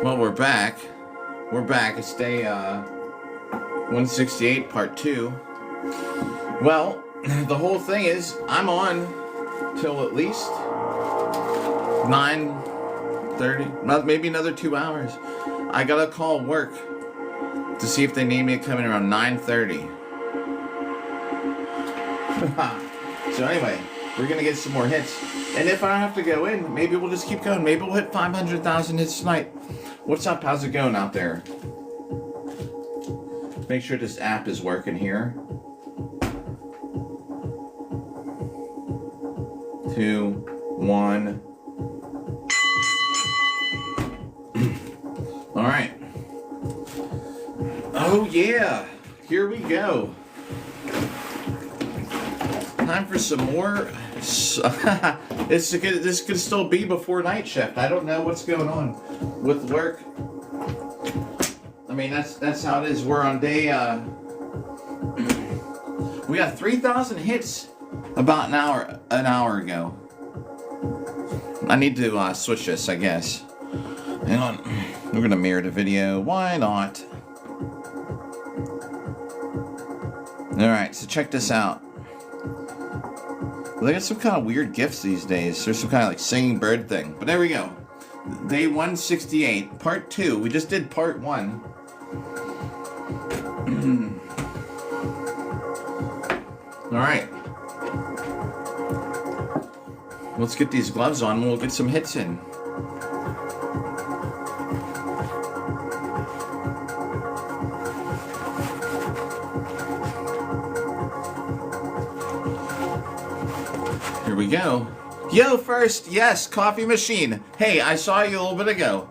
Well, we're back. We're back. It's day 168, part 2. Well, the whole thing is I'm on till at least 9:30, maybe another 2 hours. I gotta call work to see if they need me to come in around 9:30. So anyway, we're gonna get some more hits. And if I don't have to go in, maybe we'll just keep going. Maybe we'll hit 500,000 hits tonight. What's up? How's it going out there? Make sure this app is working here. 2, 1. All right. Oh yeah, here we go. Time for some more. This could still be before night shift. I don't know what's going on with work. I mean, that's how it is. We're on day. We got 3,000 hits about an hour ago. I need to switch this, I guess. Hang on. We're gonna mirror the video. Why not? All right. So check this out. They got some kind of weird gifts these days. There's some kind of like singing bird thing. But there we go. Day 168, part 2. We just did part 1. Alright. Let's get these gloves on and we'll get some hits in. Here we go. Yo, first, yes, coffee machine. Hey, I saw you a little bit ago.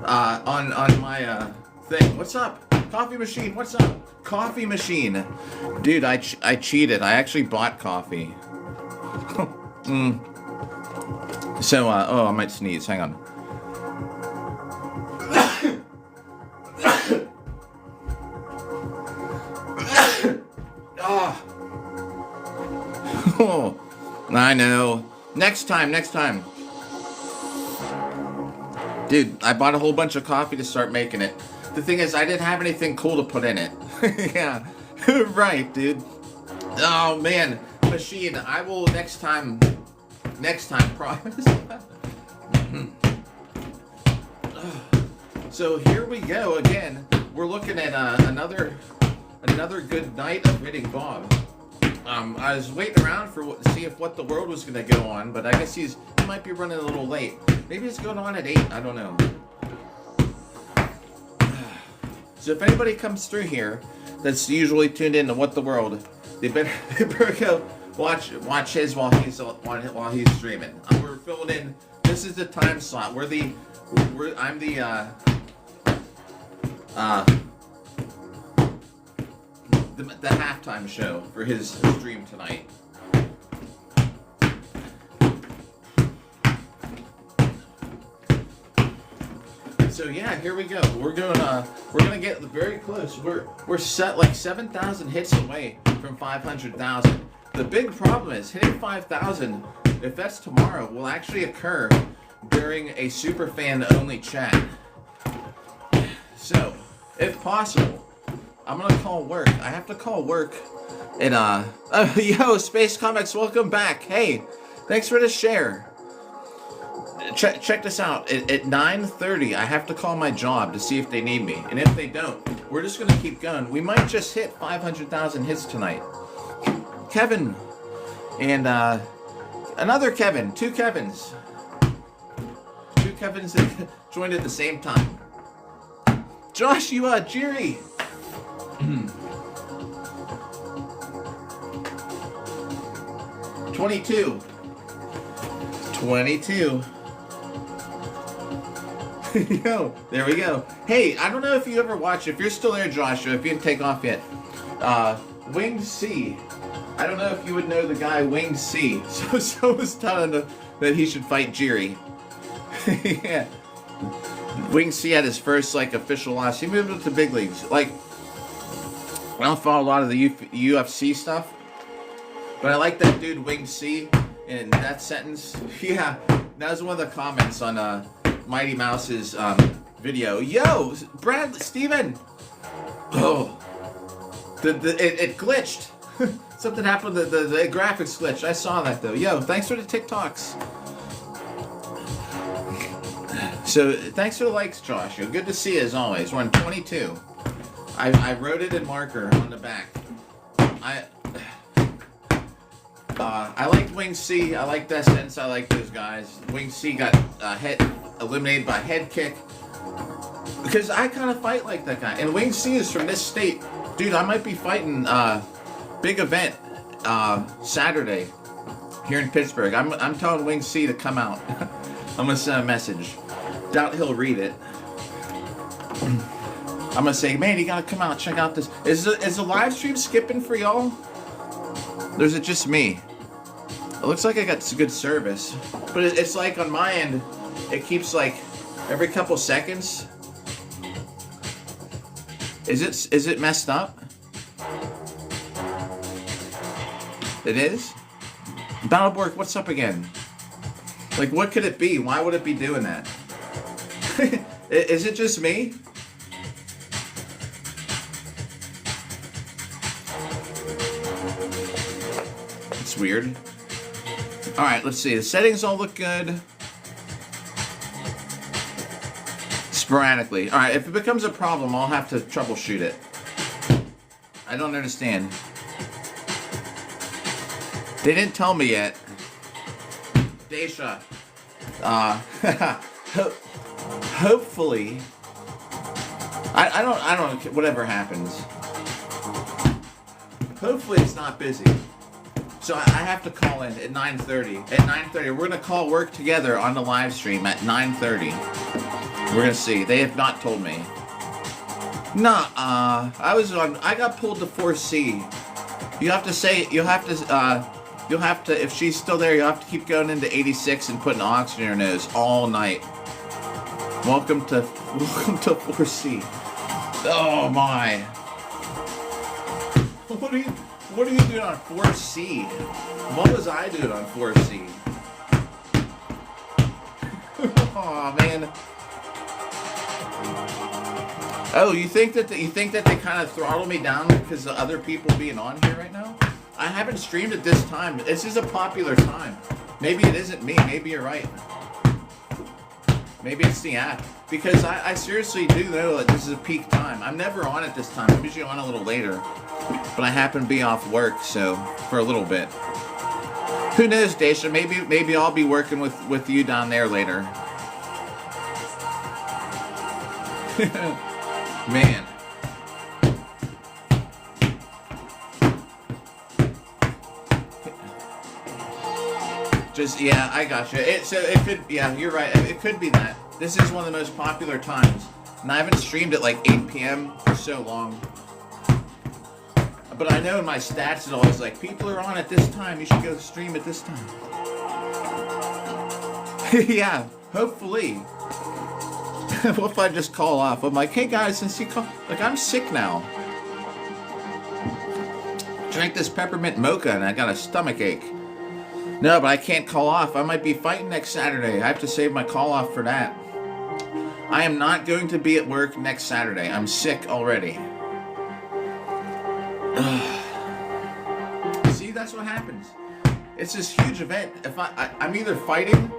On my thing. What's up? Coffee machine, what's up? Coffee machine. Dude, I cheated. I actually bought coffee. So, oh, I might sneeze. Hang on. Oh, I know. Next time. Dude, I bought a whole bunch of coffee to start making it. The thing is, I didn't have anything cool to put in it. Yeah, right, dude. Oh, man. Machine, I will next time, promise. So here we go again. We're looking at another good night of hitting Bob. I was waiting around to see if What the World was going to go on, but I guess he might be running a little late. Maybe it's going on at 8. I don't know. So if anybody comes through here that's usually tuned in to What the World, they better go watch his while he's streaming. We're filling in. This is the time slot. I'm the halftime show for his stream tonight. So yeah, here we go. We're gonna get very close. We're set like 7,000 hits away from 500,000. The big problem is hitting 5,000. If that's tomorrow, will actually occur during a superfan only chat. So, if possible, I'm gonna call work. I have to call work. And yo, Space Comics, welcome back. Hey, thanks for the share. Check this out. At 9:30, I have to call my job to see if they need me. And if they don't, we're just gonna keep going. We might just hit 500,000 hits tonight. Kevin and another Kevin. 2 Kevins. 2 Kevins that joined at the same time. Joshua, Jerry. 22. Yo, there we go. Hey, I don't know if you ever watch. If you're still there, Joshua, if you didn't take off yet, Winged C. I don't know if you would know the guy Winged C. So was telling him that he should fight Jiri. Yeah. Winged C had his first official loss. He moved up to big leagues. I don't follow a lot of the UFC stuff, but I like that dude Winged C in that sentence. Yeah, that was one of the comments on Mighty Mouse's video. Yo, Brad, Steven. Oh, it glitched. Something happened. The graphics glitched. I saw that though. Yo, thanks for the TikToks. So thanks for the likes, Josh. Good to see you as always. We're on 22. I wrote it in marker on the back. I liked Wing C. I liked Essence. I like those guys. Wing C got eliminated by head kick. Because I kind of fight like that guy. And Wing C is from this state. Dude, I might be fighting big event Saturday here in Pittsburgh. I'm telling Wing C to come out. I'm going to send a message. Doubt he'll read it. I'm going to say, man, you got to come out. Check out this. Is the live stream skipping for y'all? Or is it just me? It looks like I got good service. But it's like on my end, it keeps like every couple seconds. Is it messed up? It is? Battleborg, what's up again? Like, what could it be? Why would it be doing that? Is it just me? It's weird. Alright, let's see. The settings all look good. Sporadically. Alright, if it becomes a problem, I'll have to troubleshoot it. I don't understand. They didn't tell me yet. Daisha. Hopefully. I don't whatever happens. Hopefully it's not busy. So I have to call in at 9:30. At 9:30, we're gonna call work together on the live stream at 9:30. We're gonna see. They have not told me. Nah, I got pulled to 4C. You have to, if she's still there, you'll have to keep going into 86 and putting oxygen in your nose all night. Welcome to 4C. Oh my. What are you doing on 4C? What was I doing on 4C? Oh man. Oh, you think that they kind of throttle me down because of other people being on here right now? I haven't streamed at this time. This is a popular time. Maybe it isn't me. Maybe you're right. Maybe it's the app. Because I seriously do know that this is a peak time. I'm never on at this time. I'm usually on a little later. But I happen to be off work, so for a little bit. Who knows, Daisha? Maybe I'll be working with you down there later. Man. Just, yeah, I got you. It could, yeah, you're right. It could be that. This is one of the most popular times. And I haven't streamed at like 8 p.m. for so long. But I know in my stats it's always like, people are on at this time, you should go stream at this time. Yeah, hopefully. What if I just call off? I'm like, hey guys, since you call, like I'm sick now. Drank this peppermint mocha and I got a stomach ache. No, but I can't call off. I might be fighting next Saturday. I have to save my call off for that. I am not going to be at work next Saturday. I'm sick already. See, that's what happens. It's this huge event. If I'm either fighting,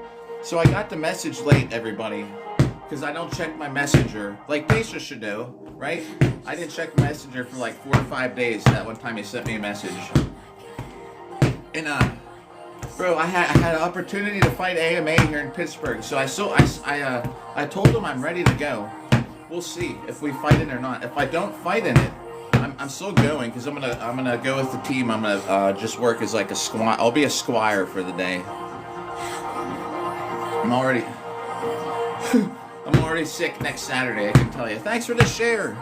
so I got the message late, everybody, because I don't check my messenger. Like Daisha should know, right? I didn't check my messenger for like 4 or 5 days. That one time he sent me a message. And bro, I had an opportunity to fight AMA here in Pittsburgh, so I told him I'm ready to go. We'll see if we fight in it or not. If I don't fight in it, I'm still going because I'm gonna go with the team. I'm gonna just work as like a squire. I'll be a squire for the day. I'm already sick next Saturday. I can tell you. Thanks for the share,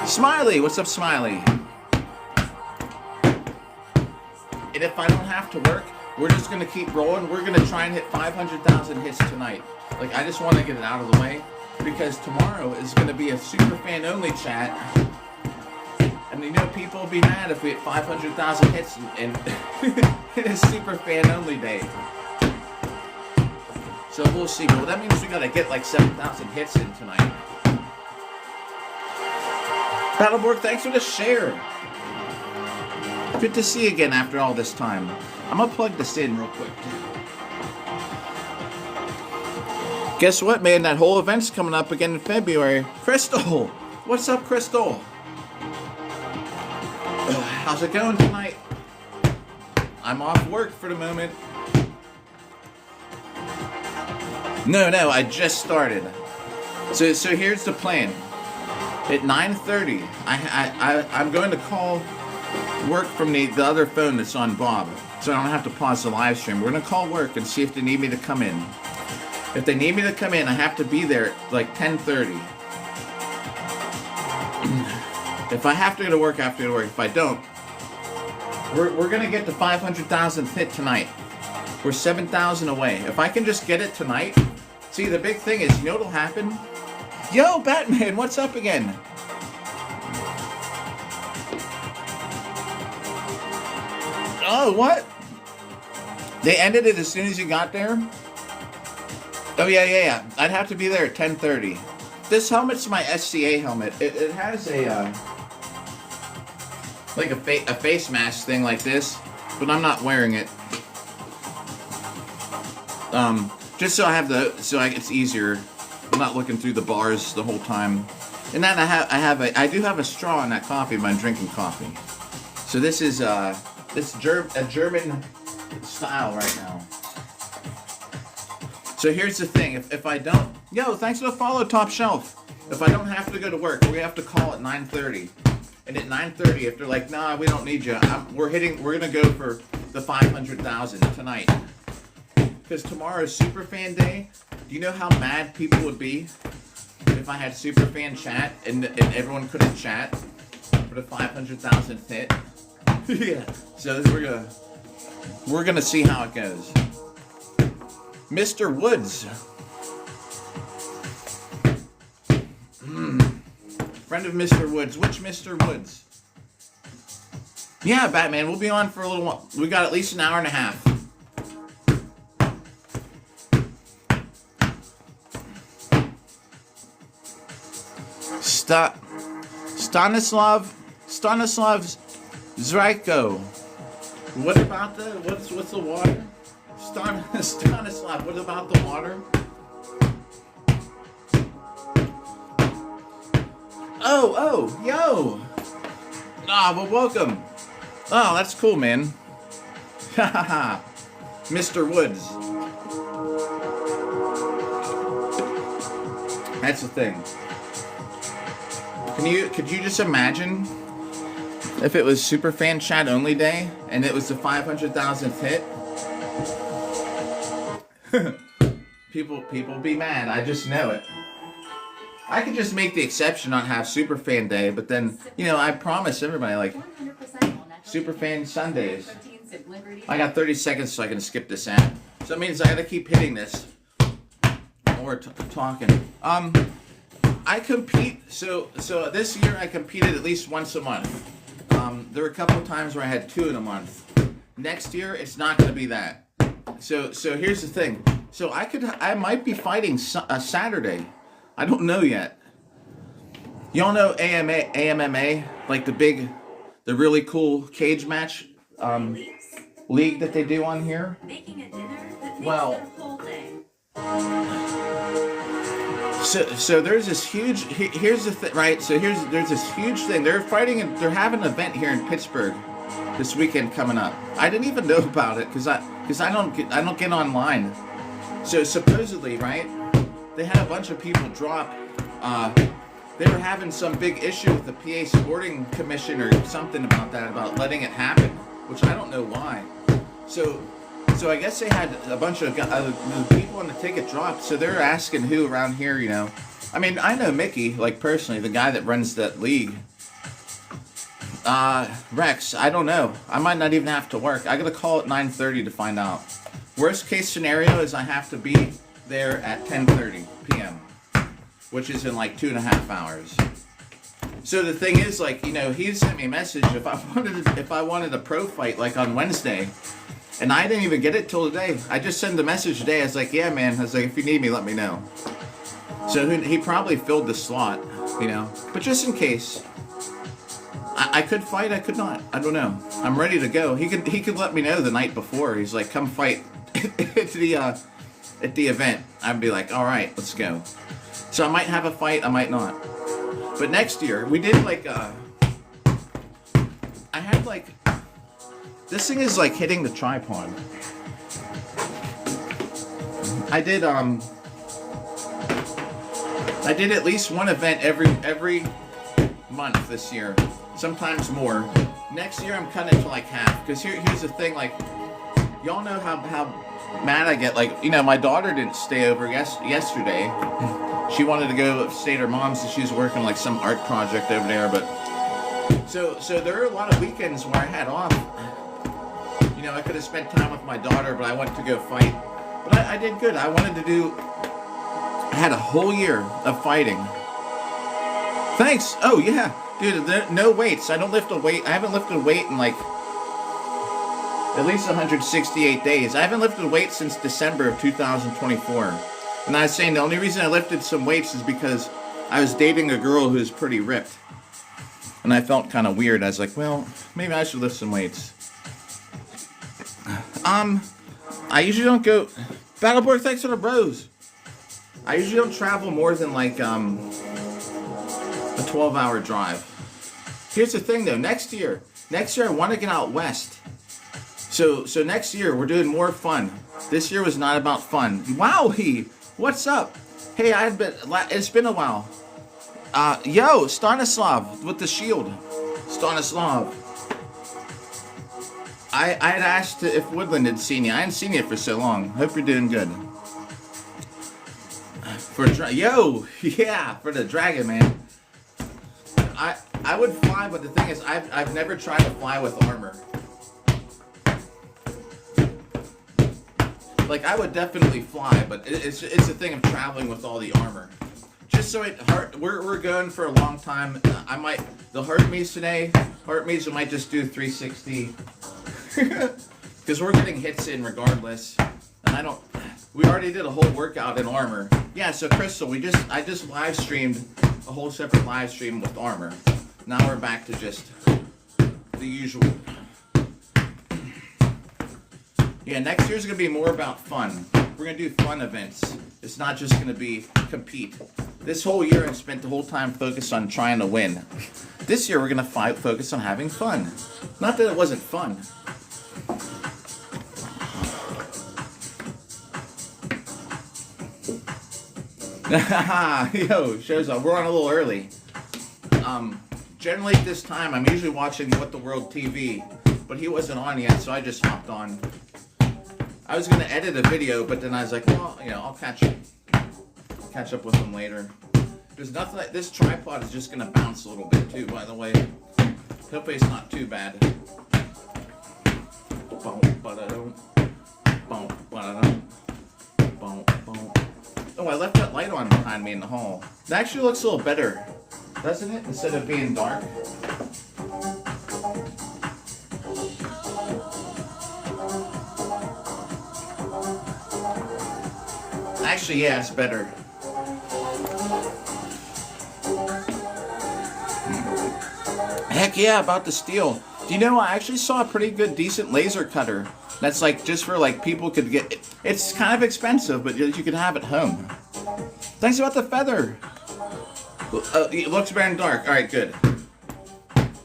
Smiley. What's up, Smiley? And if I don't have to work, we're just gonna keep rolling. We're gonna try and hit 500,000 hits tonight. Like I just want to get it out of the way because tomorrow is gonna be a super fan only chat. And you know people will be mad if we hit 500,000 hits in a super fan only day. So we'll see. But that means we gotta get like 7,000 hits in tonight. Battleborg, thanks for the share. Good to see you again after all this time. I'm gonna plug this in real quick. Guess what, man? That whole event's coming up again in February. Crystal! What's up, Crystal? How's it going tonight? I'm off work for the moment. No, I just started. So here's the plan. At 9:30, I'm going to call work from the other phone that's on Bob, so I don't have to pause the live stream. We're gonna call work and see if they need me to come in. If they need me to come in, I have to be there at like 10:30. If I have to go to work, I have to go to work. If I don't, we're gonna get the 500,000th hit tonight. We're 7,000 away. If I can just get it tonight. See, the big thing is, you know what'll happen? Yo, Batman, what's up again? Oh, what? They ended it as soon as you got there? Oh, yeah. I'd have to be there at 10:30. This helmet's my SCA helmet. It has a, like a face mask thing like this, but I'm not wearing it. Just so it's easier. I'm not looking through the bars the whole time. And then I do have a straw in that coffee when I'm drinking coffee. So this is a German style right now. So here's the thing, if I don't, yo, thanks for the follow, Top Shelf. If I don't have to go to work, we have to call at 9:30. And at 9:30, if they're like, nah, we don't need you, we're gonna go for the 500,000 tonight. Because tomorrow is Superfan Day. Do you know how mad people would be if I had Superfan chat and everyone couldn't chat for the 500,000th hit? Yeah. So we're gonna see how it goes. Mr. Woods. Friend of Mr. Woods. Which Mr. Woods? Yeah, Batman. We'll be on for a little while. We got at least an hour and a half. Stanislav Zryko. What about what's the water? Stanislav, what about the water? Oh, yo! Well, welcome. Oh, that's cool, man. Hahaha. Mr. Woods. That's the thing. Could you just imagine if it was Superfan Chat Only Day and it was the 500,000th hit? People be mad. I just know it. I could just make the exception on have Superfan Day, but then, I promise everybody, like, Superfan Sundays. I got 30 seconds so I can skip this ad. So that means I gotta keep hitting this. Or talking. I compete, so this year I competed at least once a month. There were a couple of times where I had 2 in a month. Next year, it's not gonna be that. So here's the thing. So I might be fighting a Saturday. I don't know yet. Y'all know AMMA, like the really cool cage match league that they do on here? Well, so there's this huge, here's the thing, right? So there's this huge thing. They're having an event here in Pittsburgh this weekend coming up. I didn't even know about it because I don't get online. So supposedly, right? They had a bunch of people drop. They were having some big issue with the PA Sporting Commission or something about letting it happen, which I don't know why. So I guess they had a bunch of people on the ticket dropped. So they're asking who around here, I mean, I know Mickey, like personally, the guy that runs that league. Rex, I don't know. I might not even have to work. I gotta call at 9:30 to find out. Worst case scenario is I have to be there at 10:30 p.m., which is in like 2.5 hours. So the thing is, like, he sent me a message if I wanted a pro fight like on Wednesday. And I didn't even get it till today. I just sent the message today. I was like, yeah, man. I was like, if you need me, let me know. So he probably filled the slot, you know. But just in case, I could fight. I could not. I don't know. I'm ready to go. He could let me know the night before. He's like, come fight at the event. I'd be like, all right, let's go. So I might have a fight. I might not. But next year, we did like I had like, this thing is like hitting the tripod. I did at least one event every month this year, sometimes more. Next year I'm cutting it to like half, because here's the thing, like, y'all know how mad I get. Like, you know, my daughter didn't stay over yesterday. She wanted to go stay at her mom's, and she's working like some art project over there. But so there are a lot of weekends where I had off. You know, I could have spent time with my daughter, but I went to go fight. But I did good. I had a whole year of fighting. Thanks. Oh yeah, dude. No weights. I don't lift a weight. I haven't lifted a weight in like at least 168 days. I haven't lifted a weight since December of 2024. And I was saying the only reason I lifted some weights is because I was dating a girl who's pretty ripped. And I felt kind of weird. I was like, well, maybe I should lift some weights. I usually don't go... Battleborg, thanks for the bros. I usually don't travel more than like a 12-hour drive. Here's the thing though, next year I want to get out west. So next year we're doing more fun. This year was not about fun. Wowie! What's up? Hey, it's been a while. Yo, Stanislav with the shield. Stanislav. I had asked if Woodland had seen you. I hadn't seen you for so long. Hope you're doing good. For the dragon, man. I would fly, but the thing is, I've never tried to fly with armor. Like, I would definitely fly, but it's a thing of traveling with all the armor. Just so we're going for a long time. The Hermes today, Hermes, we might just do 360. Because we're getting hits in regardless. And we already did a whole workout in armor. Yeah, so Crystal, I just live streamed a whole separate live stream with armor. Now we're back to just the usual. Yeah, next year's going to be more about fun. We're going to do fun events. It's not just going to be compete. This whole year I spent the whole time focused on trying to win. This year we're going to focus on having fun. Not that it wasn't fun. Yo, shows up. We're on a little early. Generally at this time I'm usually watching What the World TV, but he wasn't on yet, so I just hopped on. I was gonna edit a video, but then I was like, well, you know, I'll catch up with him later. There's nothing like this. Tripod is just gonna bounce a little bit too, by the way. Hopefully it's not too bad. Oh, I left that light on behind me in the hall. It actually looks a little better, doesn't it? Instead of being dark. Actually, yeah, it's better. Heck yeah, about the steel. Do you know, I actually saw a pretty good, decent laser cutter. That's like, just for like, people could get it. It's kind of expensive, but you could have it home. Thanks about the feather. It looks better in dark. All right, good.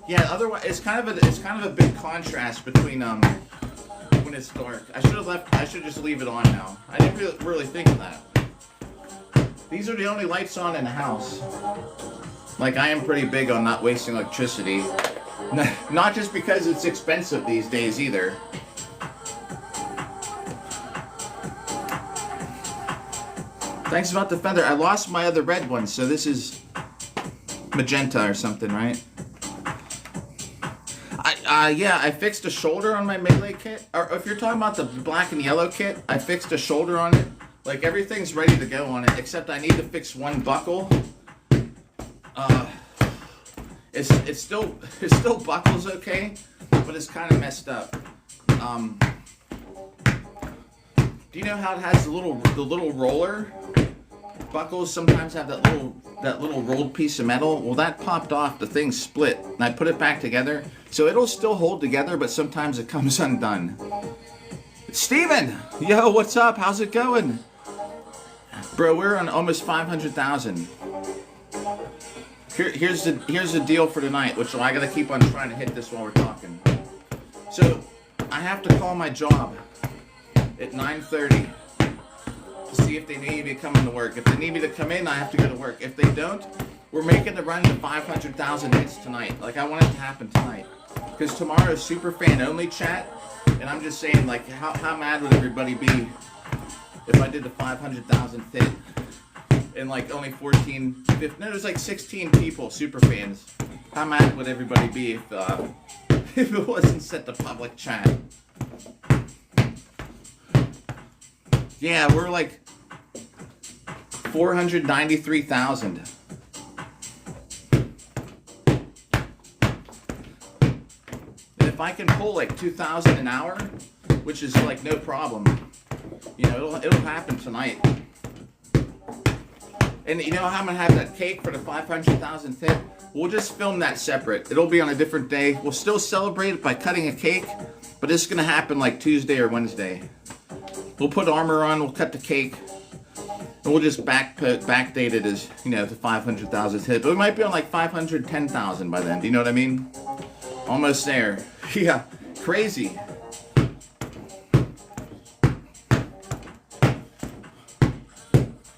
Yeah, otherwise, it's kind of a big contrast between, when it's dark. I should just leave it on now. I didn't really think of that. These are the only lights on in the house. Like, I am pretty big on not wasting electricity. Not just because it's expensive these days either. Thanks about the feather. I lost my other red one, so this is magenta or something, right? Yeah, I fixed a shoulder on my melee kit. Or if you're talking about the black and yellow kit, I fixed a shoulder on it. Like, everything's ready to go on it, except I need to fix one buckle. It still buckles okay, but it's kind of messed up. Do you know how it has the little roller? Buckles sometimes have that little rolled piece of metal. Well, that popped off. The thing split, and I put it back together. So it'll still hold together, but sometimes it comes undone. Steven! Yo, what's up? How's it going? Bro, we're on almost 500,000. Here's the deal for tonight, which I gotta keep on trying to hit this while we're talking. So, I have to call my job at 9:30 to see if they need me to come into work. If they need me to come in, I have to go to work. If they don't, we're making the run to 500,000 hits tonight. Like, I want it to happen tonight. Because tomorrow is super fan only chat, and I'm just saying, like, how mad would everybody be if I did the 500,000 hit? And like only 14, 15, no, there's like 16 people, super fans. How mad would everybody be if it wasn't set to public chat? Yeah, we're like 493,000. And if I can pull like 2,000 an hour, which is like no problem, you know, it'll happen tonight. And you know how I'm going to have that cake for the 500,000th hit? We'll just film that separate. It'll be on a different day. We'll still celebrate it by cutting a cake, but it's going to happen like Tuesday or Wednesday. We'll put armor on, we'll cut the cake, and we'll just backdate it as, you know, the 500,000th hit. But we might be on like 510,000 by then. Do you know what I mean? Almost there. Yeah, crazy.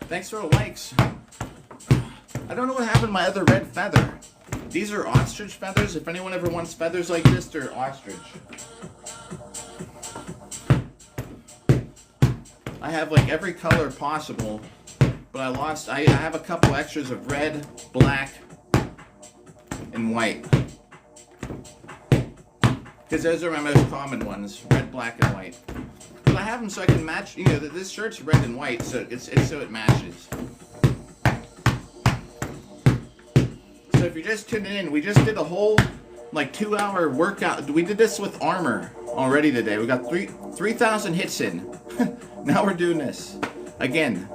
Thanks for the likes. I don't know what happened to my other red feather. These are ostrich feathers. If anyone ever wants feathers like this, they're ostrich. I have like every color possible, but I have a couple extras of red, black, and white. Because those are my most common ones, red, black, and white. But I have them so I can match, you know, this shirt's red and white, so it's so it matches. So if you're just tuning in, we just did a whole like 2-hour workout. We did this with armor already today. We got 3,000 hits in. Now we're doing this again.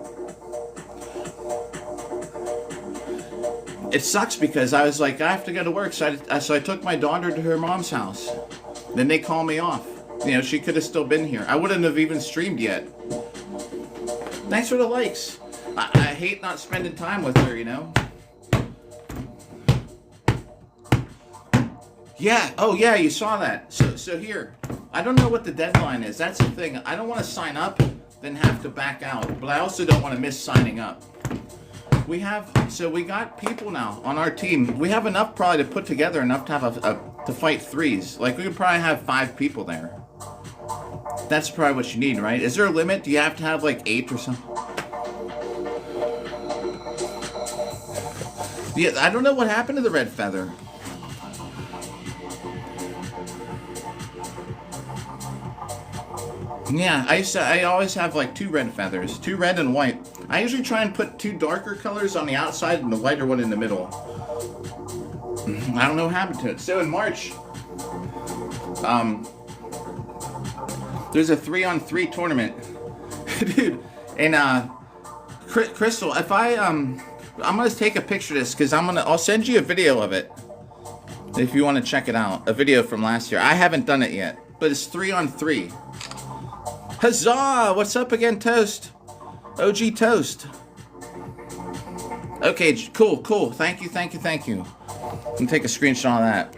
It sucks because I was like, I have to go to work, so I took my daughter to her mom's house. Then they call me off. You know, she could have still been here. I wouldn't have even streamed yet. Thanks for the likes. I hate not spending time with her, you know. Yeah, oh yeah, you saw that. So here, I don't know what the deadline is. That's the thing. I don't want to sign up, then have to back out. But I also don't want to miss signing up. We got people now on our team. We have enough probably to put together enough to have to fight threes. Like we could probably have 5 people there. That's probably what you need, right? Is there a limit? Do you have to have like 8 or something? Yeah, I don't know what happened to the red feather. Yeah, I always have like 2 red feathers, 2 red and white. I usually try and put 2 darker colors on the outside and the lighter one in the middle. I don't know what happened to it. So in March, there's a 3-on-3 tournament, dude. And Crystal, if I'm gonna take a picture of this because I'll send you a video of it if you want to check it out. A video from last year. I haven't done it yet, but it's 3-on-3. Huzzah! What's up again, Toast? OG Toast. Okay, cool. Thank you. I'm gonna take a screenshot of that.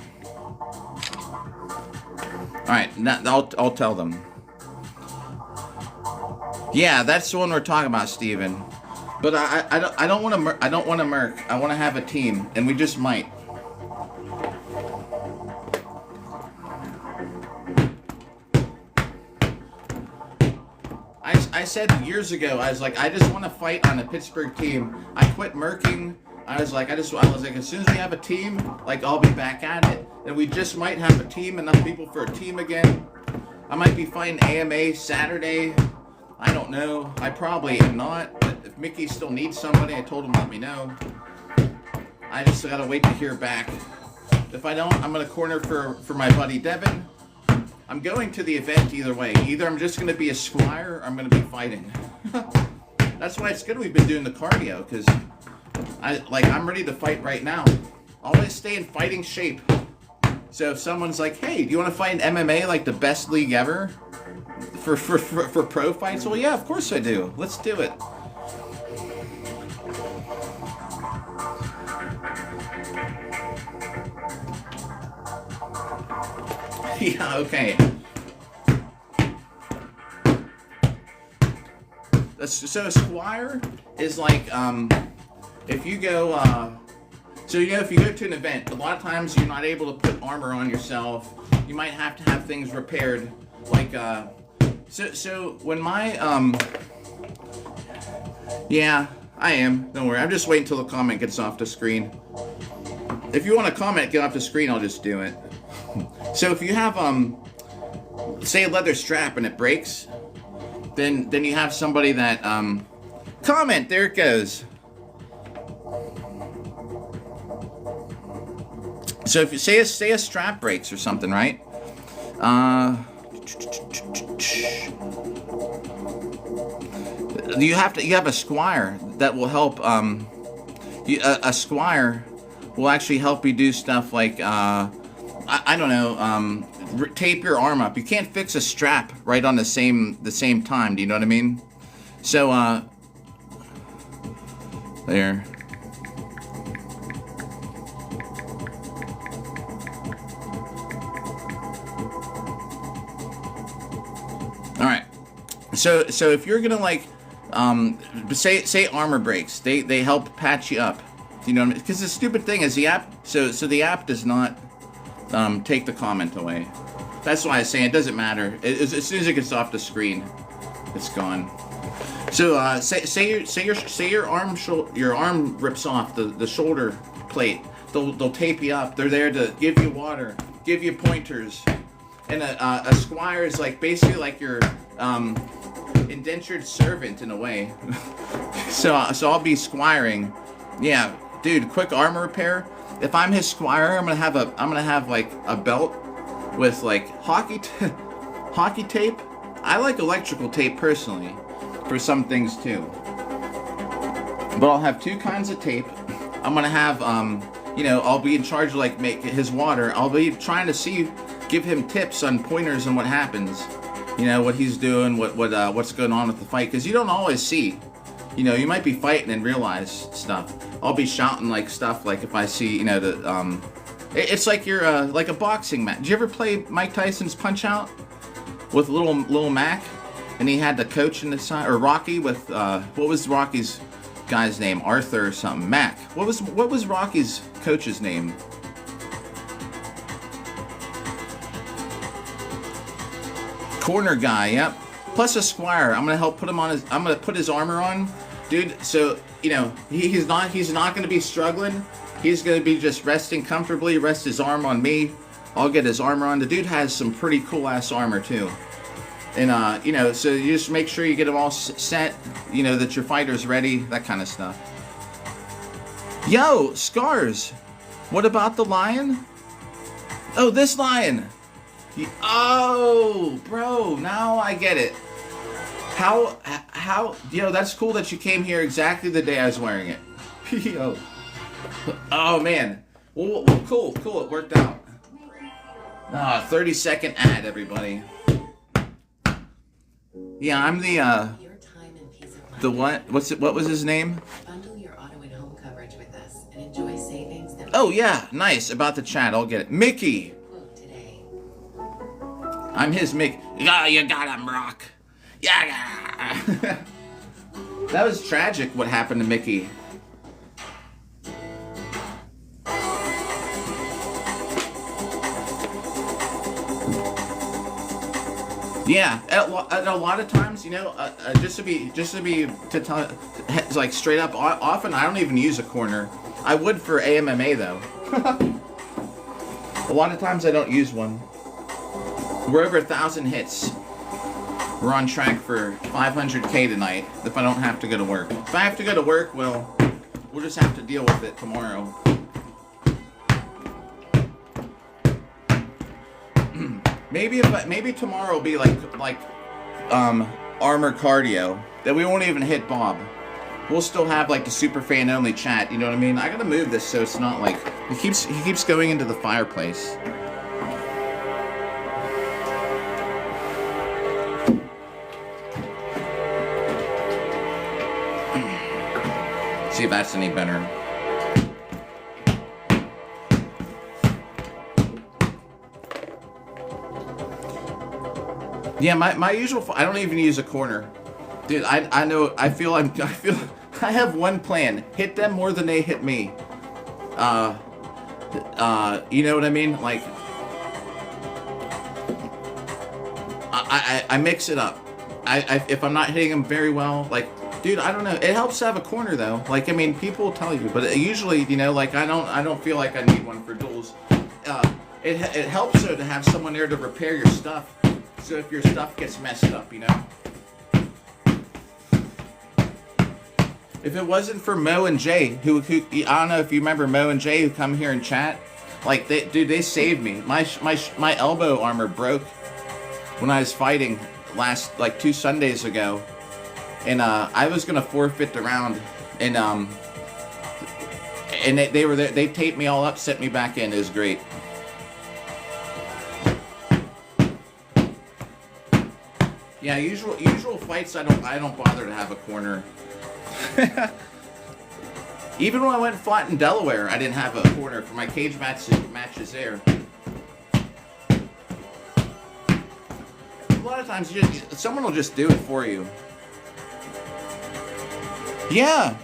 All right, now I'll tell them. Yeah, that's the one we're talking about, Steven. But I don't want to merc. I want to have a team, and we just might. I said years ago, I was like, I just want to fight on a Pittsburgh team. I quit merking. I was like, as soon as we have a team, like I'll be back at it. And we just might have a team, enough people for a team again. I might be fighting AMA Saturday. I don't know. I probably am not. But if Mickey still needs somebody, I told him let me know. I just gotta wait to hear back. If I don't, I'm gonna corner for my buddy Devin. I'm going to the event either way. Either I'm just going to be a squire or I'm going to be fighting. That's why it's good we've been doing the cardio, because I'm ready to fight right now. Always stay in fighting shape. So if someone's like, hey, do you want to fight in MMA, like the best league ever? For pro fights? Well, yeah, of course I do. Let's do it. Yeah, okay. So a squire is like, if you go, if you go to an event, a lot of times you're not able to put armor on yourself. You might have to have things repaired. Like, so when my, yeah, I am. Don't worry. I'm just waiting until the comment gets off the screen. If you want to comment, get off the screen, I'll just do it. So if you have, say a leather strap and it breaks, then you have somebody that, comment, there it goes. So if you say a strap breaks or something, right? You have a squire that will help, a squire will actually help you do stuff like, I don't know, tape your arm up. You can't fix a strap right on the same time. Do you know what I mean? So, there. All right. So if you're gonna like, say armor breaks, they help patch you up. You know, because the stupid thing is the app. So the app does not take the comment away. That's why I say it doesn't matter. As soon as it gets off the screen, it's gone. So say your arm rips off the shoulder plate. They'll tape you up. They're there to give you water, give you pointers, and a squire is like basically like your indentured servant in a way. so I'll be squiring. Yeah, dude, quick armor repair. If I'm his squire, I'm gonna have like a belt with like hockey tape. I like electrical tape personally for some things too. But I'll have two kinds of tape. I'm gonna have I'll be in charge of like make his water. I'll be trying to give him tips on pointers and what happens. You know, what he's doing, what's going on with the fight, because you don't always see. You know, you might be fighting and realize stuff. I'll be shouting like stuff like if I see, it's like you're like a boxing match. Did you ever play Mike Tyson's Punch Out with little Mac, and he had the coach in the side, or Rocky with what was Rocky's guy's name? Arthur or something. Mac. What was Rocky's coach's name? Corner guy. Yep. Plus a squire. I'm gonna help put him on I'm gonna put his armor on, dude. So he's not gonna be struggling. He's gonna be just resting comfortably. Rest his arm on me. I'll get his armor on. The dude has some pretty cool ass armor too. And so you just make sure you get them all set. That your fighter's ready. That kind of stuff. Yo, scars. What about the lion? Oh, this lion. Oh, bro, now I get it. How, that's cool that you came here exactly the day I was wearing it. Yo. Oh, man. Well, cool, it worked out. 30-second ad, everybody. Yeah, I'm the what? What was his name? Bundle your auto and home coverage with us and enjoy savings that... Oh, yeah, nice. About the chat, I'll get it. Mickey. I'm his Mick. Yeah, you got him, Brock. Yeah. That was tragic what happened to Mickey. Yeah, at a lot of times, like straight up, often I don't even use a corner. I would for AMMA though. A lot of times I don't use one. We're over 1,000 hits. We're on track for 500K tonight if I don't have to go to work. If I have to go to work, well, we'll just have to deal with it tomorrow. maybe tomorrow will be like armor cardio that we won't even hit Bob. We'll still have like the super fan only chat. You know what I mean? I gotta move this so it's not like he keeps going into the fireplace. See if that's any better. Yeah, my usual. I don't even use a corner, dude. I know. I feel. I have one plan: hit them more than they hit me. You know what I mean? Like, I mix it up. If I'm not hitting them very well, like, dude, I don't know. It helps to have a corner though. Like, I mean, people will tell you, but usually, you know, like I don't feel like I need one for duels. It helps though to have someone there to repair your stuff. So if your stuff gets messed up, you know. If it wasn't for Mo and Jay, who I don't know if you remember Mo and Jay who come here and chat, like they saved me. My elbow armor broke when I was fighting last like 2 Sundays ago, and I was gonna forfeit the round, and they were there. They taped me all up, set me back in. It was great. Yeah, usual fights I don't bother to have a corner. Even when I went and fought in Delaware, I didn't have a corner for my cage matches there. A lot of times someone will just do it for you. Yeah,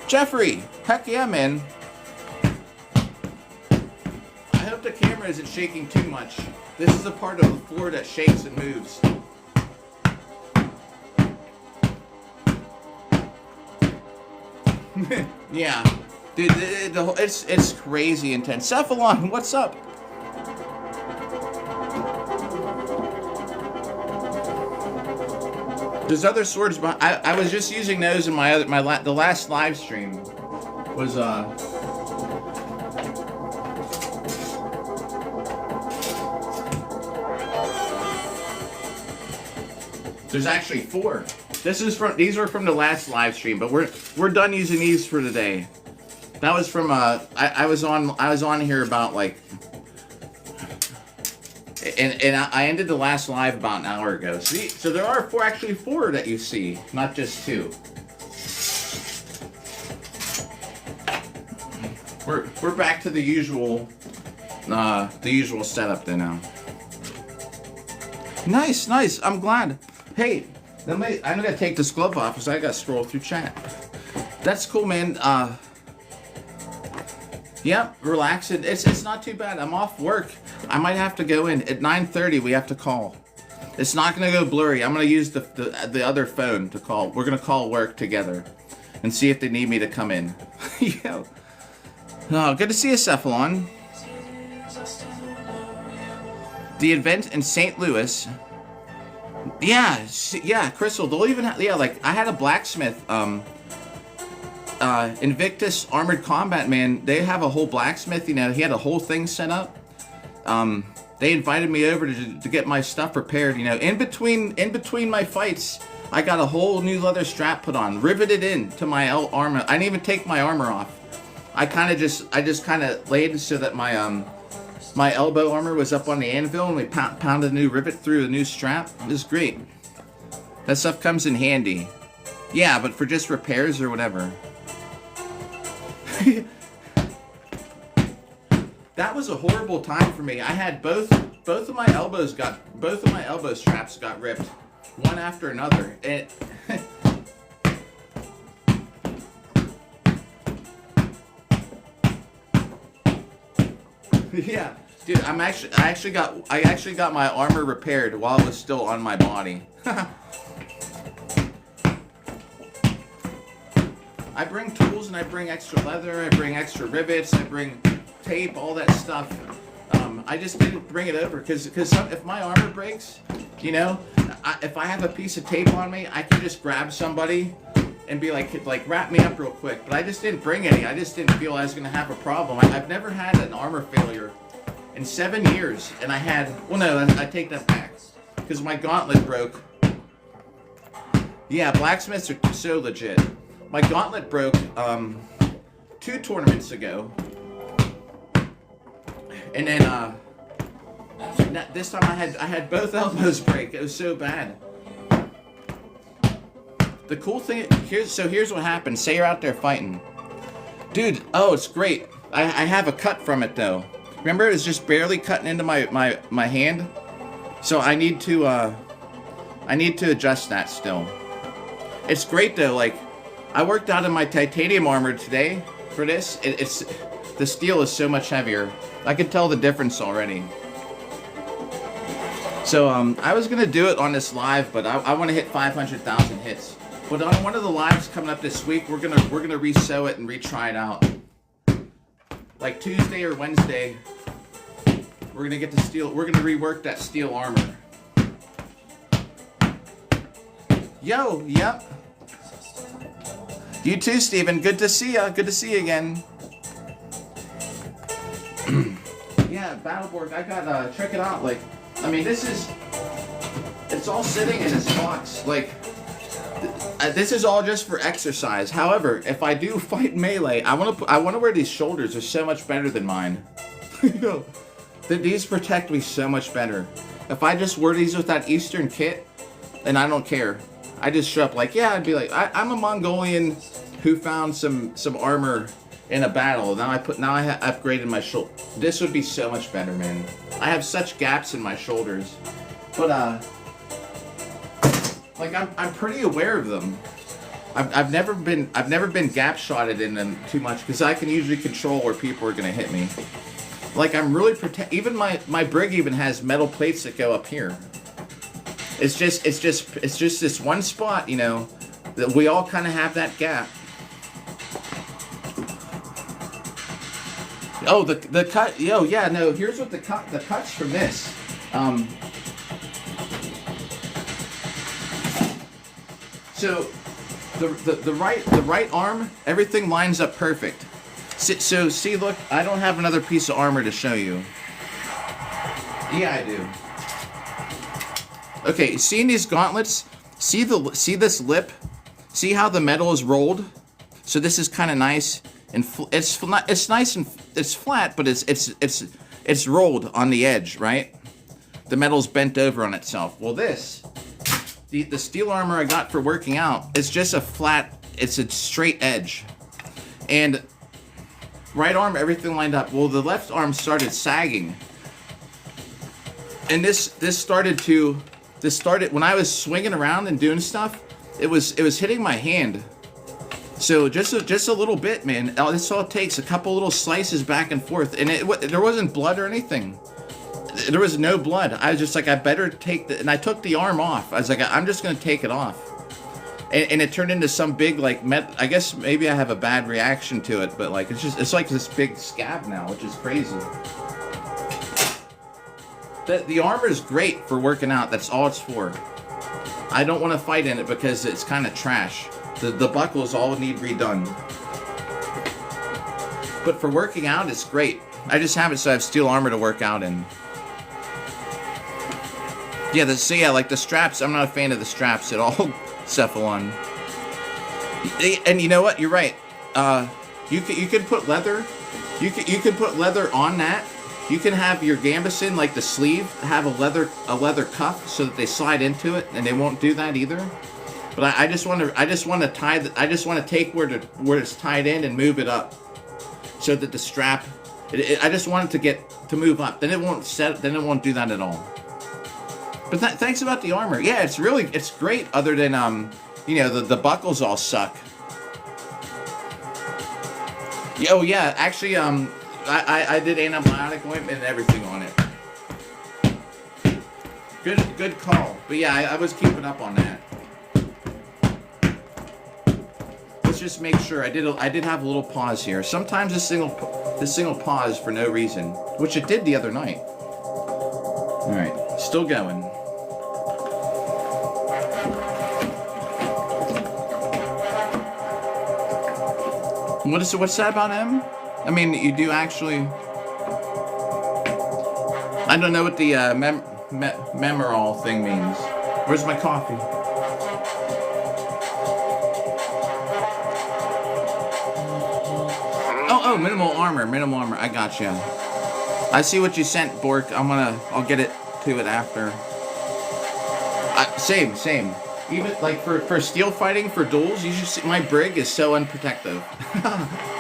Jeffrey, heck yeah, man. I hope the camera isn't shaking too much. This is a part of the floor that shakes and moves. Yeah, dude, it's crazy intense. Cephalon, what's up? There's other swords, but I was just using those in the last live stream was there's actually 4. These were from the last live stream, but we're done using these for today. That was from I was on here about like, and I ended the last live about an hour ago. So there are actually 4 that you see, not just 2. We're back to the usual setup then now. Nice. I'm glad. Hey, I'm gonna take this glove off because I gotta scroll through chat. That's cool, man. Yep, relaxing. It's not too bad. I'm off work. I might have to go in at 9:30. We have to call. It's not gonna go blurry. I'm gonna use the other phone to call. We're gonna call work together and see if they need me to come in. Yeah. Oh, good to see you, Cephalon. The event in St. Louis. Yeah, Crystal. They'll even like I had a blacksmith. Invictus Armored Combat Man. They have a whole blacksmith. You know, he had a whole thing set up. They invited me over to get my stuff repaired. You know, in between my fights, I got a whole new leather strap put on, riveted in to my armor. I didn't even take my armor off. I just kind of laid so that my elbow armor was up on the anvil, and we pounded a new rivet through a new strap. It was great. That stuff comes in handy. Yeah, but for just repairs or whatever. That was a horrible time for me. I had both of my elbow straps got ripped, one after another. Yeah, dude, I actually got my armor repaired while it was still on my body. I bring tools and I bring extra leather, I bring extra rivets, I bring tape, all that stuff. I just didn't bring it over because if my armor breaks, you know, if I have a piece of tape on me, I can just grab somebody and be like wrap me up real quick. But I just didn't bring any. I just didn't feel I was gonna have a problem. I've never had an armor failure in 7 years, and I had, well, no, I take that back, because my gauntlet broke. Yeah, blacksmiths are so legit. My gauntlet broke 2 tournaments ago, and then this time I had both elbows break. It was so bad. The cool thing here's what happened. Say you're out there fighting, dude. Oh, it's great. I have a cut from it though. Remember, it was just barely cutting into my hand. So I need to adjust that still. It's great though. Like, I worked out in my titanium armor today for this. It's the steel is so much heavier. I could tell the difference already. So I was gonna do it on this live, but I want to hit 500,000 hits. But on one of the lives coming up this week, we're gonna re-sew it and retry it out. Like Tuesday or Wednesday, we're gonna get the steel. We're gonna rework that steel armor. Yo, yep. You too, Steven. Good to see ya. Good to see you again. Yeah, Battleborg. I got check it out. Like, I mean, it's all sitting in this box. Like, this is all just for exercise. However, if I do fight melee, I want to wear these shoulders. They're so much better than mine. You know, these protect me so much better. If I just wear these with that Eastern kit, then I don't care. I just show up like, yeah, I'd be like, I'm a Mongolian who found some armor in a battle. Now I upgraded my shoulder. This would be so much better, man. I have such gaps in my shoulders, but like I'm pretty aware of them. I've never been gap shotted in them too much because I can usually control where people are gonna hit me. Like, I'm really even my brig even has metal plates that go up here. It's just this one spot, you know, that we all kind of have that gap. Oh, the cut. Yo, yeah, no. Here's what the cuts from this. So the right arm, everything lines up perfect. So see, look, I don't have another piece of armor to show you. Yeah, I do. Okay, seeing these gauntlets, see this lip, see how the metal is rolled. So this is kind of nice, and it's nice and it's flat, but it's rolled on the edge, right? The metal's bent over on itself. Well, the steel armor I got for working out is just a flat, it's a straight edge, and right arm, everything lined up. Well, the left arm started sagging, and this started when I was swinging around and doing stuff. It was hitting my hand. So just a little bit, man. This all takes a couple little slices back and forth, and there wasn't blood or anything. There was no blood. I was just like, I better take and I took the arm off. I was like, I'm just gonna take it off, and it turned into some big like I guess maybe I have a bad reaction to it, but like it's like this big scab now, which is crazy. The armor is great for working out. That's all it's for. I don't want to fight in it because it's kind of trash. The buckles all need redone. But for working out, it's great. I just have it so I have steel armor to work out in. Yeah, like the straps, I'm not a fan of the straps at all, Cephalon. And you know what? You're right. You could put leather. You could put leather on that. You can have your gambeson, like the sleeve, have a leather cuff so that they slide into it, and they won't do that either. But I just want to take where it's tied in and move it up, so that the strap. I just want it to move up. Then it won't do that at all. But thanks about the armor. Yeah, it's great. Other than you know, the buckles all suck. Oh yeah, actually I did antibiotic ointment and everything on it. Good call. But yeah, I was keeping up on that. Let's just make sure. I did have a little pause here. Sometimes this thing will pause for no reason, which it did the other night. All right, still going. What's that about him? I mean, you do actually. I don't know what the Memorol thing means. Where's my coffee? Oh, minimal armor. I gotcha. I see what you sent, Bork. I'll get it to it after. Same. Even like for steel fighting for duels, you should see my brig is so unprotective.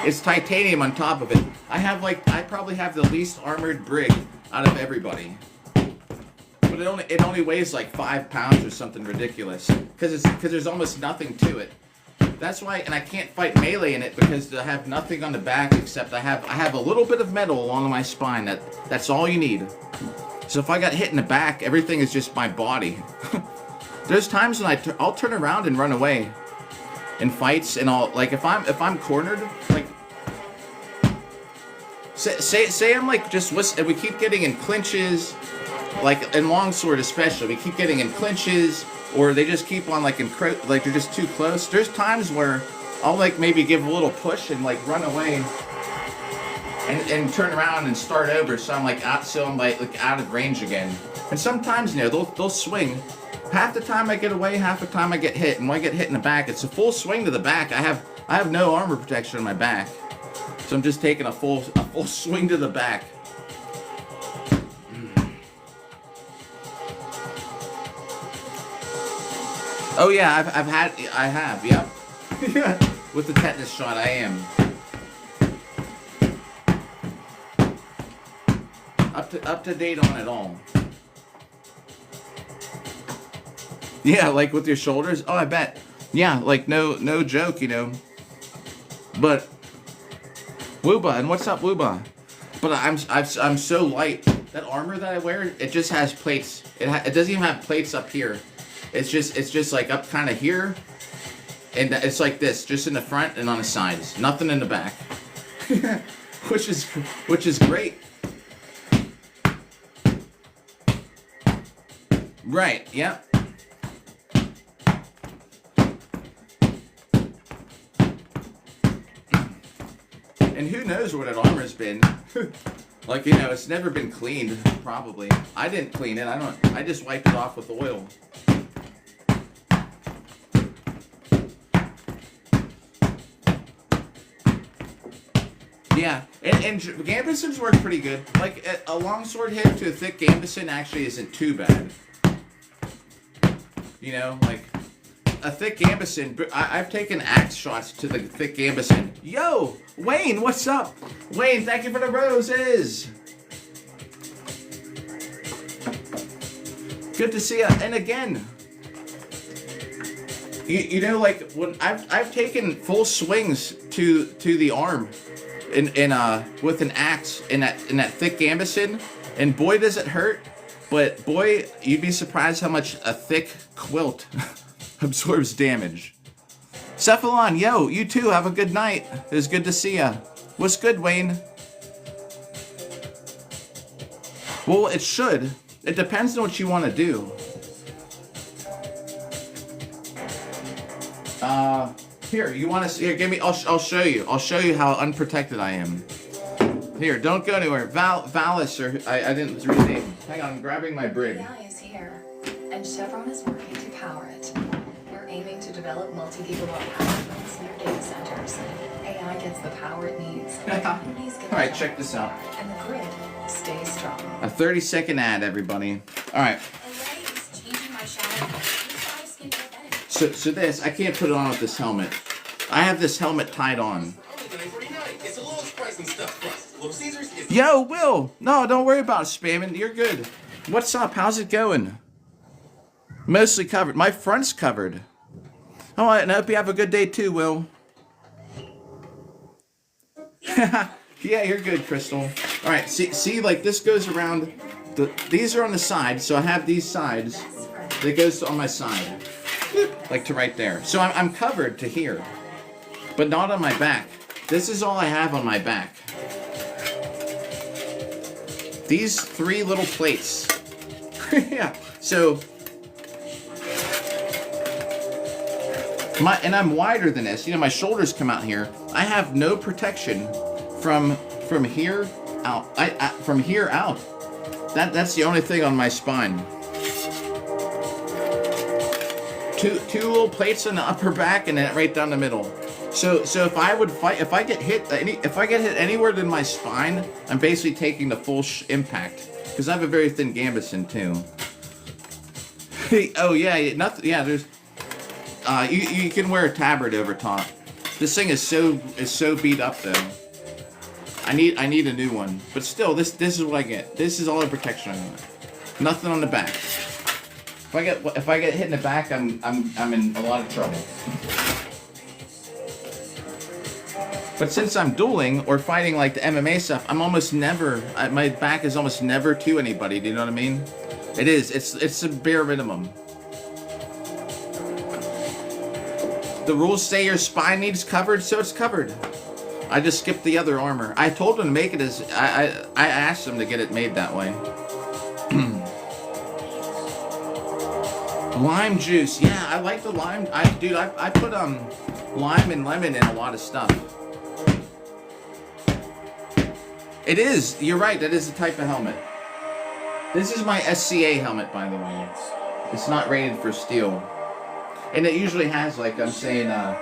It's titanium on top of it. I probably have the least armored brig out of everybody. But it only weighs like 5 pounds or something ridiculous. Because there's almost nothing to it. That's why, and I can't fight melee in it because I have nothing on the back except I have a little bit of metal along my spine. That's all you need. So if I got hit in the back, everything is just my body. There's times when I'll turn around and run away in fights, and if I'm cornered, like say I'm like and we keep getting in clinches, like in longsword especially, we keep getting in clinches, or they just keep on like they're just too close. There's times where I'll like maybe give a little push and like run away and turn around and start over, so I'm like out of range again. And sometimes they'll swing. Half the time I get away, half the time I get hit. And when I get hit in the back, it's a full swing to the back. I have no armor protection on my back, so I'm just taking a full swing to the back. Oh yeah, I have, yep. With the tetanus shot, I am. Up to date on it all. Yeah, like with your shoulders. Oh, I bet. Yeah, like no joke, But Wooba, and what's up, Wooba? But I'm so light. That armor that I wear, it just has plates. It doesn't even have plates up here. It's just like up kind of here, and it's like this, just in the front and on the sides. Nothing in the back, which is great. Right. Yep. And who knows where that armor's been? Like, it's never been cleaned, probably. I didn't clean it. I just wiped it off with oil. Yeah, and gambesons work pretty good. Like, a longsword hit to a thick gambeson actually isn't too bad. Like, a thick gambeson, I've taken axe shots to the thick gambeson. Yo, Wayne, what's up? Wayne, thank you for the roses. Good to see you. And again, like when I've taken full swings to the arm, with an axe in that thick gambeson, and boy does it hurt. But boy, you'd be surprised how much a thick quilt absorbs damage. Cephalon, yo, you too, have a good night. It was good to see ya. What's good, Wayne? Well, it should. It depends on what you want to do. Here, you want to see? Here, give me. I'll show you. I'll show you how unprotected I am. Here, don't go anywhere. Valis, or I didn't read the name. Hang on, I'm grabbing my brig. AI is here, and Chevron is working to power it. We're aiming to develop multi-gigawatt power plants near data centers. AI gets the power it needs. Companies get All right, check this out. And the grid stays strong. A 30-second ad, everybody. All right. So this, I can't put it on with this helmet. I have this helmet tied on. Yo, Will! No, don't worry about spamming. You're good. What's up? How's it going? Mostly covered. My front's covered. Oh, and I hope you have a good day too, Will. Yeah, you're good, Crystal. All right, see, like this goes around. These are on the side, so I have these sides. That goes on my side, like to right there. So I'm covered to here, but not on my back. This is all I have on my back. These 3 little plates. Yeah. So and I'm wider than this. My shoulders come out here. I have no protection from here out. From here out. That's the only thing on my spine. Two little plates in the upper back and then right down the middle. So if I would fight, if I get hit anywhere than my spine, I'm basically taking the full impact because I have a very thin gambeson too. Oh yeah, nothing. Yeah, there's. You can wear a tabard over top. This thing is so beat up though. I need a new one, but still, this is what I get. This is all the protection I want. Nothing on the back. If I get hit in the back, I'm in a lot of trouble. But since I'm dueling or fighting like the MMA stuff, I'm almost never. My back is almost never to anybody. Do you know what I mean? It is. It's a bare minimum. The rules say your spine needs covered, so it's covered. I just skipped the other armor. I told them to make it as I asked them to get it made that way. Lime juice. Yeah, I like the lime. I put lime and lemon in a lot of stuff. It is. You're right. That is the type of helmet. This is my SCA helmet, by the way. It's not rated for steel. And it usually has, like I'm saying, I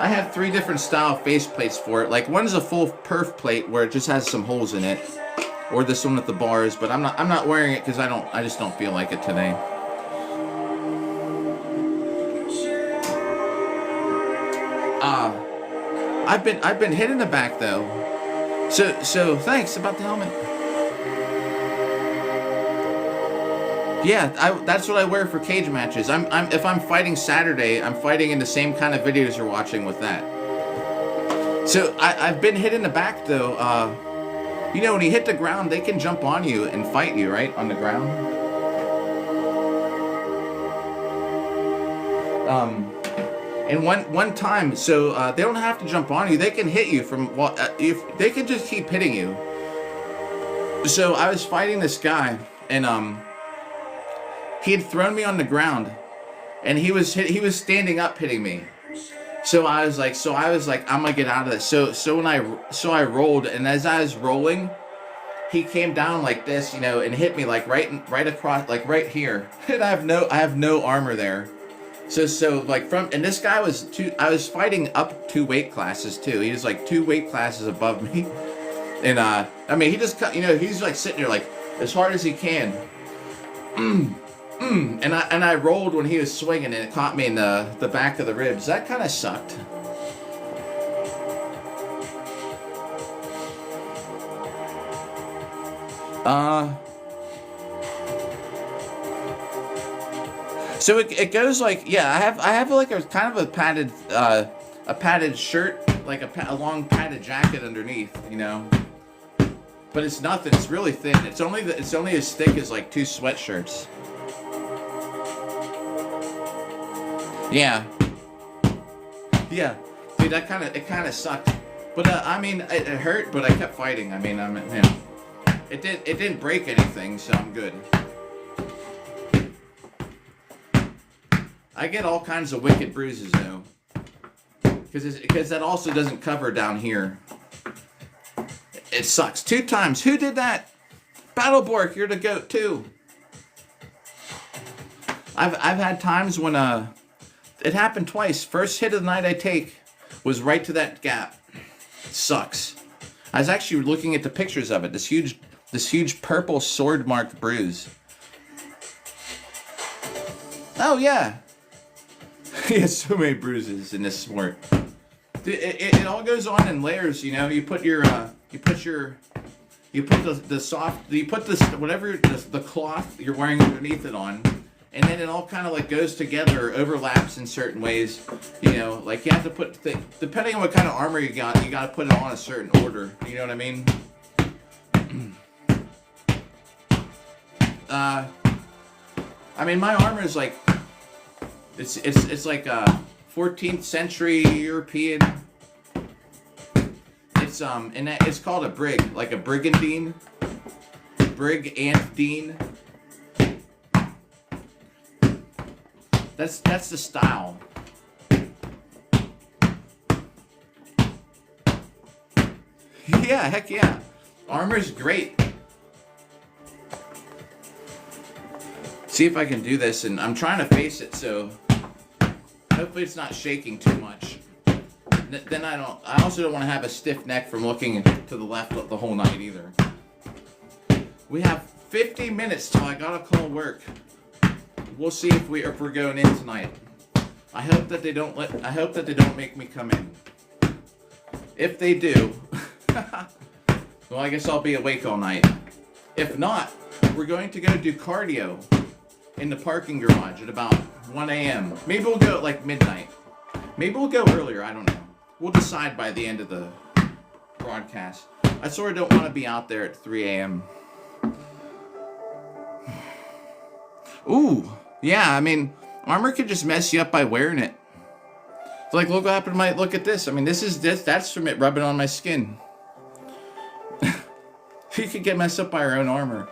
have 3 different style face plates for it. Like one's a full perf plate where it just has some holes in it, or this one with the bars. But I'm not wearing it because I just don't feel like it today. I've been hit in the back though. So thanks about the helmet. Yeah, that's what I wear for cage matches. If I'm fighting Saturday, I'm fighting in the same kind of videos you're watching with that. So I've been hit in the back though. You know, when you hit the ground, they can jump on you and fight you, right, on the ground. And one time, so they don't have to jump on you. They can hit you from if they can just keep hitting you. So I was fighting this guy, and he had thrown me on the ground, and he was standing up hitting me. So I was like, I'm gonna get out of this. So I rolled, and as I was rolling, he came down like this, you know, and hit me like right across, like right here. And I have no armor there. So like and this guy I was fighting up 2 weight classes too. He was like 2 weight classes above me, and I mean he just you know he's like sitting there like as hard as he can. And I rolled when he was swinging, and it caught me in the back of the ribs. That kind of sucked. So it goes like, yeah, I have like a kind of a padded shirt, like a long padded jacket underneath, you know. But it's nothing. It's really thin. It's only as thick as like 2 sweatshirts. Yeah, dude, it kind of sucked, but I mean, it hurt, but I kept fighting. I mean, you know, it didn't break anything, so I'm good. I get all kinds of wicked bruises though, because that also doesn't cover down here. It sucks. 2 times. Who did that? Battlebork, you're the goat too. I've had times when it happened twice. First hit of the night I take was right to that gap. It sucks. I was actually looking at the pictures of it. This huge purple sword marked bruise. Oh yeah. He has so many bruises in this sport. It all goes on in layers, you know. You put the cloth you're wearing underneath it on. And then it all kind of like goes together, overlaps in certain ways, you know. Like you have to put, depending on what kind of armor you got to put it on a certain order. You know what I mean? I mean my armor is like, it's like a 14th century European. It's and it's called a brig, like a brigandine, brigandine. That's the style. Yeah, heck yeah. Armor's great. see if I can do this, and I'm trying to face it so hopefully it's not shaking too much. Then I also don't want to have a stiff neck from looking to the left the whole night either. We have 50 minutes till I gotta call work. We'll see if we're going in tonight. I hope that they don't make me come in. If they do, well, I guess I'll be awake all night. If not, we're going to go do cardio in the parking garage at about 1 a.m. Maybe we'll go at like midnight. Maybe we'll go earlier, I don't know. We'll decide by the end of the broadcast. I sort of don't want to be out there at 3 a.m. Ooh, yeah, I mean, armor could just mess you up by wearing it. It's like, look what happened to look at this. I mean, that's from it rubbing on my skin. You could get messed up by your own armor.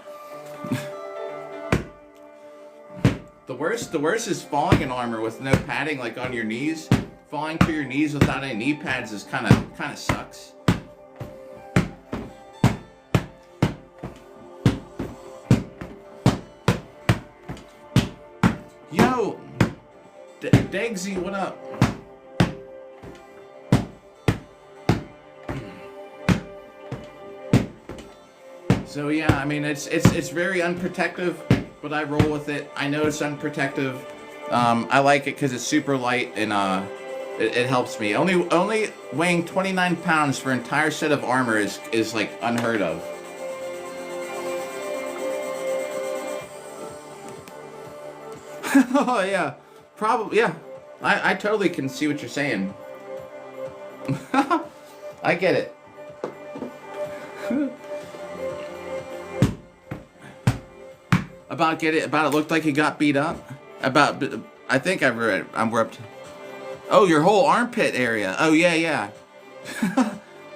The worst is falling in armor with no padding, like on your knees. Falling to your knees without any knee pads is kind of sucks. Yo, Degsy, what up? So yeah, I mean it's very unprotective, but I roll with it. I know it's unprotective. I like it because it's super light and it helps me. Only weighing 29 pounds for an entire set of armor is like unheard of. Oh yeah, probably yeah. I totally can see what you're saying. I get it. About it looked like he got beat up. I think I read. We're up to. Oh, your whole armpit area. Oh yeah.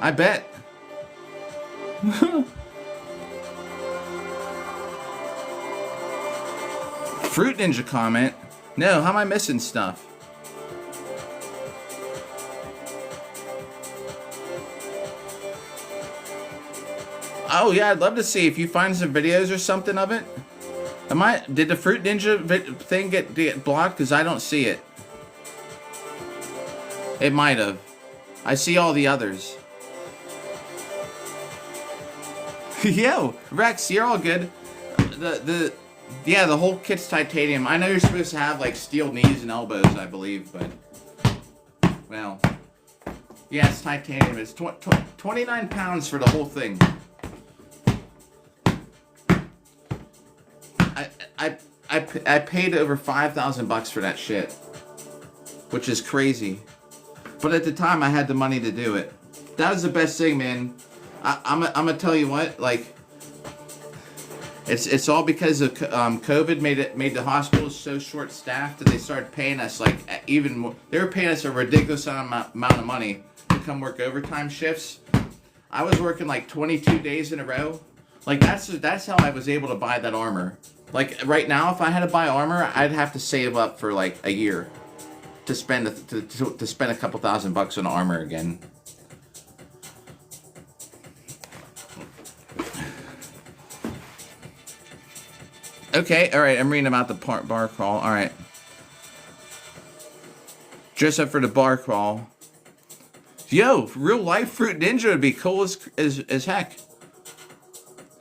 I bet. Fruit Ninja comment. No, how am I missing stuff? Oh yeah, I'd love to see if you find some videos or something of it. Did the Fruit Ninja thing get blocked? Because I don't see it. It might have. I see all the others. Yo, Rex, you're all good. Yeah, the whole kit's titanium. I know you're supposed to have like steel knees and elbows, I believe, but well, yeah, it's titanium. It's 29 pounds for the whole thing. I paid over $5,000 for that shit, which is crazy. But at the time, I had the money to do it. That was the best thing, man. I'm gonna tell you what, like, it's all because of COVID made the hospitals so short-staffed that they started paying us like even more. They were paying us a ridiculous amount of money to come work overtime shifts. I was working like 22 days in a row. Like that's how I was able to buy that armor. Like right now, if I had to buy armor, I'd have to save up for like a year to spend to spend a couple $1,000 on armor again. Okay, all right. I'm reading about the bar crawl. All right, dress up for the bar crawl. Yo, real life Fruit Ninja would be cool as heck.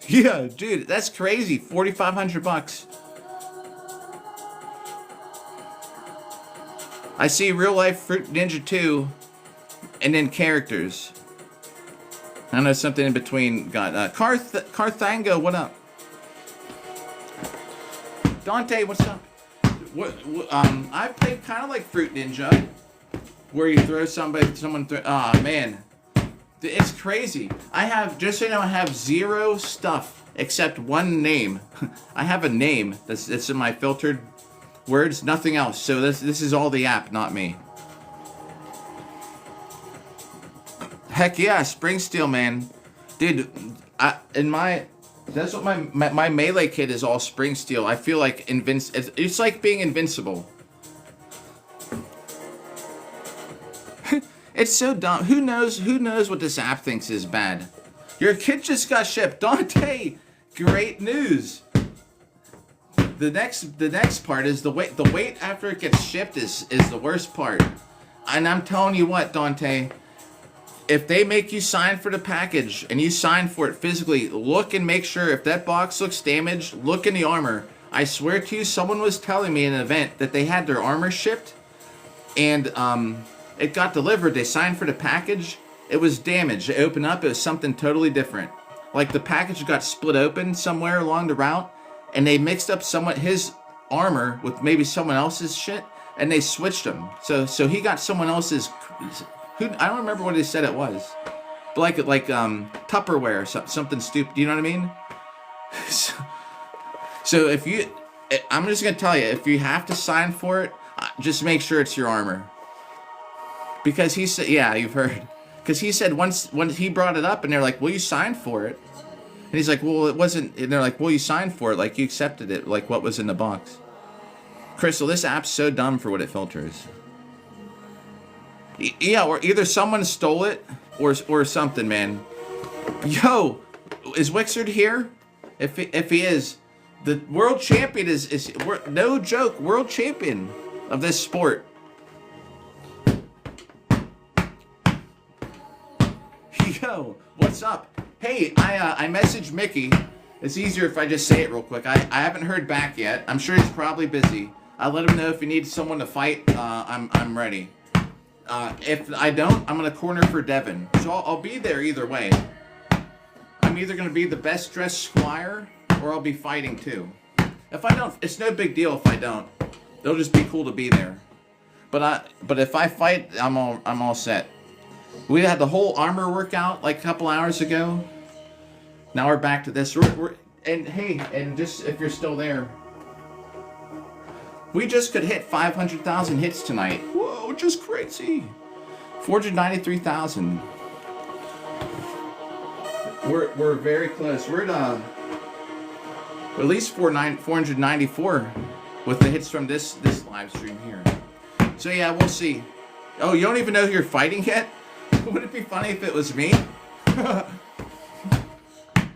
Yeah, dude, that's crazy. $4,500. I see real life Fruit Ninja 2, and then characters. I know something in between. Got Carthango. What up? Dante, what's up? I played kind of like Fruit Ninja, where you throw someone. Ah, man. It's crazy. I have, just so you know, I have zero stuff except one name. I have a name that's in my filtered words, nothing else. So this is all the app, not me. Heck yeah, Spring Steel, man. Dude, that's what my melee kit is, all Spring Steel. I feel like it's like being invincible. It's so dumb. Who knows what this app thinks is bad? Your kit just got shipped. Dante, great news. the next part is the wait. The wait after it gets shipped is the worst part. And I'm telling you what, Dante, if they make you sign for the package and you sign for it physically, look and make sure if that box looks damaged, look in the armor. I swear to you, someone was telling me in an event that they had their armor shipped and it got delivered. They signed for the package. It was damaged. They opened up. It was something totally different. Like the package got split open somewhere along the route and they mixed up his armor with maybe someone else's shit and they switched them. So he got someone else's... I don't remember what they said it was, but like Tupperware, something stupid. Do you know what I mean? So I'm just gonna tell you, if you have to sign for it, just make sure it's your armor. Because he said, yeah, you've heard. Because he said once he brought it up, and they're like, "Well, you signed for it," and he's like, "Well, it wasn't." And they're like, "Well, you signed for it, like you accepted it, like what was in the box." Crystal, this app's so dumb for what it filters. Yeah, or either someone stole it or something, man. Yo, is Wixard here? If he is, the world champion is no joke, world champion of this sport. Yo, what's up? Hey, I messaged Mickey. It's easier if I just say it real quick. I haven't heard back yet. I'm sure he's probably busy. I'll let him know if he needs someone to fight. I'm ready. If I don't, I'm gonna corner for Devin. So I'll be there either way. I'm either gonna be the best dressed squire or I'll be fighting too. If I don't, it's no big deal if I don't. It'll just be cool to be there. But if I fight, I'm all set. We had the whole armor workout like a couple hours ago. Now we're back to this. And hey, and just if you're still there, we just could hit 500,000 hits tonight. Whoa, just crazy. 493,000. We're very close. We're at least 494 with the hits from this live stream here. So yeah, we'll see. Oh, you don't even know who you're fighting yet? Would it be funny if it was me?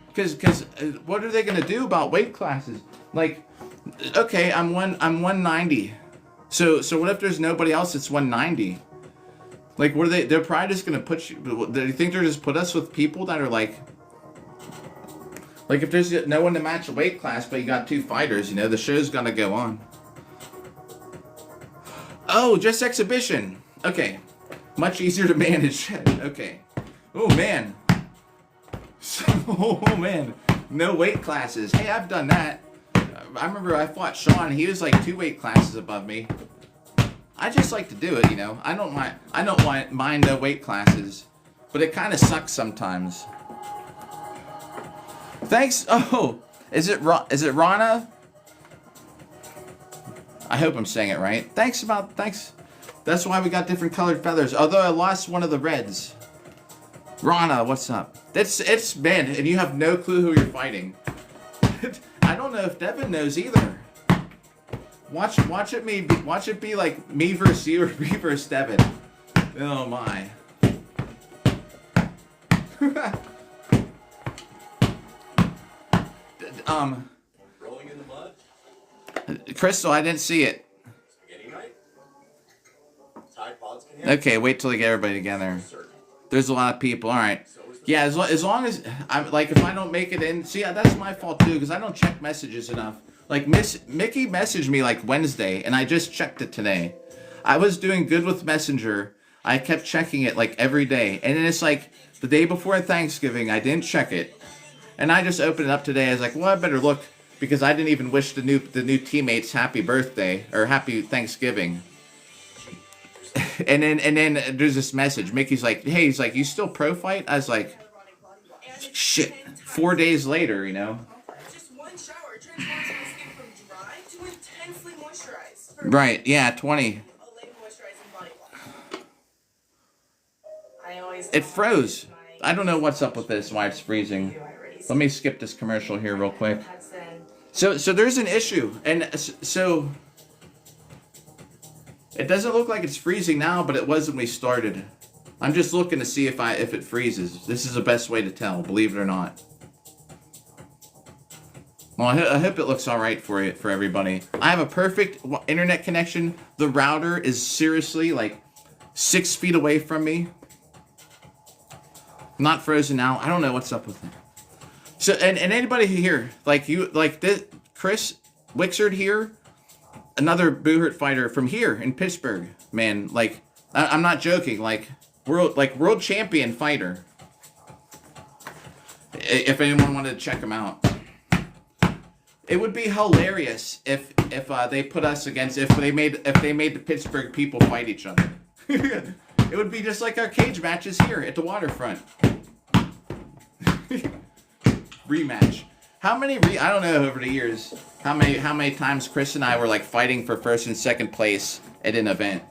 Because what are they gonna do about weight classes? Like, okay, I'm 190. So what if there's nobody else that's 190? Like, what are they? They're probably just gonna put you. Do you think they're just put us with people that are like if there's no one to match a weight class, but you got two fighters, you know, the show's gonna go on. Oh, just exhibition. Okay, much easier to manage. Okay. Oh man. Oh man. No weight classes. Hey, I've done that. I remember I fought Sean. He was like 2 weight classes above me. I just like to do it, you know. I don't mind no weight classes, but it kind of sucks sometimes. Thanks. Oh, is it Rana? I hope I'm saying it right. Thanks. That's why we got different colored feathers. Although I lost one of the reds. Rana, what's up? It's man, and you have no clue who you're fighting. I don't know if Devin knows either. Watch it be like me versus you or me versus Devin. Oh my. Rolling in the mud? Crystal, I didn't see it. Spaghetti night? Tide Pods can hit? Okay, wait till they get everybody together. There's a lot of people. All right. Yeah, as long as I'm like, if I don't make it in, see, that's my fault too, because I don't check messages enough. Like Mickey messaged me like Wednesday, and I just checked it today. I was doing good with Messenger. I kept checking it like every day, and then it's like the day before Thanksgiving, I didn't check it, and I just opened it up today. I was like, well, I better look, because I didn't even wish the new teammates happy birthday or happy Thanksgiving. And then there's this message. Mickey's like, hey, he's like, you still pro fight? I was like, shit. 4 days later, you know. Just one shower transforms your skin from dry to intensely moisturized. Right, yeah, 20. It froze. I don't know what's up with this, why it's freezing. Let me skip this commercial here real quick. So there's an issue, and so it doesn't look like it's freezing now, but it was when we started. I'm just looking to see if it freezes. This is the best way to tell, believe it or not. Well, I hope it looks all right for everybody. I have a perfect internet connection. The router is seriously like 6 feet away from me. Not frozen now. I don't know what's up with it. So, and anybody here, like you, like this, Chris Wixard here, another Boohurt fighter from here in Pittsburgh, man. Like, I'm not joking. Like world champion fighter. If anyone wanted to check him out, it would be hilarious if they put us against if they made the Pittsburgh people fight each other. It would be just like our cage matches here at the waterfront. Rematch. How many I don't know over the years how many times Chris and I were like fighting for first and second place at an event.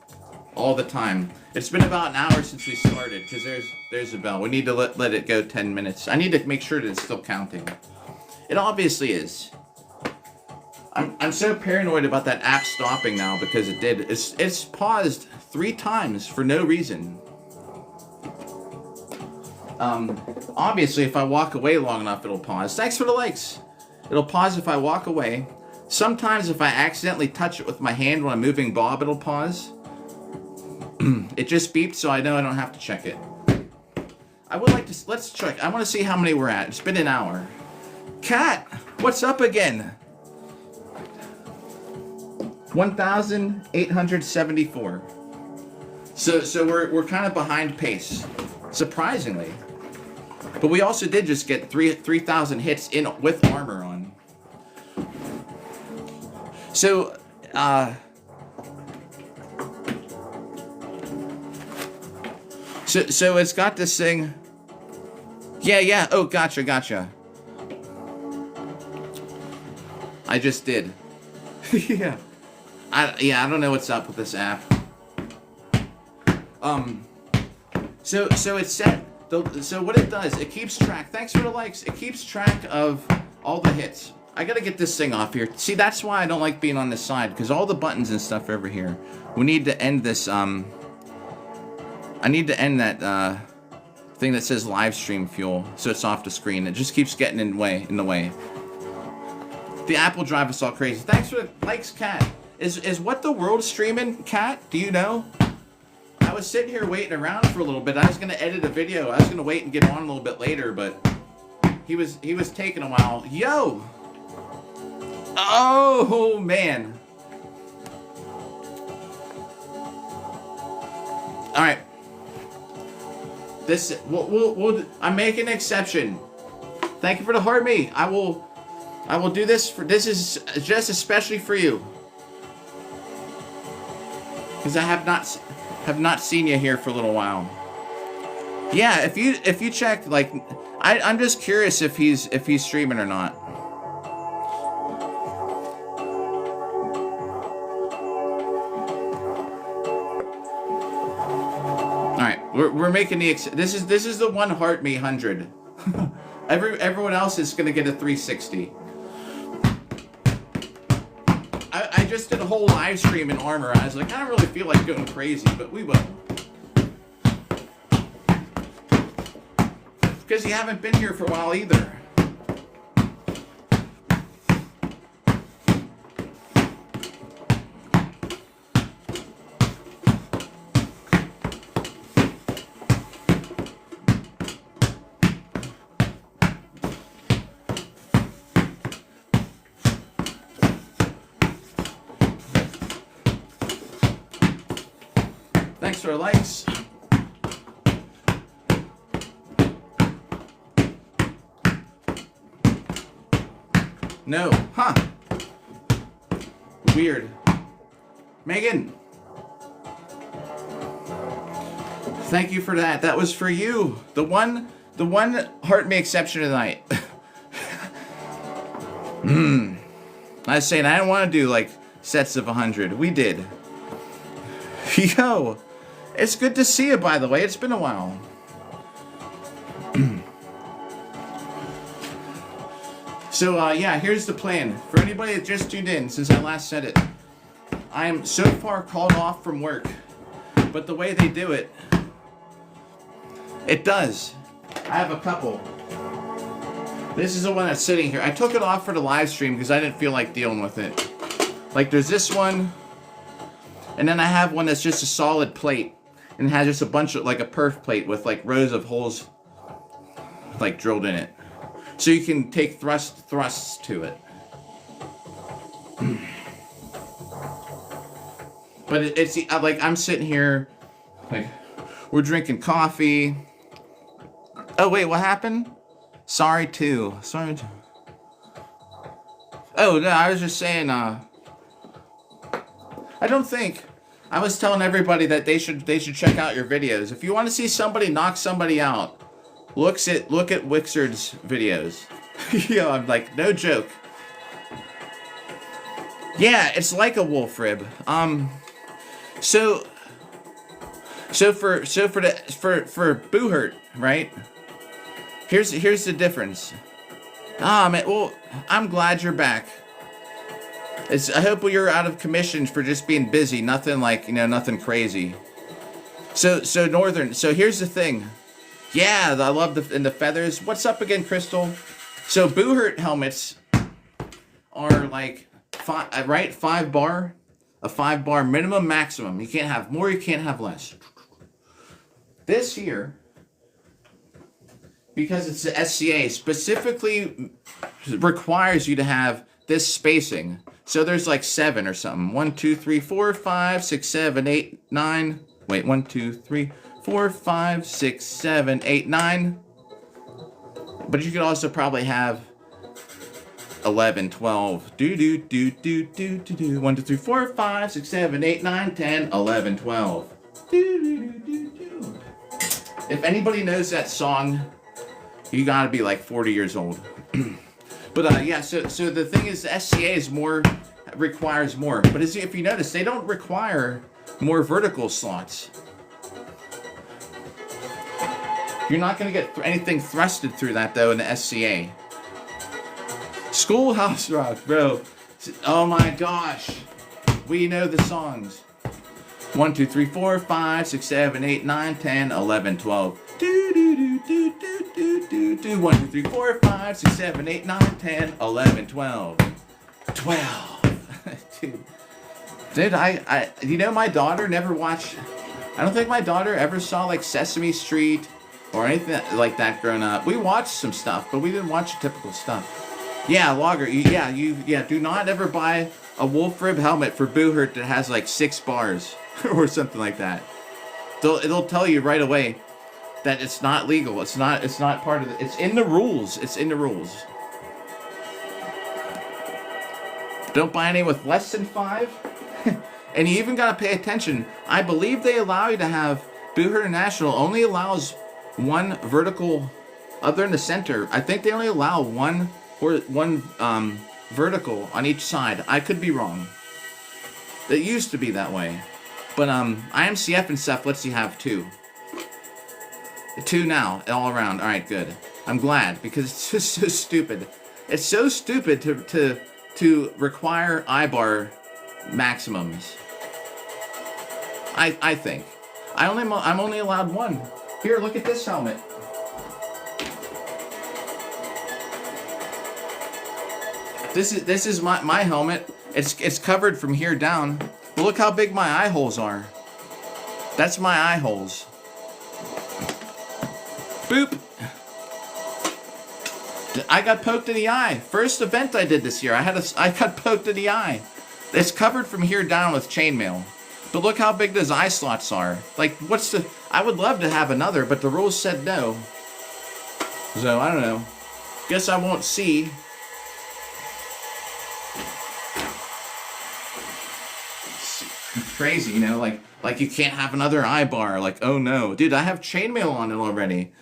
All the time. It's been about an hour since we started because there's a bell. We need to let it go 10 minutes. I need to make sure that it's still counting. It obviously is. I'm so paranoid about that app stopping now because it did. It's paused 3 times for no reason. Obviously, if I walk away long enough, it'll pause. Thanks for the likes. It'll pause if I walk away. Sometimes if I accidentally touch it with my hand when I'm moving Bob, it'll pause. It just beeped, so I know I don't have to check it. I would like to... Let's check. I want to see how many we're at. It's been an hour. Cat, what's up again? 1,874. So we're kind of behind pace, surprisingly. But we also did just get 3,000 hits in with armor on. So So it's got this thing. Yeah. Oh, gotcha. I just did. Yeah. I don't know what's up with this app. So it's set. So what it does, it keeps track. Thanks for the likes. It keeps track of all the hits. I gotta get this thing off here. See, that's why I don't like being on this side, because all the buttons and stuff are over here. We need to end this. I need to end that thing that says live stream fuel, so it's off the screen. It just keeps getting in the way. The app will drive us all crazy. Thanks for the likes, Cat. Is What the World streaming, Cat? Do you know? I was sitting here waiting around for a little bit. I was gonna edit a video. I was gonna wait and get on a little bit later, but he was taking a while. Yo! Oh man! All right. This I'm making an exception. Thank you for the heart me. I will do this for. This is just especially for you, because I have not seen you here for a little while. Yeah, if you check, like, I'm just curious if he's streaming or not. All right, we're making the this is the one heart me 100. Everyone else is gonna get a 360. I just did a whole live stream in armor. I was like, I don't really feel like going crazy, but we will. Because you haven't been here for a while either. Thanks for the likes. No. Huh. Weird. Megan. Thank you for that. That was for you. The one heart me exception tonight. I was saying I didn't want to do like sets of 100. We did. Yo. It's good to see you, by the way. It's been a while. So, yeah, here's the plan. For anybody that just tuned in since I last said it, I am so far called off from work. But the way they do it, it does. I have a couple. This is the one that's sitting here. I took it off for the live stream because I didn't feel like dealing with it. Like there's this one, and then I have one that's just a solid plate, and it has just a bunch of, like a perf plate with like rows of holes like drilled in it. So you can take thrusts to it. But it's like I'm sitting here, like we're drinking coffee. Oh wait, what happened? Sorry too. Oh no, I was just saying. I don't think. I was telling everybody that they should check out your videos. If you want to see somebody knock somebody out, look at Wixard's videos. Yo, I'm like, no joke. Yeah, it's like a wolf rib. So for Boohurt, right? Here's the difference. Ah man, well, I'm glad you're back. I hope you're out of commission for just being busy. Nothing like, nothing crazy. So Northern. So here's the thing. Yeah, I love the feathers. What's up again, Crystal? So Boohurt helmets are like 5 bar, a 5 bar minimum maximum. You can't have more. You can't have less. This here, because it's the SCA, specifically requires you to have this spacing. So there's like 7 or something. 1, 2, 3, 4, 5, 6, 7, 8, 9. Wait, 1, 2, 3, 4, 5, 6, 7, 8, 9. But you could also probably have 11, 12. 1, 2, 3, 4, 5, 6, 7, 8, 9, 10, 11, 12. If anybody knows that song, you gotta be like 40 years old. But yeah, so the thing is, the SCA requires more. But if you notice, they don't require more vertical slots. You're not going to get anything thrusted through that, though, in the SCA. Schoolhouse Rock, bro. Oh my gosh. We know the songs. 1, 2, 3, 4, 5, 6, 7, 8, 9, 10, 11, 12. 1, 2, 3, 4, 5, 6, 7, 8, 9, 10, 11, 12. 12. Dude, my daughter never watched. I don't think my daughter ever saw like Sesame Street or anything like that growing up. We watched some stuff, but we didn't watch typical stuff. Yeah, Logger. Do not ever buy a wolf rib helmet for Boohurt that has like 6 bars or something like that. It'll tell you right away that it's not legal. It's not part of it. It's in the rules. It's in the rules. Don't buy any with less than 5. And you even gotta pay attention. I believe they allow you to have Boohurt International only allows 1 vertical, other than the center. I think they only allow one vertical on each side. I could be wrong. It used to be that way. But IMCF and stuff lets you have 2. 2 now, all around. Alright, good. I'm glad, because it's just so stupid. It's so stupid to require I-bar maximums. I think. I'm only allowed 1. Here, look at this helmet. This is my helmet. It's covered from here down. But look how big my eye holes are. That's my eye holes. Boop. I got poked in the eye. First event I did this year. I got poked in the eye. It's covered from here down with chainmail. But look how big those eye slots are. Like, I would love to have another, but the rules said no. So, I don't know. Guess I won't see. It's crazy, like you can't have another eye bar. Like, oh no. Dude, I have chainmail on it already.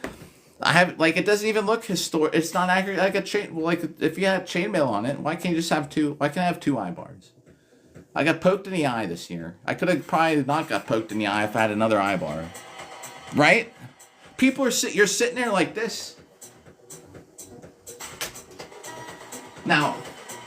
I have, like, it doesn't even look historic. It's not accurate. Like a chain, like, if you have chainmail on it, why can't you just have 2? Why can't I have 2 eye bars? I got poked in the eye this year. I could have probably not got poked in the eye if I had another eye bar. Right? People are you're sitting there like this. Now,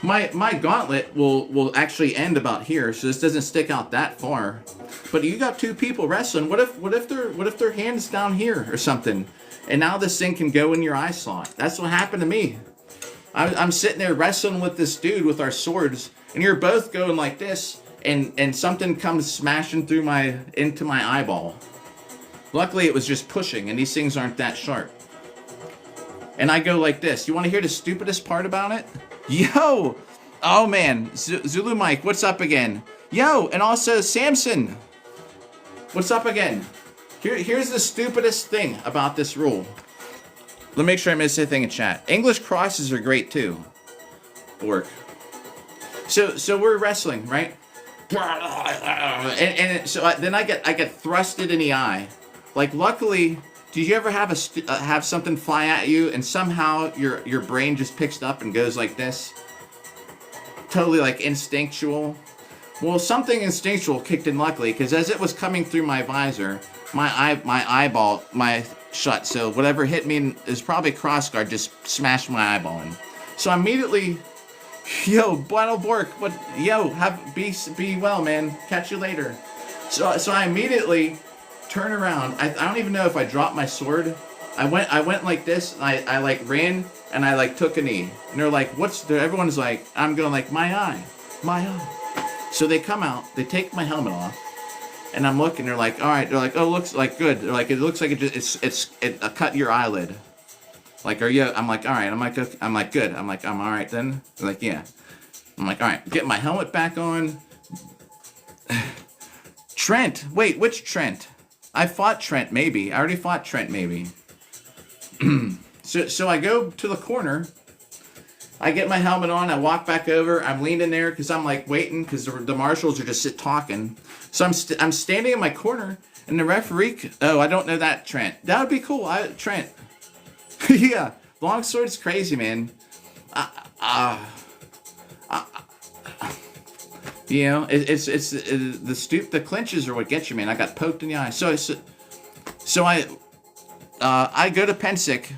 my gauntlet will actually end about here, so this doesn't stick out that far. But you got 2 people wrestling. What if their hands down here or something? And now this thing can go in your eye slot. That's what happened to me. I'm sitting there wrestling with this dude with our swords, and you're both going like this, and something comes smashing through into my eyeball. Luckily, it was just pushing, and these things aren't that sharp. And I go like this. You want to hear the stupidest part about it? Yo! Oh man, Zulu Mike, what's up again? Yo, and also Samson, what's up again? Here's the stupidest thing about this rule. Let me make sure I missed anything in chat. English crosses are great too. Work. So we're wrestling, right? And then I get thrusted in the eye. Like, luckily, did you ever have have something fly at you and somehow your brain just picks it up and goes like this? Totally like instinctual. Well, something instinctual kicked in luckily, because as it was coming through my visor, my eyeball shut. So whatever hit me is probably crossguard, just smashed my eyeball in. So I immediately, yo, Bueno Bork, what? Yo, be well, man. Catch you later. So I immediately turn around. I don't even know if I dropped my sword. I went like this. And I like ran and I like took a knee. And they're like, what's there? Everyone's like, I'm going like my eye. So they come out. They take my helmet off. And I'm looking, they're like, all right. They're like, oh, looks like good. They're like, it looks like it cut your eyelid. Like, are you? I'm like, all right. I'm like, good. I'm like, I'm all right then. They're like, yeah. I'm like, all right. Get my helmet back on. Trent. Wait, which Trent? I fought Trent, maybe. I already fought Trent, maybe. So I go to the corner. I get my helmet on. I walk back over. I'm leaning there because I'm like waiting because the marshals are just talking. So I'm standing in my corner, and the referee. Oh, I don't know that Trent. That would be cool. Trent. Yeah, longsword's crazy, man. You know, it's the clinches are what gets you, man. I got poked in the eye. So I go to Pensick.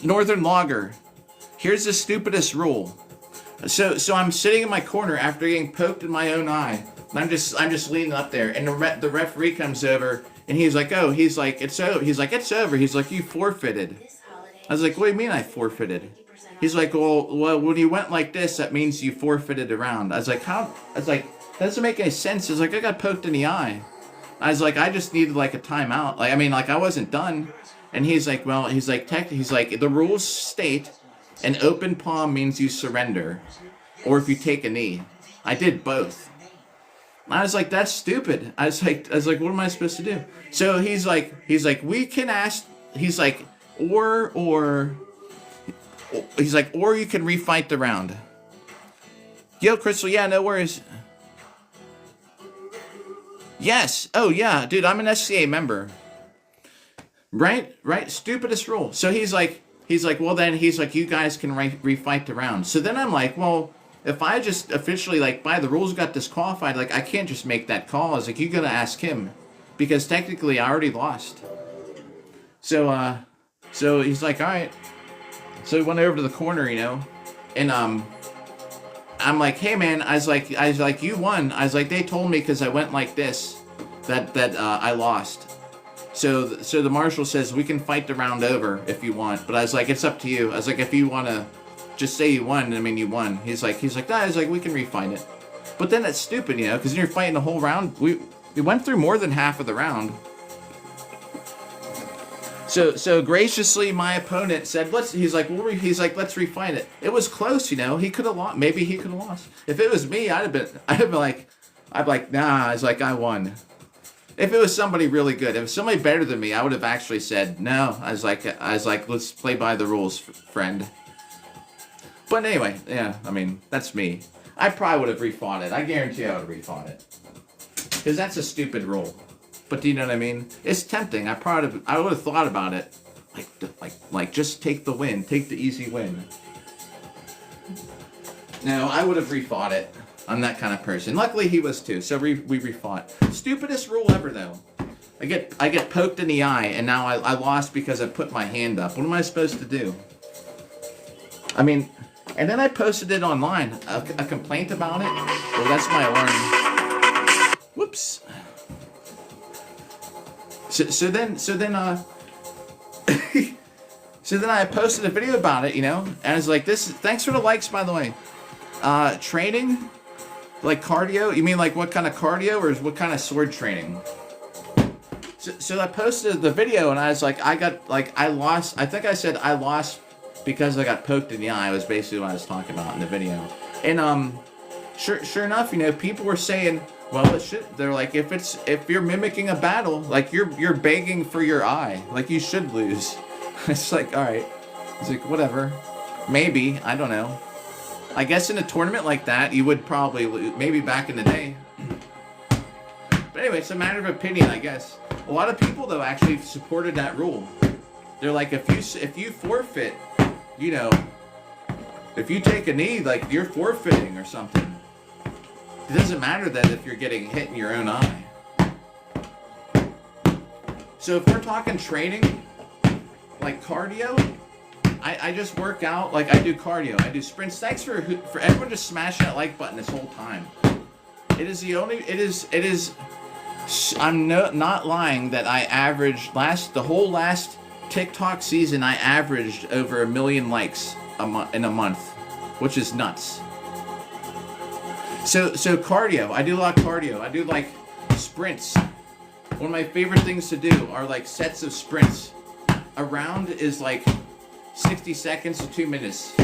Northern Logger. Here's the stupidest rule. So I'm sitting in my corner after getting poked in my own eye. And I'm just leaning up there, and the referee comes over, and he's like, oh, he's like, it's over. He's like, it's over. He's like, you forfeited. I was like, what do you mean I forfeited? He's like, well, when you went like this, that means you forfeited a round. I was like, how? I was like, that doesn't make any sense. He's like, I got poked in the eye. I was like, I just needed like a timeout. Like, I mean, like I wasn't done. And he's like, well, he's like, the rules state an open palm means you surrender, or if you take a knee. I did both. I was like, that's stupid. I was like, what am I supposed to do? So he's like, we can ask. He's like, or he's like, or you can refight the round. Yo, Crystal, yeah, no worries. Yes. Oh yeah, dude, I'm an SCA member. Right? Stupidest rule. So he's like, well then, he's like, you guys can refight the round. So then I'm like, well, if I just officially, like, by the rules got disqualified, like, I can't just make that call. I was like, you gotta ask him. Because technically, I already lost. So he's like, all right. So he went over to the corner, you know, and, I'm like, hey man, I was like, you won. I was like, they told me because I went like this, that I lost. So the marshal says, we can fight the round over if you want. But I was like, it's up to you. I was like, if you want to just say you won, I mean, you won. He's like, nah, I was like, we can refight it. But then that's stupid, you know, because you're fighting the whole round. We went through more than half of the round. So graciously, my opponent said, he's like, let's refight it. It was close, you know. He could have lost. Maybe he could have lost. If it was me, I'd be like, nah, I was like, I won. If it was somebody really good, if it was somebody better than me, I would have actually said, no. I was like, let's play by the rules, friend. But anyway, yeah, I mean, that's me. I probably would have refought it. I guarantee I would have refought it. Because that's a stupid rule. But do you know what I mean? It's tempting. I would have thought about it. Like just take the win. Take the easy win. No, I would have refought it. I'm that kind of person. Luckily, he was too. So we refought. Stupidest rule ever, though. I get poked in the eye, and now I lost because I put my hand up. What am I supposed to do? I mean, and then I posted it online. A complaint about it. Well, that's my alarm. Whoops. So then, So then I posted a video about it, you know, and I was like, thanks for the likes, by the way. Training, like cardio, you mean like what kind of cardio or what kind of sword training? So I posted the video and I was like, I think I said I lost because I got poked in the eye, was basically what I was talking about in the video. And sure enough, you know, people were saying, well, it should. They're like, if you're mimicking a battle, like you're begging for your eye, like you should lose. It's like, all right. It's like, whatever. Maybe, I don't know. I guess in a tournament like that, you would probably lose, maybe back in the day. But anyway, it's a matter of opinion, I guess. A lot of people though actually supported that rule. They're like, if you forfeit, you know, if you take a knee, like you're forfeiting or something. It doesn't matter that if you're getting hit in your own eye. So if we're talking training, like cardio, I just work out, like I do cardio, I do sprints. Thanks for everyone just smash that like button this whole time. It is, I'm not lying that I averaged the whole last TikTok season, I averaged over 1 million likes in a month, which is nuts. So cardio, I do a lot of cardio. I do like sprints. One of my favorite things to do are like sets of sprints. A round is like 60 seconds to 2 minutes.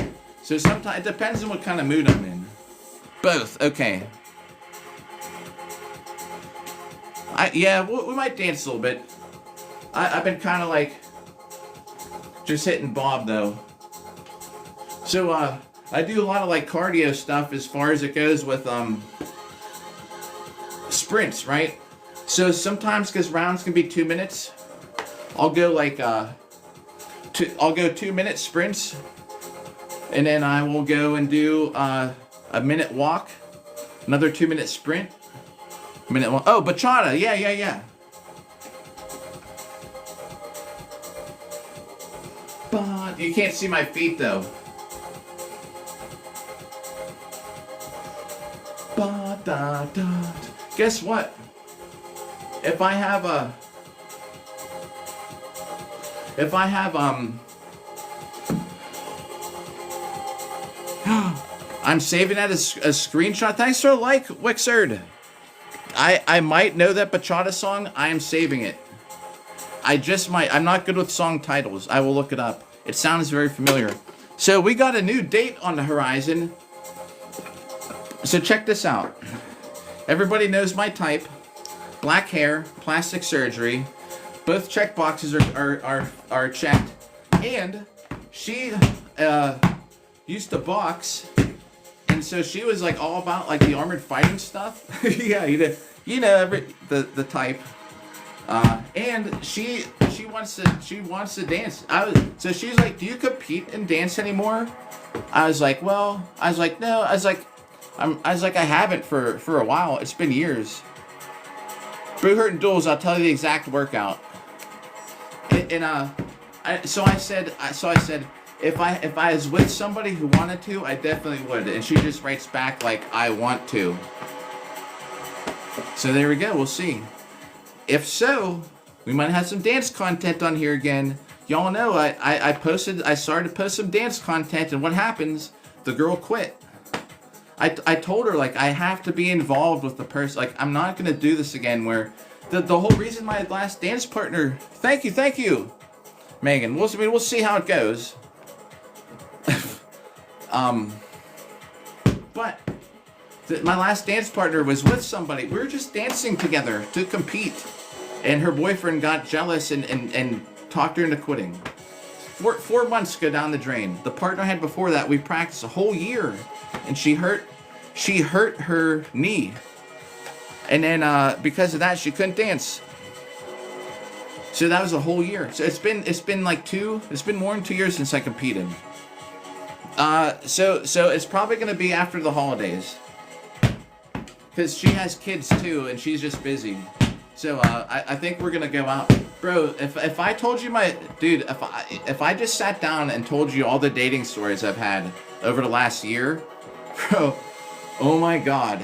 So sometimes it depends on what kind of mood I'm in. Both, okay. We might dance a little bit. I've been kind of like just hitting Bob though. So I do a lot of like cardio stuff as far as it goes with sprints, right? So sometimes, because rounds can be 2 minutes, I'll go like I'll go 2 minute sprints, and then I will go and do a minute walk, another 2 minute sprint, minute walk. Oh, bachata, yeah. But you can't see my feet though. Guess what? If I have I'm saving that as a screenshot. Thanks for the like, Wixard. I might know that bachata song. I am saving it. I just might. I'm not good with song titles. I will look it up. It sounds very familiar. So we got a new date on the horizon. So check this out. Everybody knows my type. Black hair, plastic surgery. Both check boxes are checked. And she used to box. And so she was like all about like the armored fighting stuff. Yeah, you know the type. And she wants to dance. So she's like, "Do you compete in dance anymore?" I was like, "No." I was like, I haven't for a while. It's been years. Brew Hurt and Duels, I'll tell you the exact workout. So I said, if I was with somebody who wanted to, I definitely would. And she just writes back like, "I want to." So there we go. We'll see. If so, we might have some dance content on here again. Y'all know I started to post some dance content, and what happens? The girl quit. I told her, like, I have to be involved with the person. Like, I'm not going to do this again where the whole reason my last dance partner... Thank you, Megan. We'll see how it goes. But my last dance partner was with somebody. We were just dancing together to compete. And her boyfriend got jealous and talked her into quitting. 4 months go down the drain. The partner I had before that, we practiced a whole year. And she hurt her knee. And then because of that, she couldn't dance. So that was a whole year. So it's been more than 2 years since I competed. So it's probably gonna be after the holidays. Because she has kids too, and she's just busy. So I think we're gonna go out, bro. If I told you if I just sat down and told you all the dating stories I've had over the last year, bro, oh my god,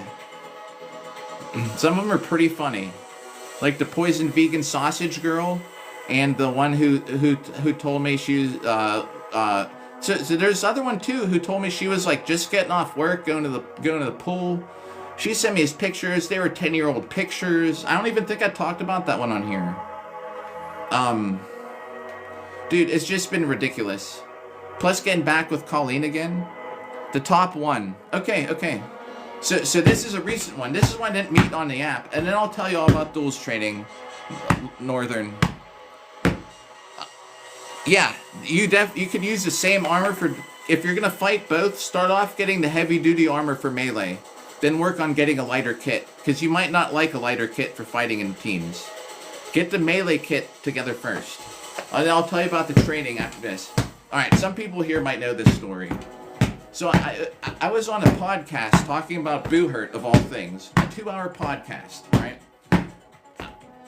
some of them are pretty funny. Like the poison vegan sausage girl, and the one who told me she was so there's the other one too who told me she was like just getting off work, going to the pool. She sent me his pictures. They were 10-year-old pictures. I don't even think I talked about that one on here. Dude, it's just been ridiculous. Plus getting back with Colleen again. The top one. Okay. So this is a recent one. This is one I didn't meet on the app. And then I'll tell you all about duels training. Northern. Yeah, you could use the same armor for... If you're going to fight both, start off getting the heavy duty armor for melee. Then work on getting a lighter kit. Because you might not like a lighter kit for fighting in teams. Get the melee kit together first. And I'll tell you about the training after this. Alright, some people here might know this story. So I was on a podcast talking about Boo Hurt, of all things. A 2-hour podcast, right?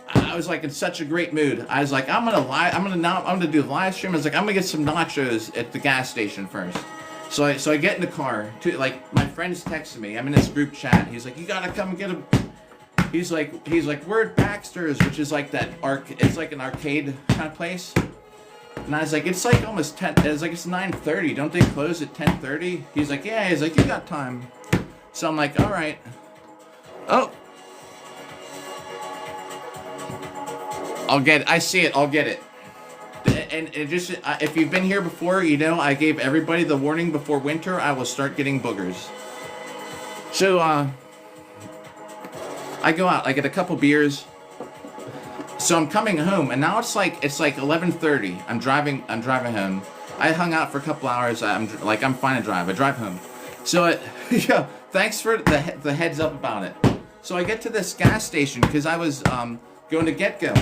I was like in such a great mood. I was like, I'm gonna do a live stream. I was like, I'm gonna get some nachos at the gas station first. So I get in the car. Like my friend's texting me. I'm in this group chat. He's like, you gotta come get a. He's like, we're at Baxter's, which is like that it's like an arcade kind of place. And I was like, it's like almost 10. It's like it's 9:30. Don't they close at 10:30? He's like, yeah. He's like, you got time. So I'm like, all right. Oh. I see it. I'll get it. And it just, if you've been here before, you know I gave everybody the warning before winter. I will start getting boogers. So I go out. I get a couple beers. So I'm coming home, and now it's like 11:30. I'm driving home. I hung out for a couple hours. I'm fine to drive. I drive home. So yeah, thanks for the heads up about it. So I get to this gas station because I was going to Get Go.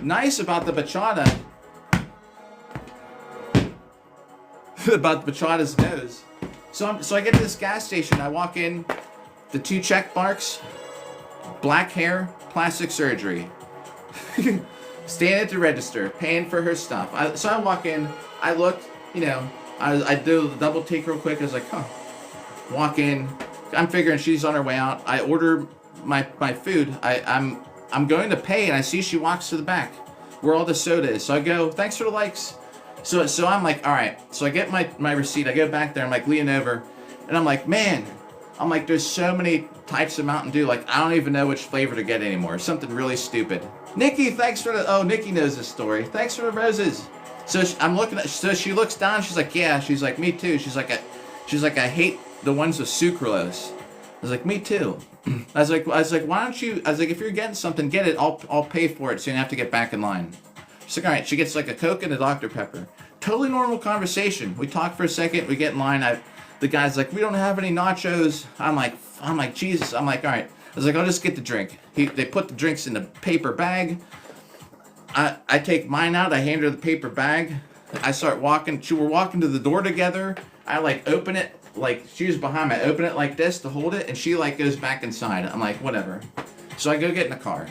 Nice about the bachata. About the bachata's nose. So I get to this gas station. I walk in. The 2 check marks. Black hair. Plastic surgery. Stand at the register, paying for her stuff. So I walk in, I look, you know, I do the double take real quick. I was like, huh. Walk in, I'm figuring she's on her way out. I order my food. I'm going to pay, and I see she walks to the back where all the soda is. So I go, thanks for the likes. So I'm like, all right. So I get my receipt. I go back there. I'm like leaning over, and I'm like, man. I'm like, there's so many types of Mountain Dew. Like, I don't even know which flavor to get anymore. Something really stupid. Nikki, thanks for the... Oh, Nikki knows this story. Thanks for the roses. So I'm looking at... So she looks down. She's like, yeah. She's like, me too. She's like, I hate the ones with sucralose. I was like, me too. I was like, why don't you... I was like, if you're getting something, get it. I'll pay for it so you don't have to get back in line. She's like, all right. She gets like a Coke and a Dr. Pepper. Totally normal conversation. We talk for a second. We get in line. The guy's like, we don't have any nachos. I'm like, Jesus. I'm like, all right. I was like, I'll just get the drink. They put the drinks in the paper bag. I take mine out. I hand her the paper bag. I start walking. We're walking to the door together. I like open it. Like she was behind me. I open it like this to hold it. And she like goes back inside. I'm like, whatever. So I go get in the car.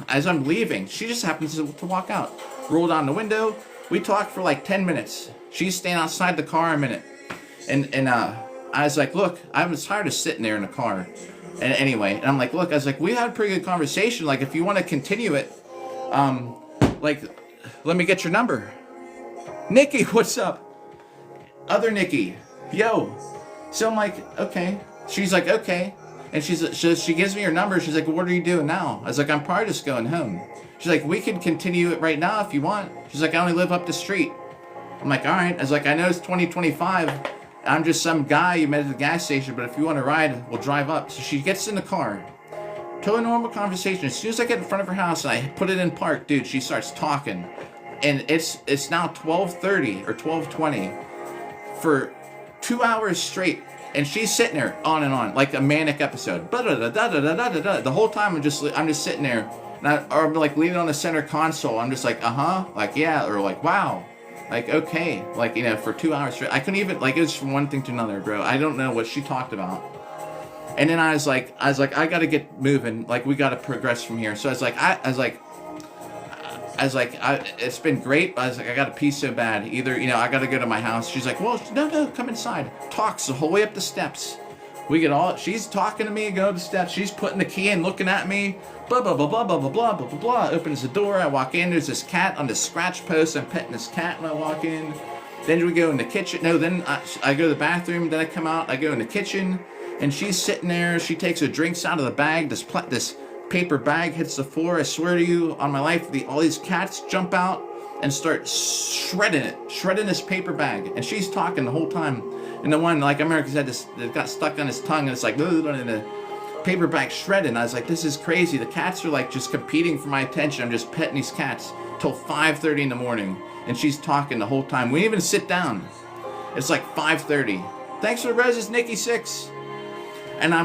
As I'm leaving, she just happens to walk out. Roll down the window. We talk for like 10 minutes. She's staying outside the car a minute. And I was like, look, I was tired of sitting there in the car. And anyway, and I'm like, look, I was like, we had a pretty good conversation. Like, if you want to continue it, like, let me get your number. Nikki, what's up? Other Nikki, yo. So I'm like, okay. She's like, okay. And she gives me her number. She's like, well, what are you doing now? I was like, I'm probably just going home. She's like, we can continue it right now if you want. She's like, I only live up the street. I'm like, all right. I was like, I know it's 2025. I'm just some guy you met at the gas station, but if you want to ride, we'll drive up. So she gets in the car. Totally normal conversation. As soon as I get in front of her house and I put it in park, dude, she starts talking. And it's now 12:30 or 12:20 for 2 hours straight. And she's sitting there on and on, like a manic episode. The whole time I'm just sitting there. And I'm like leaning on the center console. I'm just like, like, yeah, or like, wow. Like, okay, like, you know, for 2 hours straight. I couldn't even, like, it was from one thing to another, bro. I don't know what she talked about. And then I was like, I gotta get moving. Like, we gotta progress from here. So it's been great. But I was like, I gotta pee so bad. Either, you know, I gotta go to my house. She's like, well, no, come inside. Talks the whole way up the steps. We get all, she's talking to me, go up the steps, she's putting the key in, looking at me, blah, blah, blah, blah, blah, blah, blah, blah, blah, blah. Opens the door, I walk in, there's this cat on the scratch post, I'm petting this cat when I walk in. Then we go in the kitchen, no, then I go to the bathroom, then I come out, I go in the kitchen, and she's sitting there, she takes her drinks out of the bag, this paper bag hits the floor, I swear to you, on my life, all these cats jump out and start shredding this paper bag, and she's talking the whole time. And the one, like, America's had this, it got stuck on his tongue, and it's like, and the paper bag shredding. I was like, this is crazy. The cats are like just competing for my attention. I'm just petting these cats till 5:30 in the morning, and she's talking the whole time. We didn't even sit down. It's like 5:30. Thanks for the roses, Nikki6. And I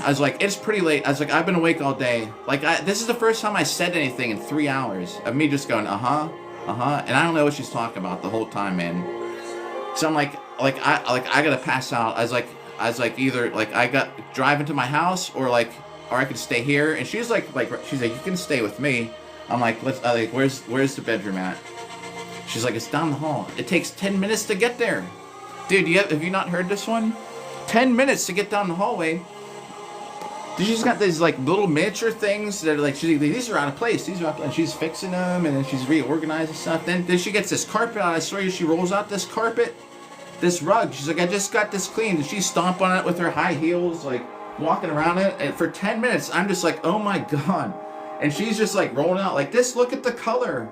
was like, it's pretty late. I was like, I've been awake all day. Like, this is the first time I said anything in 3 hours of me just going, and I don't know what she's talking about the whole time, man. So I'm like I gotta pass out. I was like either like I got driving to my house or I could stay here. And she's like you can stay with me. I'm like, where's the bedroom at? She's like, it's down the hall. It takes 10 minutes to get there, dude. Have you not heard this one? 10 minutes to get down the hallway. She's got these like little miniature things that are like, these are out of place. And she's fixing them, and then she's reorganizing stuff. Then she gets this carpet out. I swear you, she rolls out this carpet, this rug. She's like, I just got this cleaned. And she stomped on it with her high heels, like walking around it. And for 10 minutes, I'm just like, oh my God. And she's just like rolling out like this. Look at the color.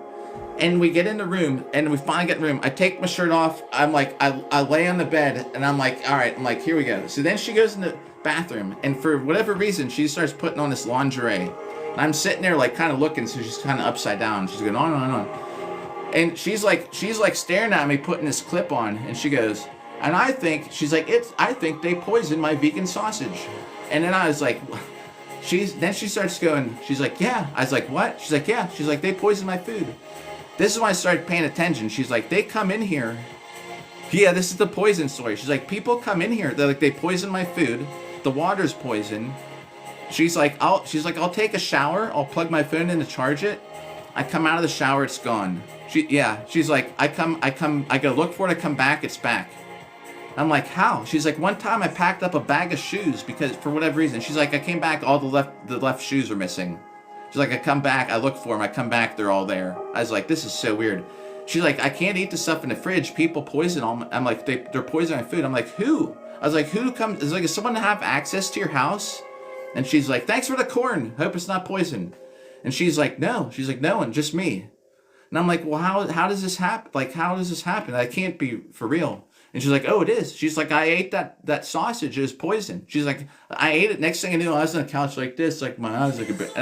And we get in the room, and we finally get in the room. I take my shirt off. I'm like, I lay on the bed, and I'm like, all right. I'm like, here we go. So then she goes in the bathroom, and for whatever reason, she starts putting on this lingerie. And I'm sitting there like kind of looking, so she's kind of upside down. She's going on. And she's like staring at me, putting this clip on, and she goes, and I think they poisoned my vegan sausage. And then I was like, then she starts going, she's like, yeah. I was like, what? She's like, yeah. She's like, they poisoned my food. This is when I started paying attention. She's like, they come in here. Yeah, this is the poison story. She's like, people come in here. They're like, they poison my food. The water's poison. She's like, I'll take a shower. I'll plug my phone in to charge it. I come out of the shower, it's gone. She's like, I go look for it. I come back, it's back. I'm like, how? She's like, one time I packed up a bag of shoes because for whatever reason. She's like, I came back, all the left shoes are missing. She's like, I come back, I look for them, I come back, they're all there. I was like, this is so weird. She's like, I can't eat the stuff in the fridge. People poison all my, I'm like, they're poisoning my food. I'm like, who? I was like, who comes? Is like, does someone have access to your house? And she's like, thanks for the corn. Hope it's not poison. And she's like, no. She's like, no one, just me. And I'm like, well, how does this happen? Like, how does this happen? That can't be for real. And she's like, oh, it is. She's like, I ate that sausage. It was poison. She's like, I ate it. Next thing I knew, I was on the couch like this, like my eyes like a bit.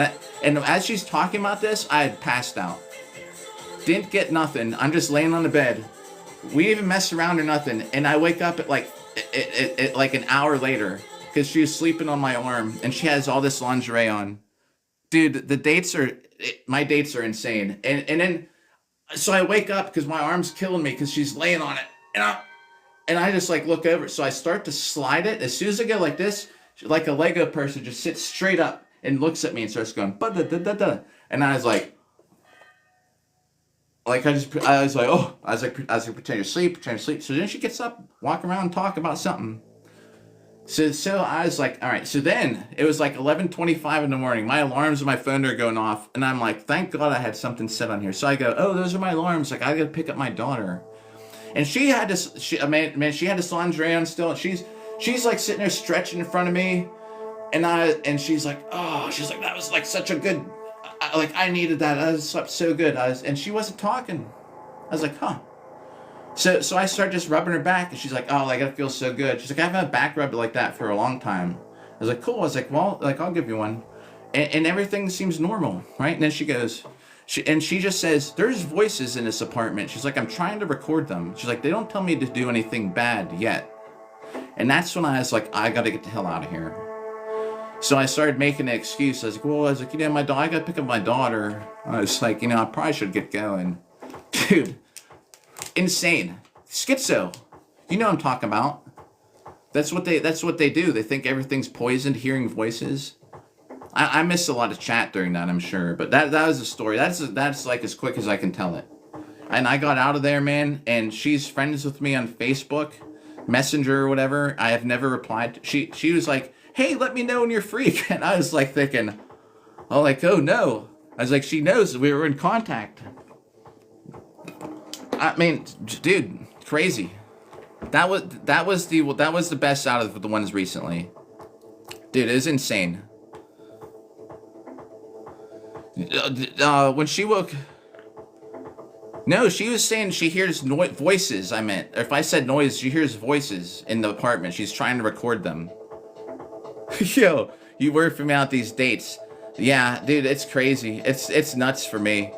And as she's talking about this, I had passed out. Didn't get nothing. I'm just laying on the bed. We didn't even mess around or nothing. And I wake up at like an hour later because she was sleeping on my arm and she has all this lingerie on. Dude, my dates are insane. And then, so I wake up because my arm's killing me because she's laying on it. And I just like look over. So I start to slide it. As soon as I go like this, like a Lego person just sits straight up and looks at me and starts going, da. And I was like, I was like, pretend to sleep. So then she gets up, walk around, talk about something. So I was like, all right. So then it was like 11:25 in the morning. My alarms on my phone are going off. And I'm like, thank God I had something set on here. So I go, oh, those are my alarms. Like, I got to pick up my daughter. And she had this, she had this lingerie on still. And she's like sitting there stretching in front of me. And she's like, oh, that was like such a good, I needed that. I slept so good. And she wasn't talking. I was like, huh. So I started just rubbing her back, and she's like, oh, like, it feels so good. She's like, I haven't had a back rub like that for a long time. I was like, cool. I was like, well, like, I'll give you one. And everything seems normal, right? And then she goes, she just says, there's voices in this apartment. She's like, I'm trying to record them. She's like, they don't tell me to do anything bad yet. And that's when I was like, I got to get the hell out of here. So I started making an excuse. I was like, my dog, I got to pick up my daughter. I was like, I probably should get going. Dude, insane. Schizo. You know what I'm talking about. That's what they do. They think everything's poisoned, hearing voices. I missed a lot of chat during that, I'm sure. But that was a story. That's like as quick as I can tell it. And I got out of there, man, and she's friends with me on Facebook. Messenger or whatever. I have never replied. She was like, hey, let me know when you're free. And I was like thinking, oh, like, oh no. I was like, she knows we were in contact. I mean, dude, crazy. That was the best out of the ones recently. Dude, it was insane. When she woke... No, she was saying she hears voices, I meant. If I said noise, she hears voices in the apartment. She's trying to record them. Yo, you work for me out these dates. Yeah, dude, it's crazy. It's nuts for me.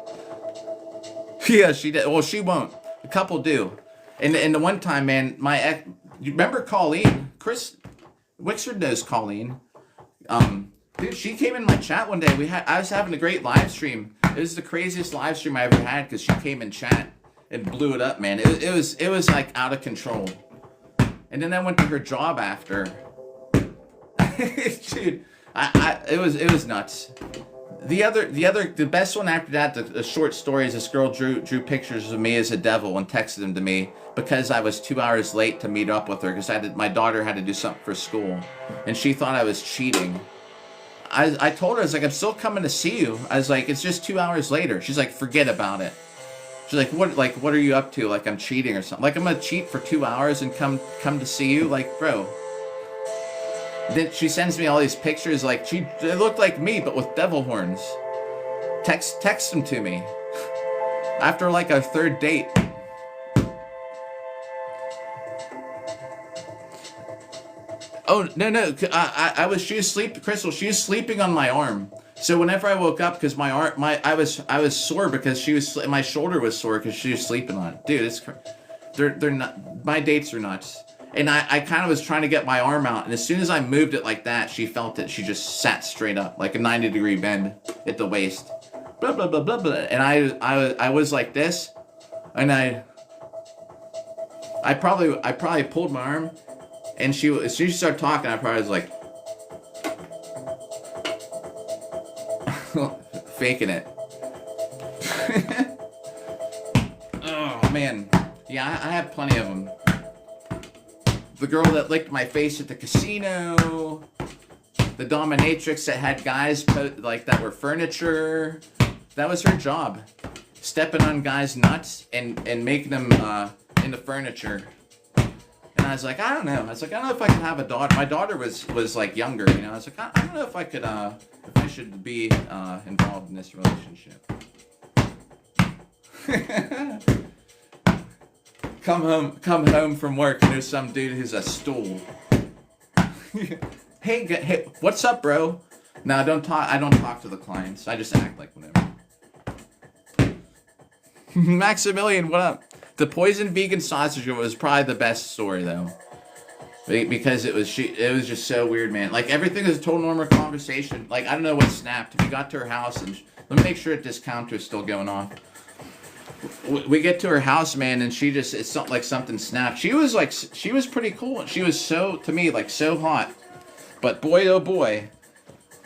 Yeah, she did. Well, she won't. A couple do. And the one time, man, my ex... You remember Colleen? Chris Wixard knows Colleen. Dude, she came in my chat one day. I was having a great live stream. It was the craziest live stream I ever had because she came in chat and blew it up, man. It was like out of control. And then I went to her job after. Dude, it was nuts. The best one after that, the short story is this girl drew pictures of me as a devil and texted them to me because I was 2 hours late to meet up with her because my daughter had to do something for school, and she thought I was cheating. I told her, I was like, I'm still coming to see you. I was like, it's just 2 hours later. She's like, forget about it. She's like, what are you up to? Like I'm cheating or something. Like I'm gonna cheat for 2 hours and come to see you? Like, bro. Then she sends me all these pictures, like they looked like me but with devil horns. Text them to me. After like a third date. Oh no! She was sleeping, Crystal. She was sleeping on my arm. So whenever I woke up, because I was sore because my shoulder was sore because she was sleeping on it. Dude, they're not. My dates are nuts. And I kind of was trying to get my arm out, and as soon as I moved it like that, she felt it. She just sat straight up, like a 90-degree bend at the waist. Blah blah blah blah blah. And I was like this, and I probably pulled my arm. And as soon as she started talking, I probably was like, faking it. Oh, man. Yeah, I have plenty of them. The girl that licked my face at the casino. The dominatrix that had guys that were furniture. That was her job. Stepping on guys' nuts and making them into furniture. And I was like, I don't know. I was like, I don't know if I can have a daughter. My daughter was like younger, you know. I was like, I don't know if I could, if I should be involved in this relationship. Come home from work and there's some dude who's a stool. Hey, what's up, bro? No, I don't talk to the clients. I just act like whatever. Maximilian, what up? The poison vegan sausage was probably the best story though, because it was just so weird, man. Like everything is a total normal conversation. Like I don't know what snapped. We got to her house and let me make sure that this counter is still going off. We get to her house, man, and it's something like something snapped. She was pretty cool. She was so hot, but boy oh boy,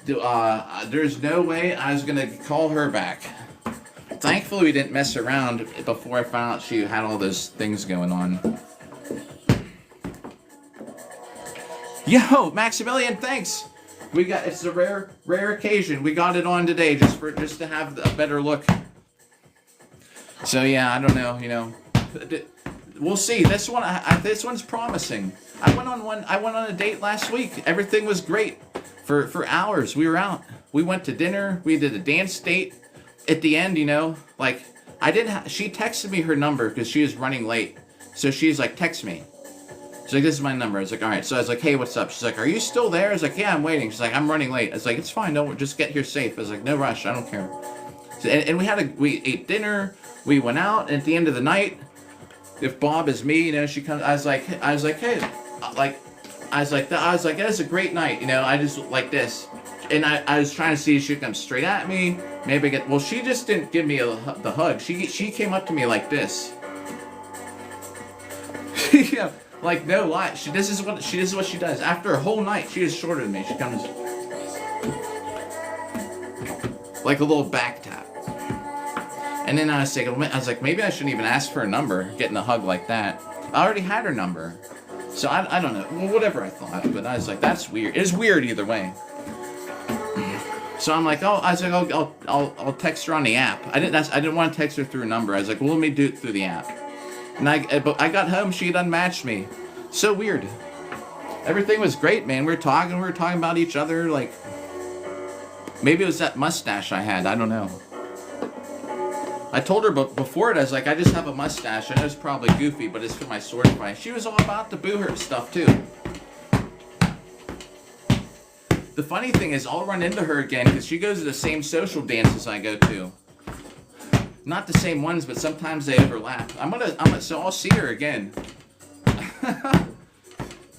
there's no way I was gonna call her back. Thankfully, we didn't mess around before I found out she had all those things going on. Yo, Maximilian, thanks. It's a rare occasion. We got it on today just to have a better look. So yeah, I don't know. You know, we'll see. This one's promising. I went on a date last week. Everything was great for hours. We were out. We went to dinner. We did a dance date. At the end, you know, like, she texted me her number because she was running late. So she's like, text me. She's like, this is my number. I was like, all right. So I was like, hey, what's up? She's like, are you still there? I was like, yeah, I'm waiting. She's like, I'm running late. I was like, it's fine. No, just get here safe. I was like, no rush. I don't care. So, and we ate dinner. We went out. And at the end of the night, if Bob is me, you know, she comes. I was like, hey, that was a great night. You know, I just like this. And I was trying to see if she'd come straight at me. Maybe she just didn't give me the hug. She came up to me like this. Yeah, like no lie. This is what she does. After a whole night, she is shorter than me. She comes like a little back tap. And then I was like, maybe I shouldn't even ask for a number, getting a hug like that. I already had her number. So I don't know. Well, whatever I thought, but I was like, that's weird. It's weird either way. So I'm like, I'll text her on the app. I didn't want to text her through a number. I was like, well, let me do it through the app. But I got home, she had unmatched me. So weird. Everything was great, man. We were talking about each other, like, maybe it was that mustache I had, I don't know. I told her before it, I was like, I just have a mustache. I know it's probably goofy, but it's for my sword fight. She was all about the boo-her stuff, too. The funny thing is, I'll run into her again, because she goes to the same social dances I go to. Not the same ones, but sometimes they overlap. So I'll see her again.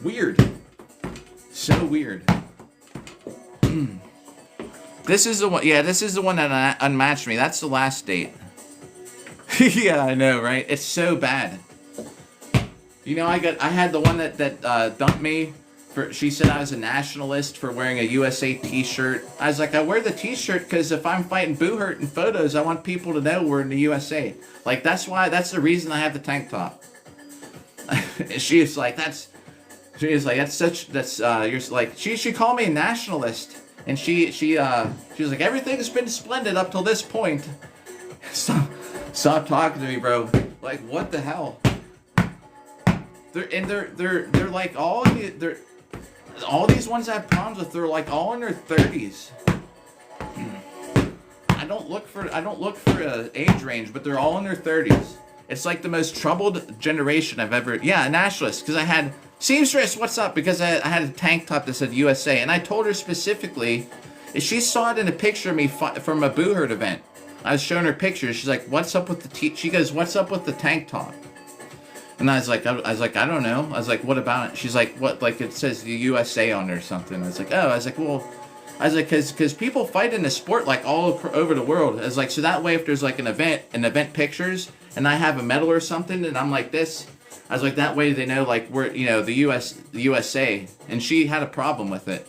Weird. So weird. This is the one. Yeah, this is the one that unmatched me. That's the last date. Yeah, I know, right? It's so bad. You know, I had the one that dumped me. She said I was a nationalist for wearing a USA t-shirt. I was like, I wear the t-shirt because if I'm fighting boo-hurt in photos, I want people to know we're in the USA. Like, that's the reason I have the tank top. She's like, you're like, she called me a nationalist. And she was like, everything's been splendid up till this point. Stop talking to me, bro. Like, what the hell? They're like all these ones I have problems with, they're like all in their 30s. I don't look for a age range, but they're all in their 30s. It's like the most troubled generation I've ever. Yeah, a nationalist, because I had seamstress. What's up? Because I had a tank top that said USA, and I told her specifically. She saw it in a picture of me from a Boo Hurt event. I was showing her pictures. She's like, "What's up with the She goes, "What's up with the tank top?" And I was like, I don't know. I was like, what about it? She's like, what? Like it says the USA on it or something. I was like, oh. I was like, well. I was like, because people fight in the sport like all over the world. I was like, so that way if there's like an event pictures, and I have a medal or something, and I'm like this, I was like, that way they know like we're, the USA. And she had a problem with it.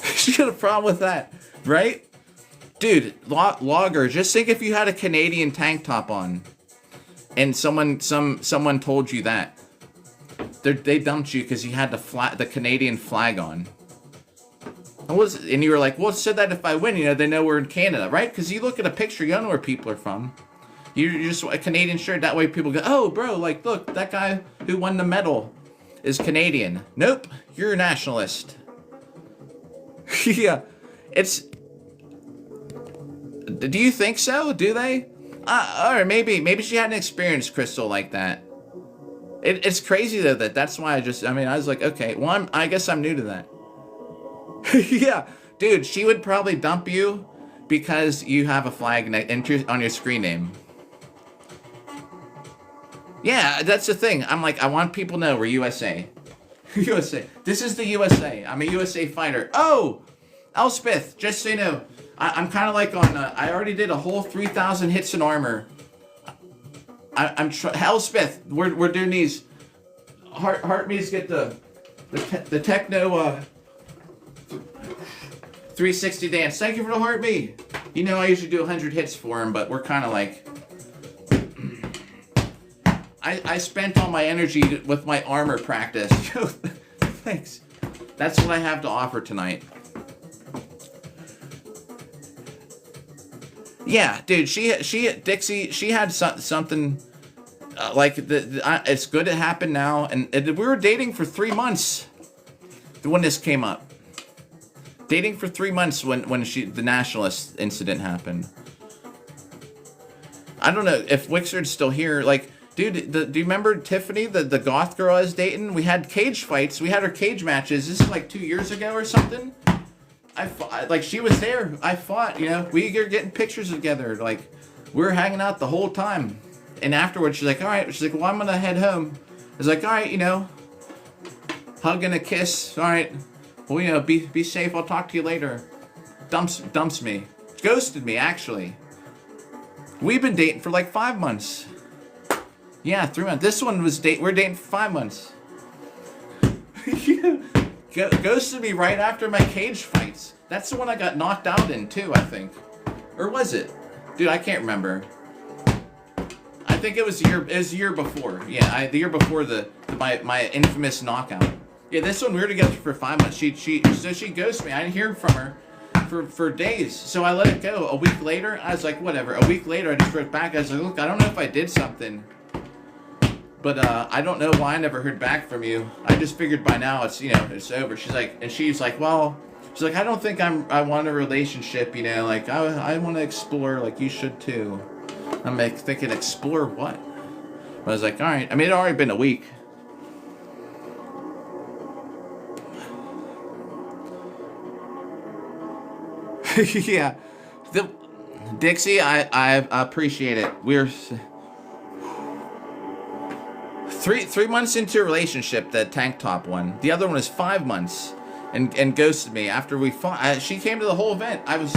She had a problem with that, right? Dude, logger, just think if you had a Canadian tank top on, and someone told you that. They dumped you because you had the Canadian flag on. And you were like, well, so that if I win, they know we're in Canada, right? Because you look at a picture, you don't know where people are from. You're just a Canadian shirt. That way people go, oh, bro, like, look, that guy who won the medal is Canadian. Nope, you're a nationalist. Yeah, it's... Do you think so? Do they? Or maybe she hadn't experienced Crystal like that. It's crazy, though, that's why I was like, okay, well, I guess I'm new to that. Yeah, dude, she would probably dump you because you have a flag on your screen name. Yeah, that's the thing. I'm like, I want people to know we're USA. USA. This is the USA. I'm a USA fighter. Oh, Elspeth, just so you know, I'm kind of like on, I already did a whole 3,000 hits in armor. Elspeth, we're doing these, heart me's get the techno, 360 dance. Thank you for the heart me. I usually do 100 hits for him, but we're kind of like... I spent all my energy with my armor practice. Thanks. That's what I have to offer tonight. Yeah, dude, Dixie, she had something... it's good it happened now, and we were dating for 3 months when this came up. Dating for 3 months when the nationalist incident happened. I don't know if Wixard's still here. Like, dude, do you remember Tiffany, the goth girl I was dating? We had cage fights. We had our cage matches. This is like 2 years ago or something. I fought, like, she was there. I fought, we were getting pictures together. Like, we were hanging out the whole time. And afterwards, she's like, all right. She's like, well, I'm going to head home. I was like, all right, hug and a kiss. All right. Well, be safe. I'll talk to you later. Dumps me. Ghosted me, actually. We've been dating for like 5 months. Yeah, 3 months. This one was we're dating for 5 months. Ghosted me right after my cage fights. That's the one I got knocked out in, too, I think. Or was it? Dude, I can't remember. I think it was the year before. Yeah, the year before the my infamous knockout. Yeah, this one we were together for 5 months. She ghosted me. I didn't hear from her for days. So I let it go. A week later, I was like, whatever. A week later, I just wrote back. I was like, look, I don't know if I did something, but I don't know why I never heard back from you. I just figured by now it's it's over. She's like, well, I don't think I want a relationship. Like I want to explore. Like you should too. I'm like thinking, explore what? I was like, all right. I mean, it had already been a week. Yeah, Dixie, I appreciate it. We're three months into a relationship. The tank top one. The other one is 5 months, and ghosted me after we fought. She came to the whole event. I was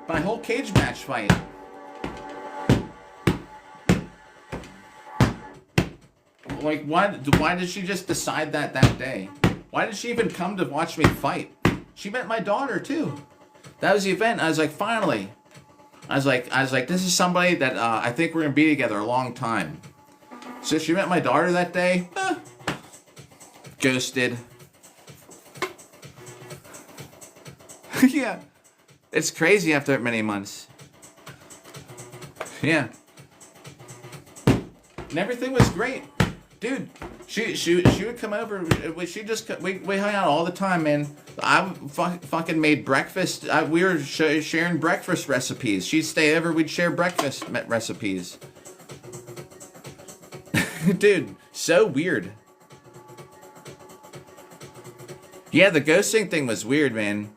my whole cage match fight. Like, why did she just decide that day? Why did she even come to watch me fight? She met my daughter too. That was the event. I was like, finally. I was like, this is somebody that I think we're gonna be together a long time. So she met my daughter that day. Ghosted. Yeah, it's crazy after that many months. Yeah, and everything was great, dude. She would come over. We hung out all the time, man. I fucking made breakfast. We were sharing breakfast recipes. She'd stay over. We'd share breakfast recipes. Dude, so weird. Yeah, the ghosting thing was weird, man.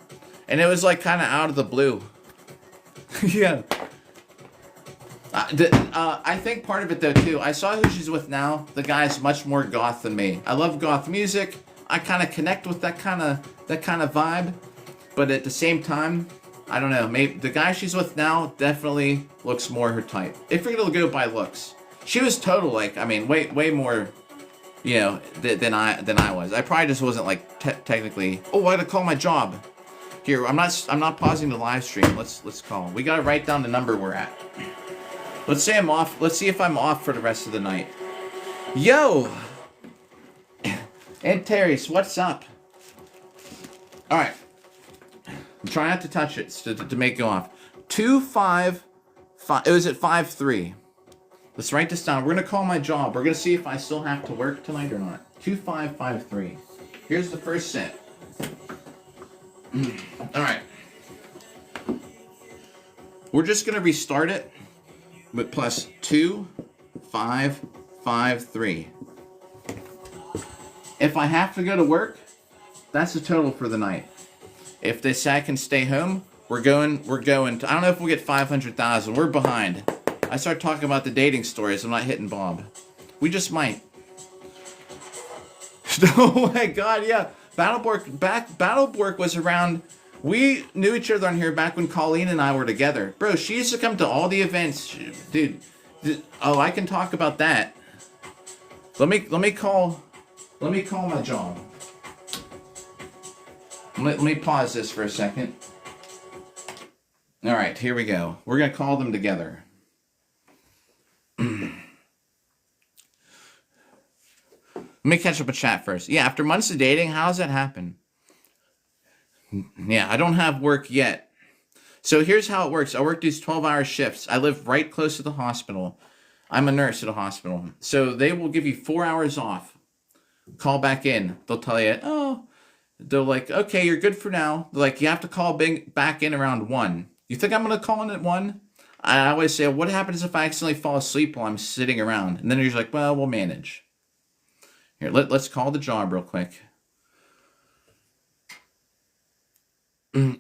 And it was like kind of out of the blue. Yeah. I think part of it though too, I saw who she's with now. The guy's much more goth than me. I love goth music. I kind of connect with that kind of vibe, but at the same time, I don't know. Maybe the guy she's with now definitely looks more her type. If you're gonna go by looks, she was total like, I mean, way more, than I was. I probably just wasn't like technically. Oh, I gotta call my job. Here, I'm not pausing the live stream. Let's call. We gotta write down the number we're at. Let's say I'm off. Let's see if I'm off for the rest of the night. Yo! And Terry's, what's up? Alright. Try not to touch it to make it go off. 255. It was at 5-3. Let's write this down. We're gonna call my job. We're gonna see if I still have to work tonight or not. 2553. Here's the first set. Alright. We're just gonna restart it. But plus 2553. If I have to go to work, that's the total for the night. If they say I can stay home, we're going to, I don't know if we'll get 500,000. We're behind. I start talking about the dating stories. I'm not hitting Bob. We just might. Oh my god, yeah. Battleborg was around. We knew each other on here back when Colleen and I were together. Bro, she used to come to all the events. Dude. Oh, I can talk about that. Let me call my job. Let me pause this for a second. All right, here we go. We're going to call them together. Let me catch up a chat first. Yeah, after months of dating, how's that happen? Yeah, I don't have work yet. So here's how it works. I work these 12-hour shifts. I live right close to the hospital. I'm a nurse at a hospital. So they will give you 4 hours off. Call back in. They'll tell you, they're like, okay, you're good for now. They're like, you have to call back in around 1. You think I'm going to call in at 1? I always say, what happens if I accidentally fall asleep while I'm sitting around? And then you're like, well, we'll manage. Here, let's call the job real quick.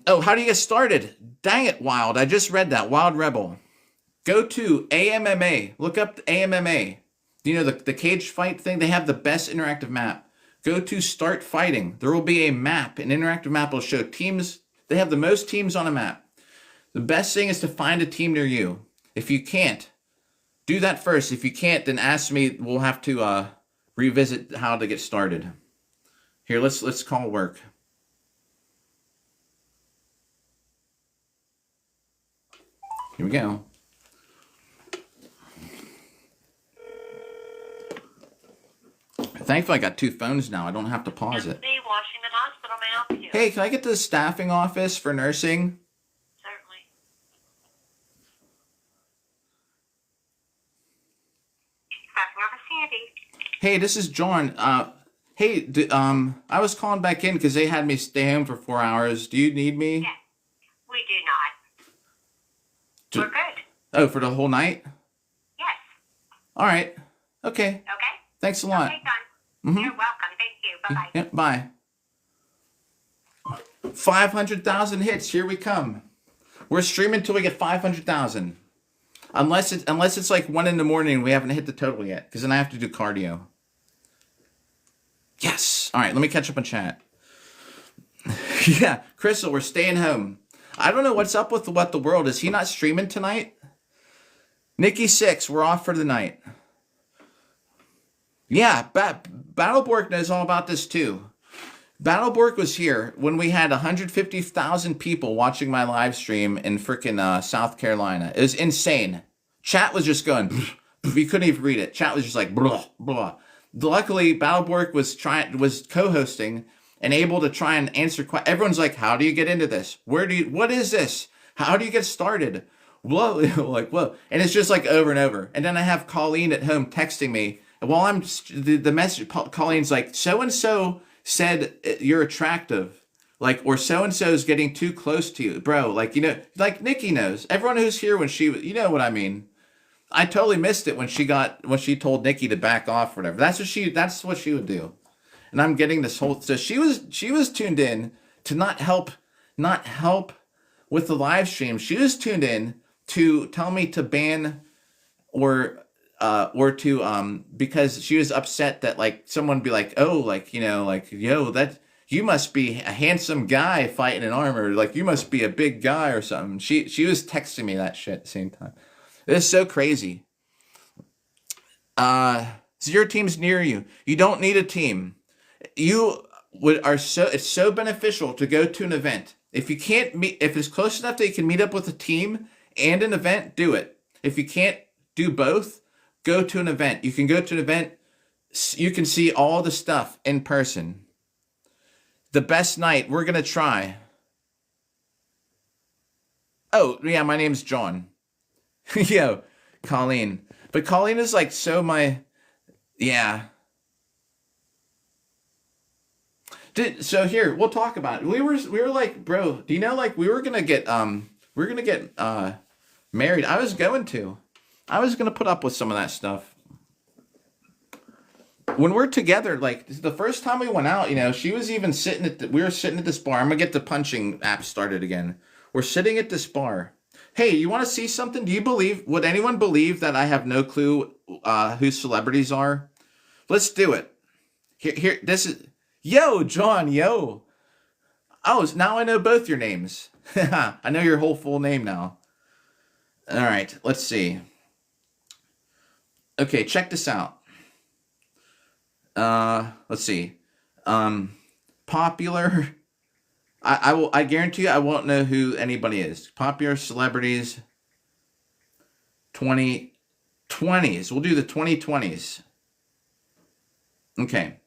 Oh, how do you get started? Dang it, Wild. I just read that. Wild Rebel. Go to AMMA. Look up AMMA. You know, the cage fight thing? They have the best interactive map. Go to Start Fighting. There will be a map. An interactive map will show teams. They have the most teams on a map. The best thing is to find a team near you. If you can't, do that first. If you can't, then ask me. We'll have to revisit how to get started. Here, let's call work. Here we go. Thankfully, I got 2 phones now. I don't have to pause it. MC, Washington Hospital, may I help you? Hey, can I get to the staffing office for nursing? Certainly. Staffing office handy. Hey, this is John. Hey, I was calling back in because they had me stay home for 4 hours. Do you need me? Yes. We do not. Do- We're good. Oh, for the whole night? Yes. All right. Okay. Okay. Thanks a lot. Okay, done. Mhm. You're welcome. Thank you. Bye-bye. Yep, bye. 500,000 hits. Here we come. We're streaming until we get 500,000. Unless it's like 1 in the morning and we haven't hit the total yet, because then I have to do cardio. Yes. All right, let me catch up on chat. Yeah, Crystal, we're staying home. I don't know what's up with What the World. Is he not streaming tonight? Nikki 6, we're off for the night. Yeah, Battleborg knows all about this too. Battleborg was here when we had 150,000 people watching my live stream in frickin' South Carolina. It was insane. Chat was just going, you couldn't even read it. Chat was just like, blah, blah. Luckily, Battleborg was co-hosting and able to try and answer questions. Everyone's like, how do you get into this? What is this? How do you get started? Whoa, like, whoa. And it's just like over and over. And then I have Colleen at home texting me. And while I'm, the message, Colleen's like, so-and-so said you're attractive. Like, or so-and-so is getting too close to you. Bro, like, you know, like Nikki knows. Everyone who's here when you know what I mean. I totally missed it when she told Nikki to back off or whatever. That's what she would do. And I'm getting this whole, so she was tuned in to not help with the live stream. She was tuned in to tell me to ban or to because she was upset that like someone would be like, oh, like, you know, like, yo, that you must be a handsome guy fighting in armor, like you must be a big guy or something. She was texting me that shit at the same time. It's so crazy. So your team's near you. You don't need a team. It's so beneficial to go to an event. If you can't meet, if it's close enough that you can meet up with a team and an event, do it. If you can't do both, go to an event. You can go to an event. You can see all the stuff in person. The best night. We're going to try. Oh, yeah, my name's John. Yo, Colleen. But Colleen is like yeah. So here, we'll talk about it. We were like, bro, do you know, like, we were gonna get married. I was gonna put up with some of that stuff. When we're together, like, the first time we went out, you know, she was even we were sitting at this bar. I'm gonna get the punching app started again. We're sitting at this bar. Hey, you want to see something? Would anyone believe that I have no clue who celebrities are? Let's do it. Here, this is, yo, John, yo. Oh, now I know both your names. I know your whole full name now. All right, let's see. Okay, check this out. Let's see. Popular. I guarantee you I won't know who anybody is. Popular celebrities. 2020s. We'll do the 2020s. Okay.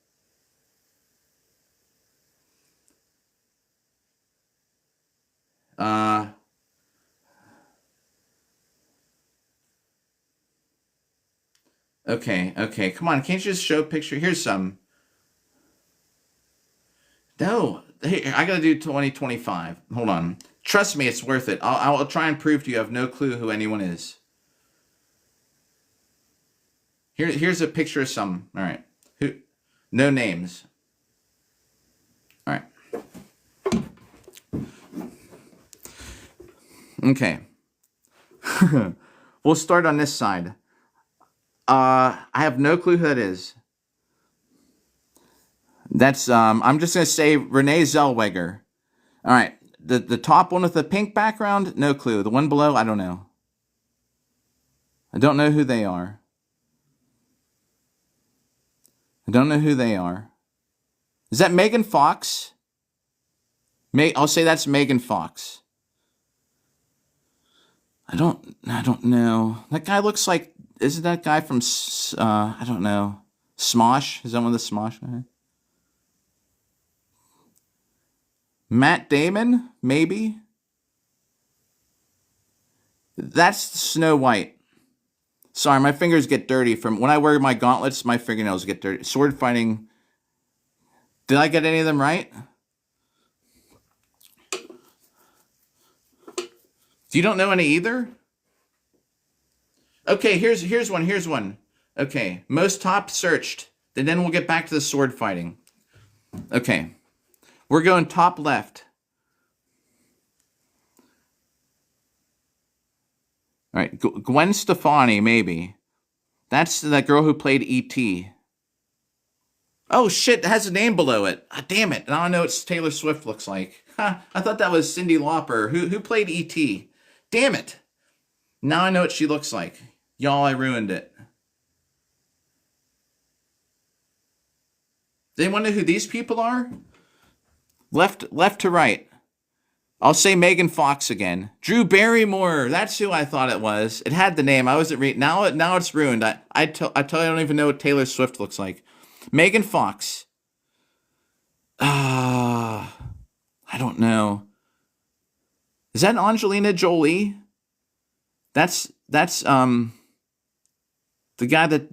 Okay. Come on, can't you just show a picture? Here's some. No. Hey, I gotta do 2025. Hold on. Trust me, it's worth it. I'll try and prove to you I have no clue who anyone is. Here's a picture of some. All right. Who? No names. All right. Okay. We'll start on this side. I have no clue who that is. That's, I'm just going to say Renee Zellweger. All right. The top one with the pink background, no clue. The one below, I don't know. I don't know who they are. Is that Megan Fox? I'll say that's Megan Fox. I don't know. That guy looks like, isn't that guy from, I don't know. Smosh. Is that one of the Smosh guys? Matt Damon, maybe. That's Snow White. Sorry, my fingers get dirty from when I wear my gauntlets. My fingernails get dirty. Sword fighting. Did I get any of them right? You don't know any either? Okay, here's one. Okay, most top searched. And then we'll get back to the sword fighting. Okay, we're going top left. All right, Gwen Stefani, maybe. That's that girl who played E.T. Oh shit, it has a name below it. Ah, damn it, now I know what Taylor Swift looks like. Ha, I thought that was Cyndi Lauper. Who played E.T.? Damn it. Now I know what she looks like. Y'all, I ruined it. Does anyone know who these people are? Left to right. I'll say Megan Fox again. Drew Barrymore. That's who I thought it was. It had the name. I wasn't reading. Now it's ruined. I tell you, I don't even know what Taylor Swift looks like. Megan Fox. I don't know. Is that Angelina Jolie? That's the guy that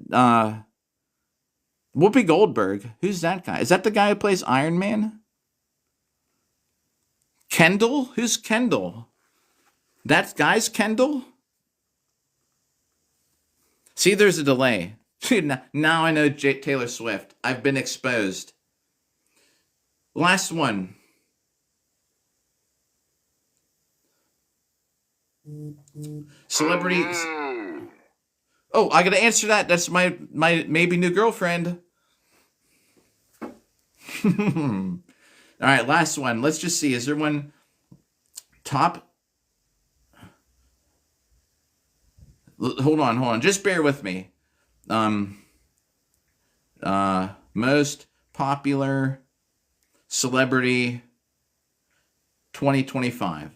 Whoopi Goldberg. Who's that guy? Is that the guy who plays Iron Man? Kendall? Who's Kendall? That guy's Kendall? See, there's a delay. Now I know Taylor Swift. I've been exposed. Last one. Celebrities. Oh, I gotta answer that. That's my maybe new girlfriend. All right, last one. Let's just see. Is there one top? Hold on. Just bear with me. Most popular celebrity 2025.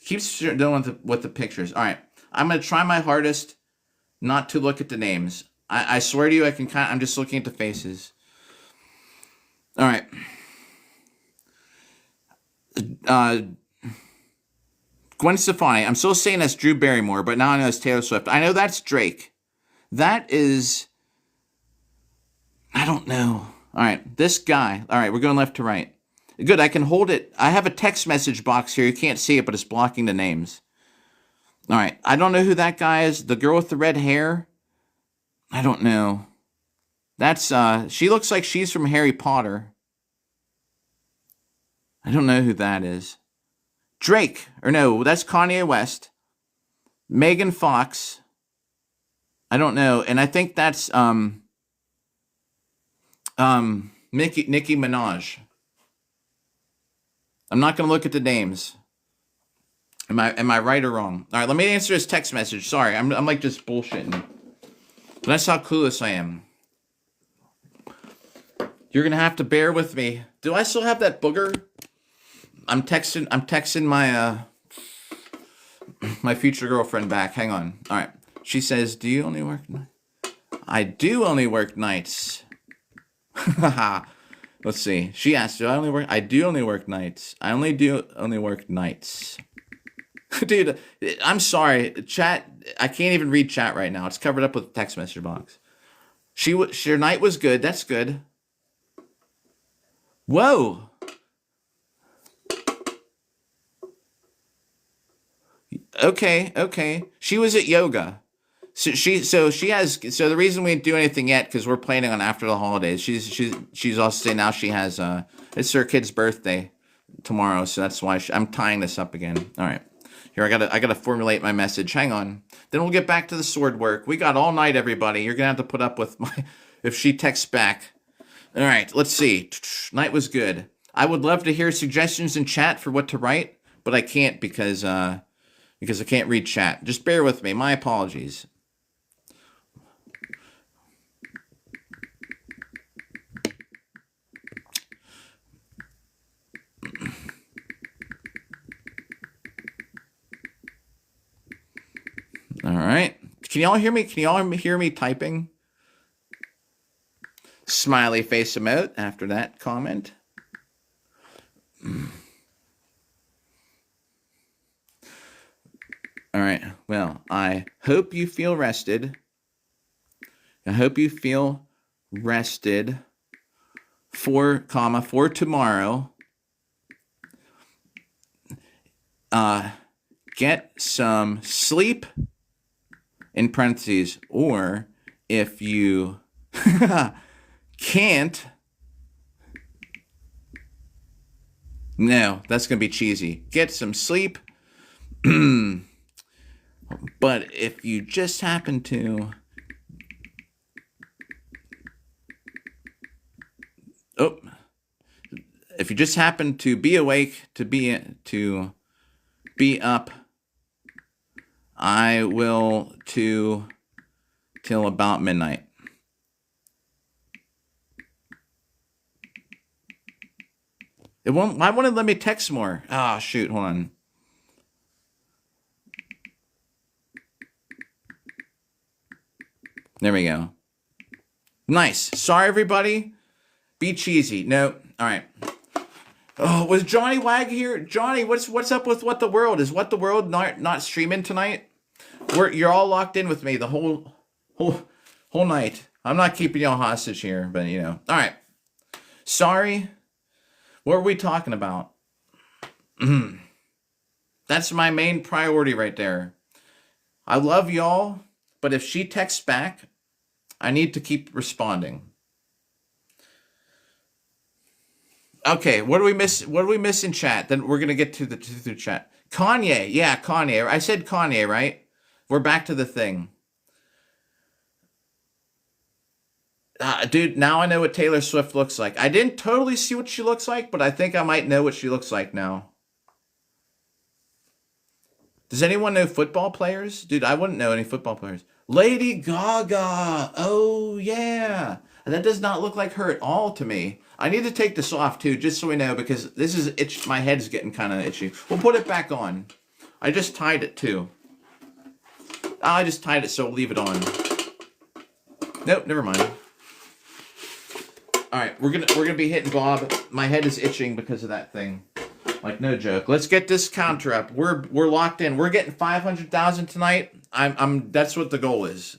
Keeps doing with the pictures. All right, I'm gonna try my hardest not to look at the names. I swear to you, I'm just looking at the faces. All right. Gwen Stefani. I'm still saying that's Drew Barrymore, but now I know it's Taylor Swift. I know that's Drake. That is... I don't know. All right, this guy. All right, we're going left to right. Good, I can hold it. I have a text message box here. You can't see it, but it's blocking the names. All right, I don't know who that guy is. The girl with the red hair? I don't know. That's, she looks like she's from Harry Potter. I don't know who that is. Drake, or no, that's Kanye West. Megan Fox. I don't know, and I think that's, Nicki Minaj. I'm not going to look at the names. Am I right or wrong? All right, let me answer this text message. Sorry, I'm like just bullshitting. But that's how clueless I am. You're going to have to bear with me. Do I still have that booger? I'm texting my my future girlfriend back. Hang on. All right. She says, "Do you only work nights?" I do only work nights. Let's see. She asked, "Do I only work?" I do only work nights. I only work nights. Dude, I'm sorry. Chat, I can't even read chat right now. It's covered up with a text message box. Her night was good. That's good. Whoa. Okay. She was at yoga. So the reason we didn't do anything yet, because we're planning on after the holidays. She's also saying now she has it's her kid's birthday tomorrow, so that's why I'm tying this up again. All right. Here, I gotta formulate my message. Hang on. Then we'll get back to the sword work. We got all night, everybody. You're gonna have to put up with if she texts back. All right, let's see. Night was good. I would love to hear suggestions in chat for what to write, but I can't because I can't read chat. Just bear with me. My apologies. All right. Can y'all hear me? Can y'all hear me typing? Smiley face emote after that comment. All right. Well, I hope you feel rested. I hope you feel rested for tomorrow. Get some sleep in parentheses, or if you can't, no, that's going to be cheesy. Get some sleep. But if you just happen to, if you just happen to be awake, to be up, I will till about midnight. It won't. Why won't it let me text more? Ah, shoot. Hold on. There we go. Nice. Sorry, everybody. Be cheesy. No. All right. Oh, was Johnny Wag here? Johnny, what's up with What the World? Is What the World not streaming tonight? You're all locked in with me the whole night. I'm not keeping y'all hostage here, but you know. All right. Sorry. What were we talking about? That's my main priority right there. I love y'all, but if she texts back, I need to keep responding. Okay, what do we miss? What do we miss in chat? Then we're gonna get to the chat. Kanye, yeah, Kanye. I said Kanye, right? We're back to the thing. Dude, now I know what Taylor Swift looks like. I didn't totally see what she looks like, but I think I might know what she looks like now. Does anyone know football players? Dude, I wouldn't know any football players. Lady Gaga. Oh, yeah. That does not look like her at all to me. I need to take this off, too, just so we know, because this is itch. My head's getting kind of itchy. We'll put it back on. I just tied it, too. I just tied it, so we'll leave it on. Nope, never mind. All right, we're gonna be hitting Bob. My head is itching because of that thing. Like, no joke. Let's get this counter up. We're locked in. We're getting 500,000 tonight. That's what the goal is.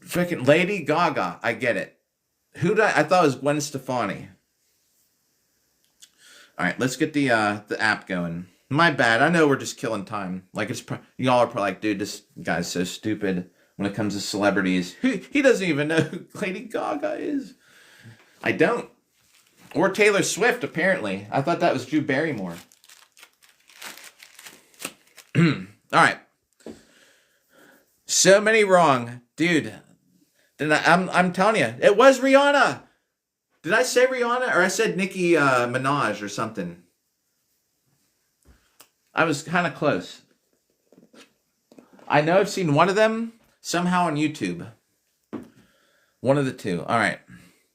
Freaking Lady Gaga. I get it. I thought it was Gwen Stefani. All right, let's get the app going. My bad. I know we're just killing time. Like, y'all are probably like, dude, this guy's so stupid when it comes to celebrities. He doesn't even know who Lady Gaga is. I don't. Or Taylor Swift, apparently. I thought that was Drew Barrymore. All right. So many wrong. Dude. I'm telling you. It was Rihanna. Did I say Rihanna? Or I said Nicki Minaj or something. I was kind of close. I know I've seen one of them somehow on YouTube. One of the two. All right.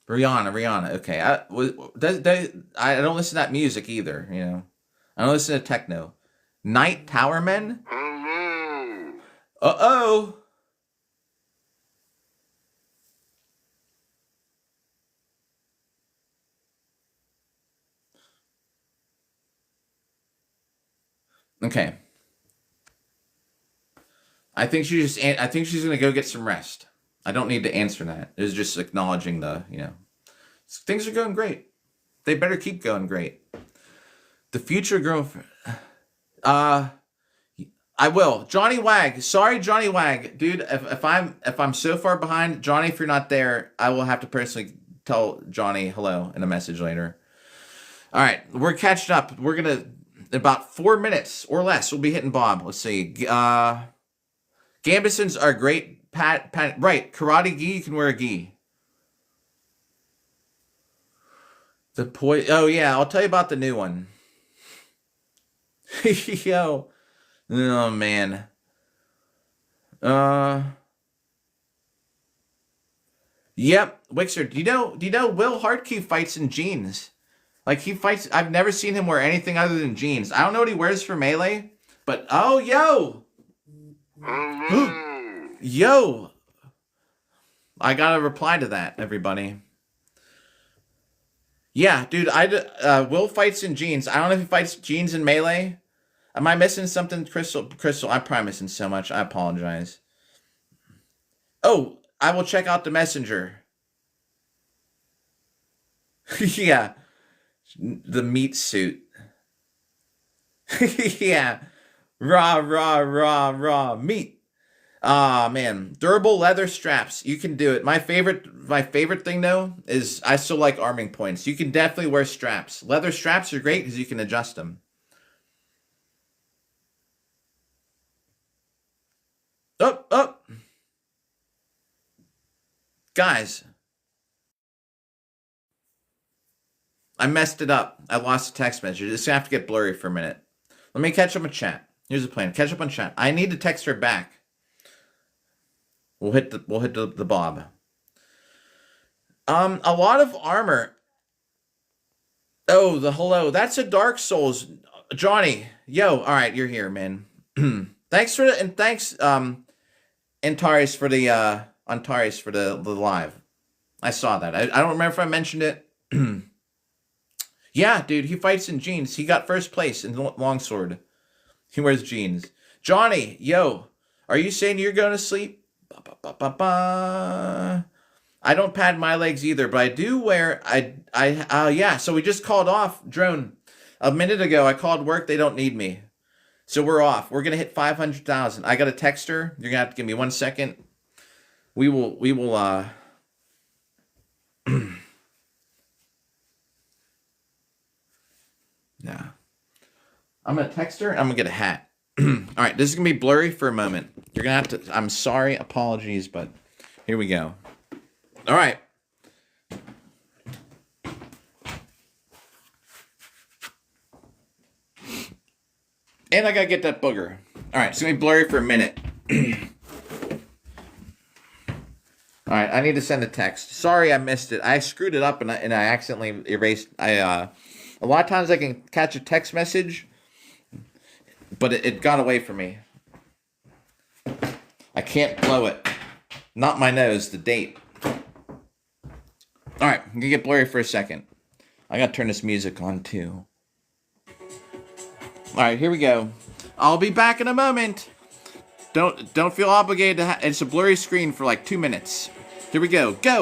Rihanna. Okay. I don't listen to that music either, you know. I don't listen to techno. Night Towermen? Hello. Uh-oh. Okay. I think she's gonna go get some rest. I don't need to answer that. It's just acknowledging things are going great. They better keep going great. The future girlfriend. I will. Johnny Wag. Sorry, Johnny Wag. Dude, if I'm so far behind, Johnny, if you're not there, I will have to personally tell Johnny hello in a message later. All right, we're catching up. We're gonna, in about 4 minutes or less, we'll be hitting Bob. Let's see. Gambesons are great. Right, karate gi, you can wear a gi. Oh yeah, I'll tell you about the new one. Yo. Oh man. Yep, Wixer, do you know Will Hardkey fights in jeans? Like, he fights, I've never seen him wear anything other than jeans. I don't know what he wears for Melee, but oh yo! Yo! I gotta reply to that, everybody. Yeah, dude, Will fights in jeans. I don't know if he fights jeans in melee. Am I missing something, Crystal? Crystal, I'm probably missing so much. I apologize. Oh, I will check out the messenger. Yeah. The meat suit. Yeah. Raw meat. Ah, man. Durable leather straps. You can do it. My favorite thing though is I still like arming points. You can definitely wear straps. Leather straps are great because you can adjust them. Oh. Guys. I messed it up. I lost a text message. It's gonna have to get blurry for a minute. Let me catch up on chat. Here's the plan. Catch up on chat. I need to text her back. We'll hit the Bob. A lot of armor. Oh, the hello. That's a Dark Souls. Johnny. Yo, all right, you're here, man. Thanks for Antares for the live. I saw that. I don't remember if I mentioned it. Yeah, dude, he fights in jeans. He got first place in longsword. He wears jeans. Johnny, yo, are you saying you're going to sleep? I don't pad my legs either, but I do wear, yeah, so we just called off Drone. A minute ago, I called work. They don't need me. So we're off. We're going to hit 500,000. I got a text her. You're going to have to give me 1 second. We will, yeah. I'm going to text her. I'm going to get a hat. All right, this is going to be blurry for a moment. You're going to have to, I'm sorry, apologies, but here we go. All right. And I got to get that booger. All right, it's going to be blurry for a minute. All right, I need to send a text. Sorry I missed it. I screwed it up and I accidentally erased. A lot of times I can catch a text message, but it got away from me. I can't blow it. Not my nose, the date. All right, I'm going to get blurry for a second. I got to turn this music on too. All right, here we go. I'll be back in a moment. Don't feel obligated to it's a blurry screen for like 2 minutes. Here we go. Go!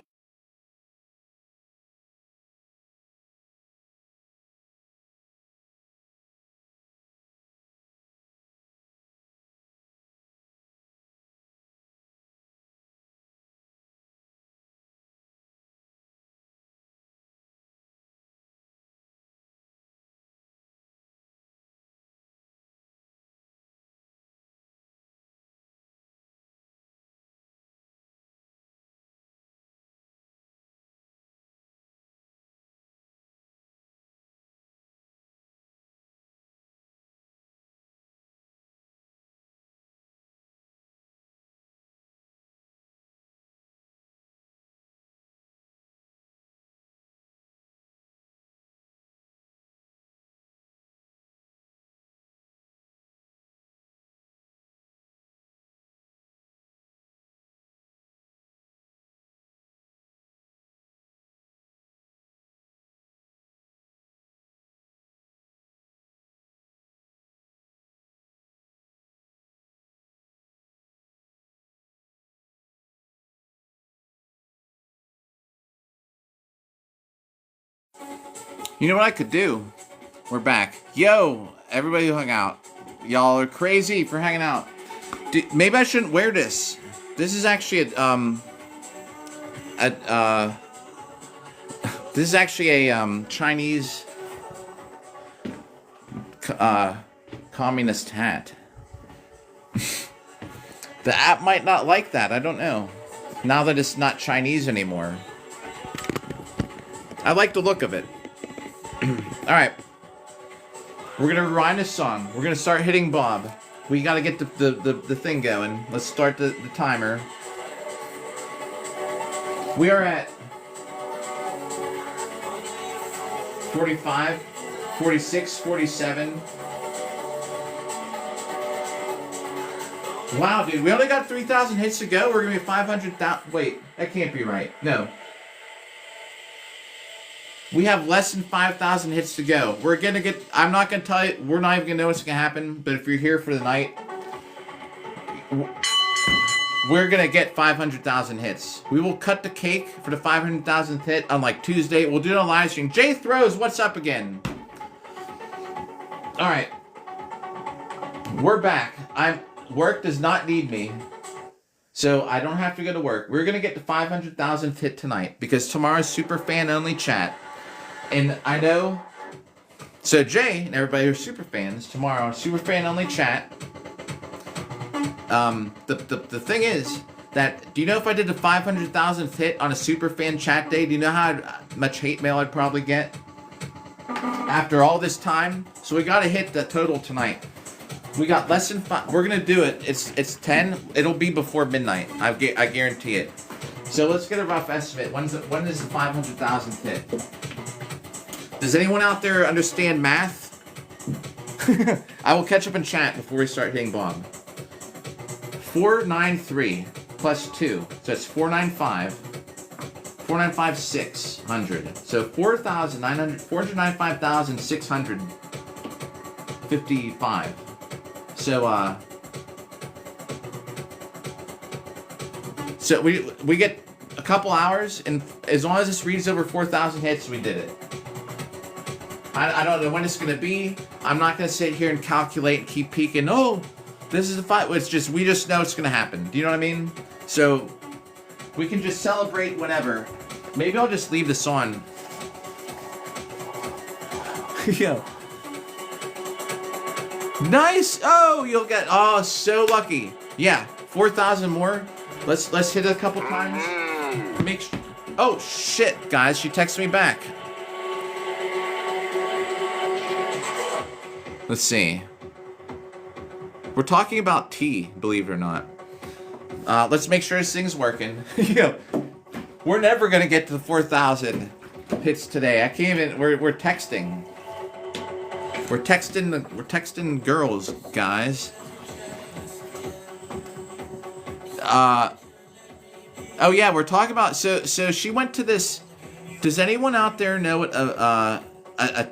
You know what I could do? We're back. Yo, everybody who hung out. Y'all are crazy for hanging out. Maybe I shouldn't wear this. This is actually this is actually a Chinese communist hat. The app might not like that. I don't know. Now that it's not Chinese anymore. I like the look of it. Alright. We're gonna rewind this song. We're gonna start hitting Bob. We gotta get the thing going. Let's start the timer. We are at 45, 46, 47. Wow, dude, we only got 3,000 hits to go. We're gonna be 500,000. Wait, that can't be right. No. We have less than 5,000 hits to go. We're gonna get. I'm not gonna tell you. We're not even gonna know what's gonna happen. But if you're here for the night, we're gonna get 500,000 hits. We will cut the cake for the 500,000th hit on like Tuesday. We'll do it on live stream. Jay Throws, what's up again? All right, we're back. Work does not need me, so I don't have to go to work. We're gonna get the 500,000th hit tonight because tomorrow's super fan only chat, and I know. So Jay and everybody who's super fans tomorrow, super fan only chat. The thing is that, do you know if I did the 500,000th hit on a super fan chat day, do you know how much hate mail I'd probably get? After all this time? So we gotta hit the total tonight. We got less than 5. We're gonna do it. It's 10. It'll be before midnight. I guarantee it. So let's get a rough estimate. When is the 500,000th hit? Does anyone out there understand math? I will catch up in chat before we start hitting Bob. 493 plus 2. So it's 495. 495,600. So 495,655. So we get a couple hours, and as long as this reads over 4,000 hits, we did it. I don't know when it's gonna be. I'm not gonna sit here and calculate and keep peeking. Oh, this is the fight. It's just we just know it's gonna happen. Do you know what I mean? So we can just celebrate whenever. Maybe I'll just leave this on. Yeah. Nice. Oh, you'll get. Oh, so lucky. Yeah, 4,000 more. Let's hit it a couple times. Make. Oh shit, guys! She texted me back. Let's see. We're talking about tea, believe it or not. Let's make sure this thing's working. Yeah. We're never gonna get to the 4,000 hits today. I can't even. We're texting. We're texting girls, guys. Oh yeah, we're talking about. So she went to this. Does anyone out there know what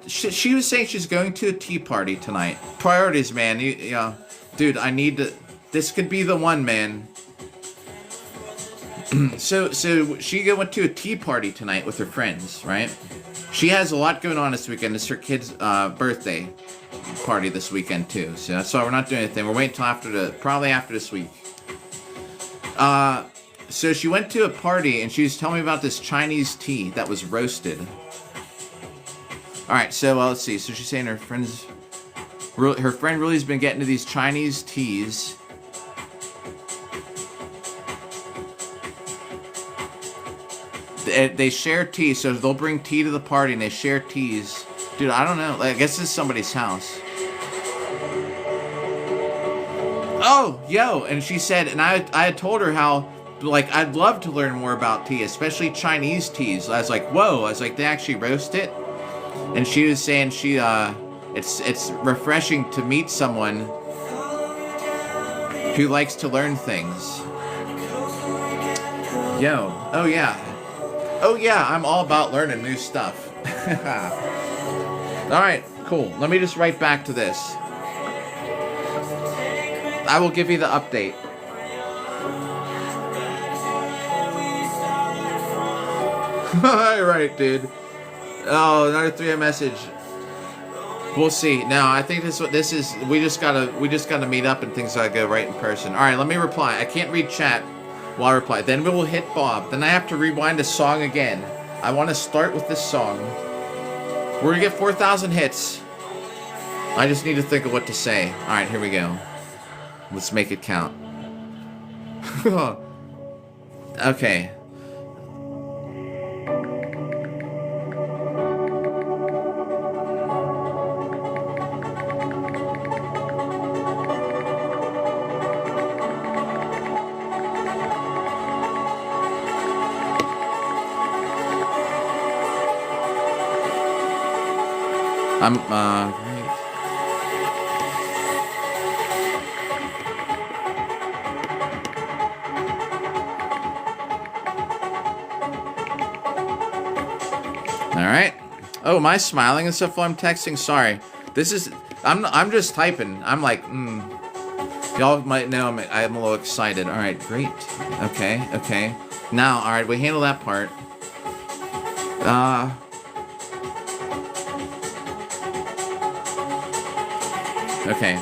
she was saying she's going to a tea party tonight. Priorities, man. You know, dude, I need to. This could be the one, man. So she went to a tea party tonight with her friends, right? She has a lot going on this weekend. It's her kid's birthday party this weekend too. So that's why we're not doing anything. We're waiting till probably after this week. So she went to a party and she was telling me about this Chinese tea that was roasted. All right, so let's see. So she's saying her friend really's been getting to these Chinese teas. They share tea, so they'll bring tea to the party and they share teas. Dude, I don't know. I guess this is somebody's house. Oh, yo, and she said, and I had told her how, like, I'd love to learn more about tea, especially Chinese teas. I was like, whoa. I was like, they actually roast it? And she was saying it's refreshing to meet someone who likes to learn things. Yo, oh yeah. Oh yeah, I'm all about learning new stuff. Alright, cool. Let me just write back to this. I will give you the update. Alright, dude. Oh, another 3M message. We'll see. Now, I think this is. We just gotta meet up and things gotta go right in person. All right, let me reply. I can't read chat while I reply. Then we will hit Bob. Then I have to rewind the song again. I want to start with this song. We're gonna get 4,000 hits. I just need to think of what to say. All right, here we go. Let's make it count. Okay. Oh, am I smiling and stuff while I'm texting? Sorry. This is... I'm just typing. I'm like, Y'all might know I'm a little excited. Alright, great. Okay. Now, alright, we handle that part. Okay.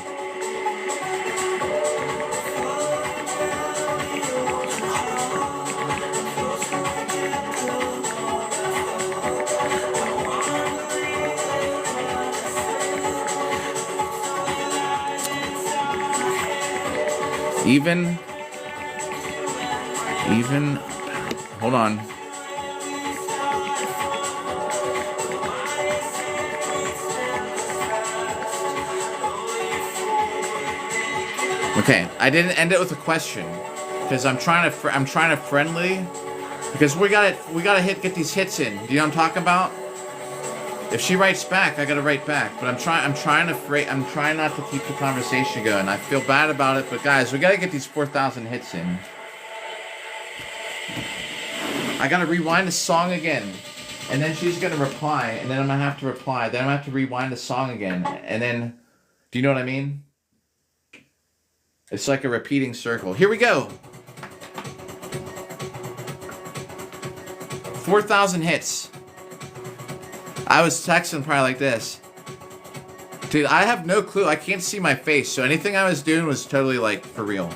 Even, hold on. Okay, I didn't end it with a question because I'm trying to friendly because we gotta get these hits in. Do you know what I'm talking about? If she writes back, I gotta write back. But I'm trying not to keep the conversation going. I feel bad about it, but guys, we gotta get these 4,000 hits in. I gotta rewind the song again, and then she's gonna reply, and then I'm gonna have to reply. Then I'm gonna have to rewind the song again, and then, do you know what I mean? It's like a repeating circle. Here we go. 4,000 hits. I was texting probably like this. Dude, I have no clue. I can't see my face, so anything I was doing was totally like for real.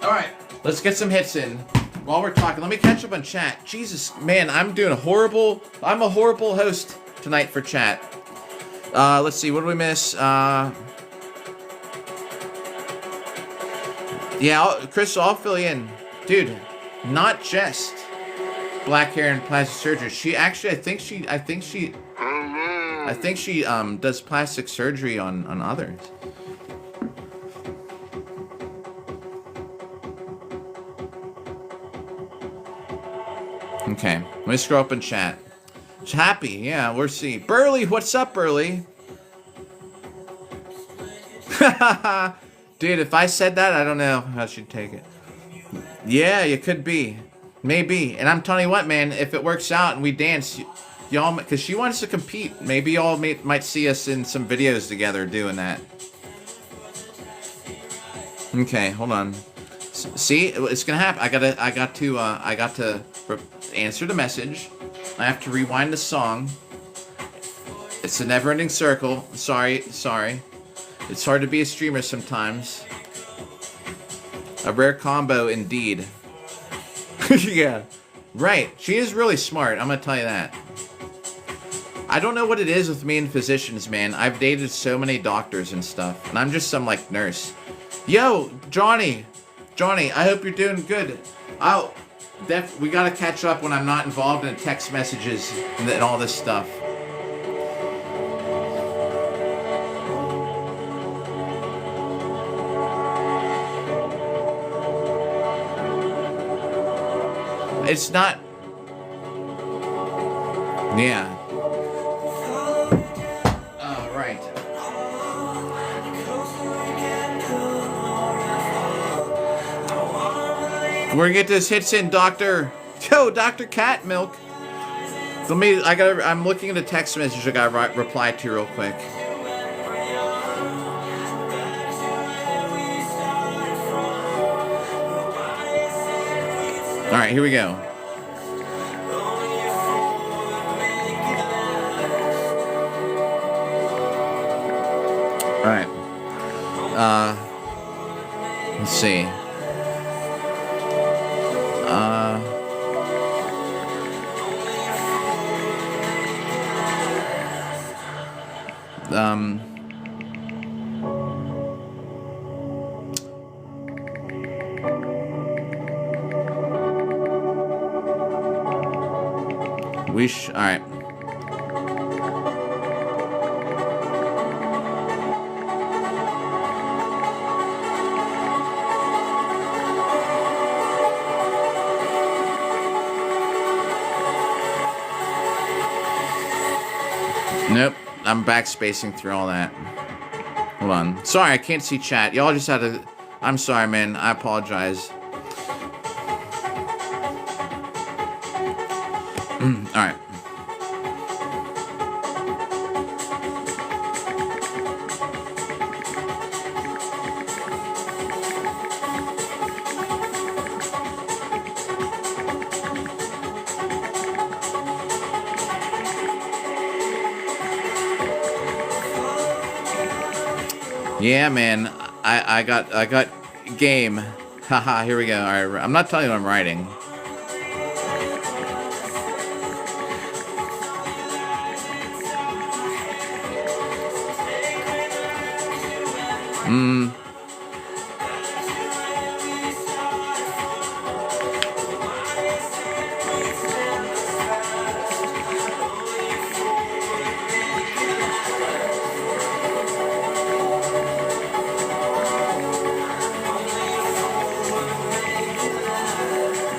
Alright, let's get some hits in. While we're talking, let me catch up on chat. Jesus, man, I'm a horrible host tonight for chat. Let's see, what did we miss? Yeah, Chris, I'll fill you in. Dude, not just black hair and plastic surgery. She actually, I think she does plastic surgery on others. Okay, let me scroll up in chat. Happy, yeah, we'll see. Burley, what's up, Burley? Dude, if I said that, I don't know how she'd take it. Yeah, you could be. Maybe. And I'm telling you what, man, if it works out and we dance, y'all, because she wants to compete. Maybe y'all might see us in some videos together doing that. Okay, hold on. See, it's gonna happen. I got to answer the message. I have to rewind the song. It's a never-ending circle. Sorry. It's hard to be a streamer sometimes. A rare combo indeed. Yeah. Right. She is really smart, I'm gonna tell you that. I don't know what it is with me and physicians, man. I've dated so many doctors and stuff, and I'm just some, like, nurse. Yo, Johnny, I hope you're doing good. We gotta catch up when I'm not involved in text messages and all this stuff. It's not... Yeah. Oh, right. We're gonna get this hits in, Doctor. Yo, Dr. Cat Milk. I'm looking at a text message I gotta reply to real quick. Alright, here we go. Alright. Let's see. Alright. Nope, I'm backspacing through all that. Hold on. Sorry, I can't see chat. Y'all just had to... I'm sorry, man. I apologize. Alright. Yeah, man. I got game. Haha, here we go. All right, I'm not telling you what I'm writing.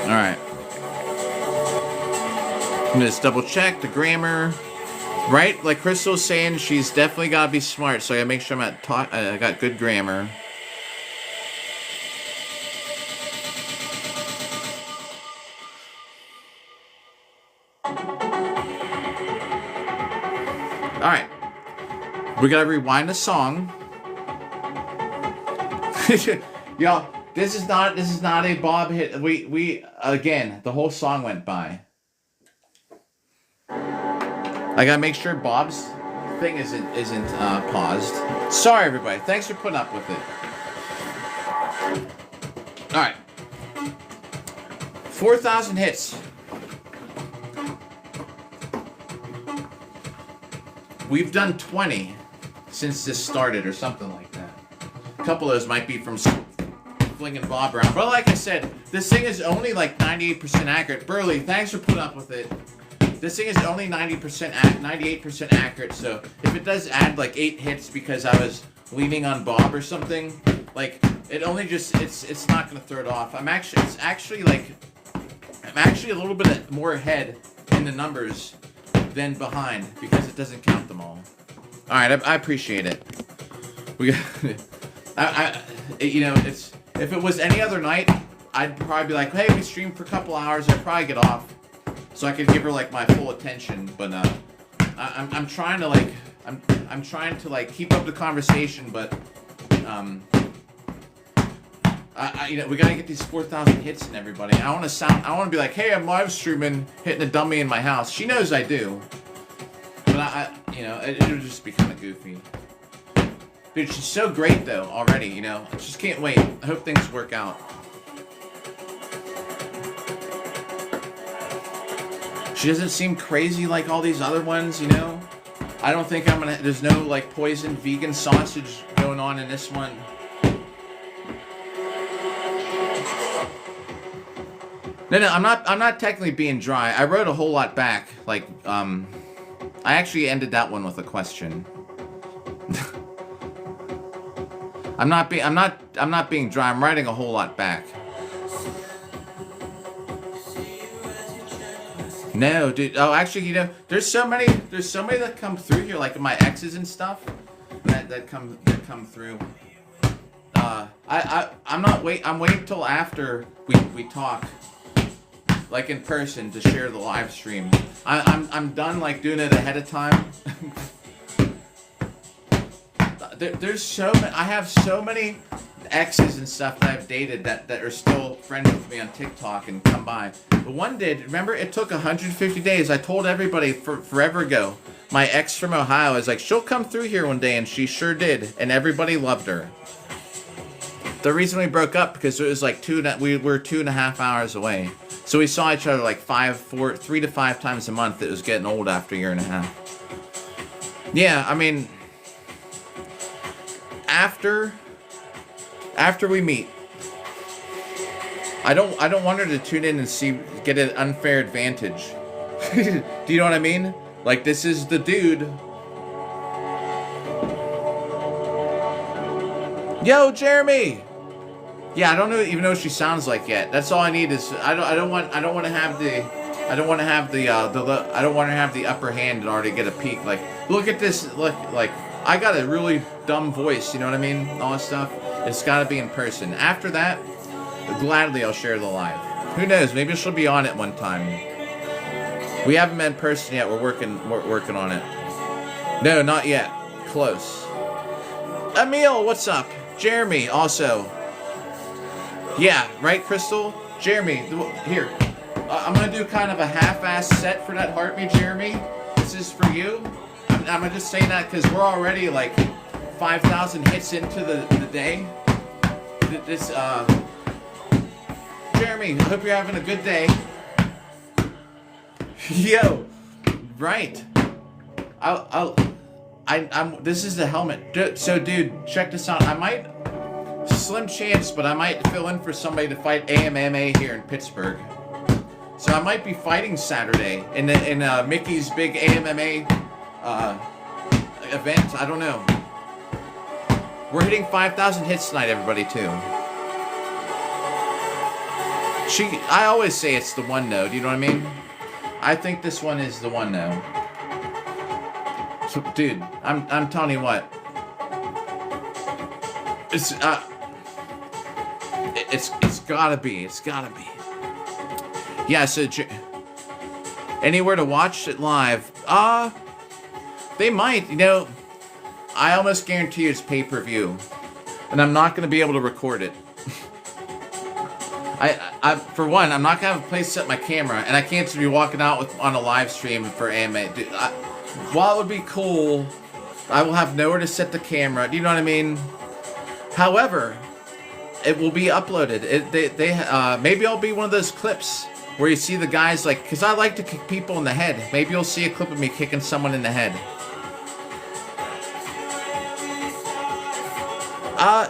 All right. I'm gonna just double check the grammar. Right, like Crystal's saying, she's definitely gotta be smart, so I gotta make sure I got good grammar. All right, we gotta rewind the song. Y'all, this is not a Bob hit. We again, the whole song went by. I gotta make sure Bob's thing isn't paused. Sorry, everybody. Thanks for putting up with it. All right, 4,000 hits. We've done 20 since this started, or something like that. A couple of those might be from flinging Bob around, but like I said, this thing is only like 98% accurate. Burley, thanks for putting up with it. This thing is only 98% accurate, so if it does add like 8 hits because I was leaning on Bob or something, like it only just it's not gonna throw it off. I'm actually a little bit more ahead in the numbers than behind because it doesn't count them all. All right, I appreciate it. We got, it's if it was any other night, I'd probably be like, hey, we streamed for a couple hours. I'd probably get off. So I could give her like my full attention, but I'm trying to like I'm trying to like keep up the conversation, but we gotta get these 4,000 hits in everybody. I want to be like, hey, I'm live streaming, hitting a dummy in my house. She knows I do, but it'll just be kind of goofy. Dude, she's so great though already. I just can't wait. I hope things work out. She doesn't seem crazy like all these other ones, I don't think there's no like poison vegan sausage going on in this one. No, I'm not technically being dry. I wrote a whole lot back. Like, I actually ended that one with a question. I'm not being dry. I'm writing a whole lot back. No, dude. Oh, actually, there's so many that come through here, like my exes and stuff, that come through. I'm waiting till after we talk, like in person, to share the live stream. I'm done like doing it ahead of time. There's so many. I have so many exes and stuff that I've dated that are still friends with me on TikTok and come by. But one did. Remember, it took 150 days. I told everybody forever ago. My ex from Ohio is like, she'll come through here one day, and she sure did, and everybody loved her. The reason we broke up because it was like we were 2.5 hours away, so we saw each other like 3 to 5 times a month. It was getting old after a year and a half. Yeah, I mean, after we meet, I don't want her to tune in and get an unfair advantage. Do you know what I mean? Like, this is the dude. Yo, Jeremy. Yeah, I don't even know what she sounds like yet. That's all I need is I don't want to have the upper hand and already get a peek. Like, look at this. Look, like, I got a really dumb voice. You know what I mean? All this stuff. It's got to be in person. After that, gladly I'll share the live. Who knows? Maybe she'll be on it one time. We haven't met in person yet. We're working on it. No, not yet. Close. Emil, what's up? Jeremy, also. Yeah, right, Crystal? Jeremy, here. I'm going to do kind of a half-ass set for that Heart Me, Jeremy. This is for you. I'm just saying that because we're already like 5,000 hits into the day. This, Jeremy, I hope you're having a good day. Yo, right. This is the helmet. So, dude, check this out. I might, slim chance, but I might fill in for somebody to fight AMMA here in Pittsburgh. So I might be fighting Saturday in Mickey's big AMMA event. I don't know. We're hitting 5,000 hits tonight, everybody, too. I always say it's the one node, you know what I mean? I think this one is the one now. So, dude, I'm telling you what. It's gotta be. It's gotta be. Yeah. So, anywhere to watch it live? They might. You know, I almost guarantee it's pay-per-view, and I'm not gonna be able to record it. I for one, I'm not gonna have a place to set my camera, and I can't just be walking out on a live stream for AMA. Dude, while it would be cool, I will have nowhere to set the camera. Do you know what I mean? However, it will be uploaded. Maybe I'll be one of those clips where you see the guys like, because I like to kick people in the head. Maybe you'll see a clip of me kicking someone in the head.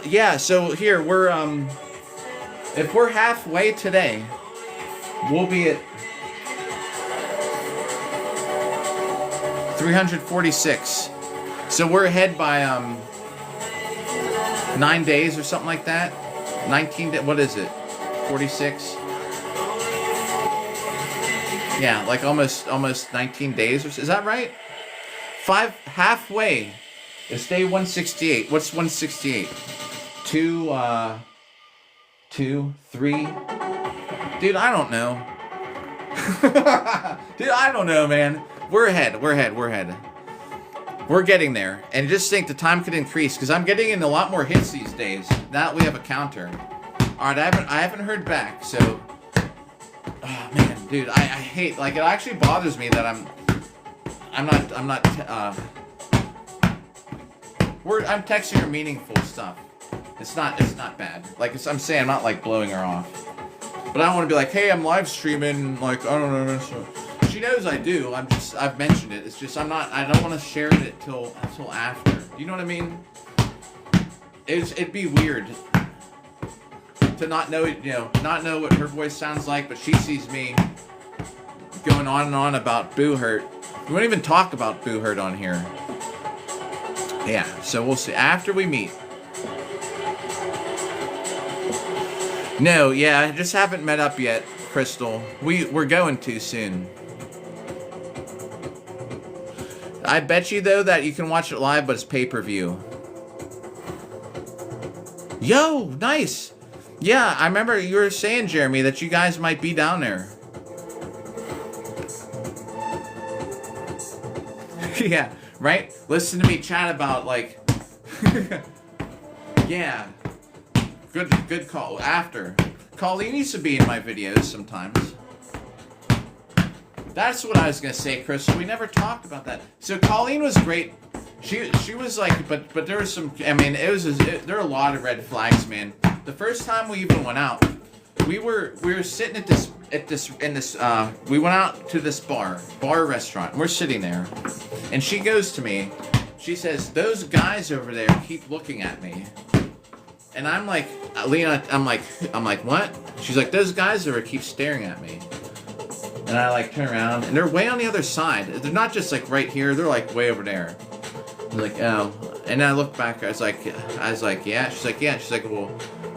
Yeah. So here we're if we're halfway today, we'll be at 346. So we're ahead by 9 days or something like that. 19 days. What is it? 46. Yeah, like almost 19 days. Is that right? Halfway. It's day 168. What's 168? 2, 3. Dude, I don't know. Dude, I don't know, man. We're ahead. We're getting there. And just think the time could increase, because I'm getting in a lot more hits these days. Now that we have a counter. Alright, I haven't heard back, so. Oh man, dude, I hate, like, it actually bothers me that I'm texting her meaningful stuff. It's not bad. Like I'm saying, I'm not like blowing her off. But I don't want to be like, hey, I'm live streaming. Like, I don't know. So she knows I do. I've mentioned it. It's just I don't want to share it till after. You know what I mean? It'd be weird to not know what her voice sounds like, but she sees me going on and on about Boo Hurt. We won't even talk about Boo Hurt on here. Yeah, so we'll see after we meet. No, yeah, I just haven't met up yet, Crystal. We're going to soon. I bet you, though, that you can watch it live, but it's pay-per-view. Yo, nice! Yeah, I remember you were saying, Jeremy, that you guys might be down there. Yeah, right? Listen to me chat about, like... yeah. Good call. After. Colleen used to be in my videos sometimes. That's what I was gonna say, Crystal. We never talked about that. So Colleen was great. She was like, but there was some. I mean, there were a lot of red flags, man. The first time we even went out, we were sitting we went out to this bar restaurant. And we're sitting there, and she goes to me. She says, "Those guys over there keep looking at me." And I'm like, Lena, I'm like, what? She's like, those guys over keep staring at me. And I like turn around, and they're way on the other side. They're not just like right here. They're like way over there. I'm like, oh. And then I look back. I was like, yeah. She's like, yeah. She's like, well,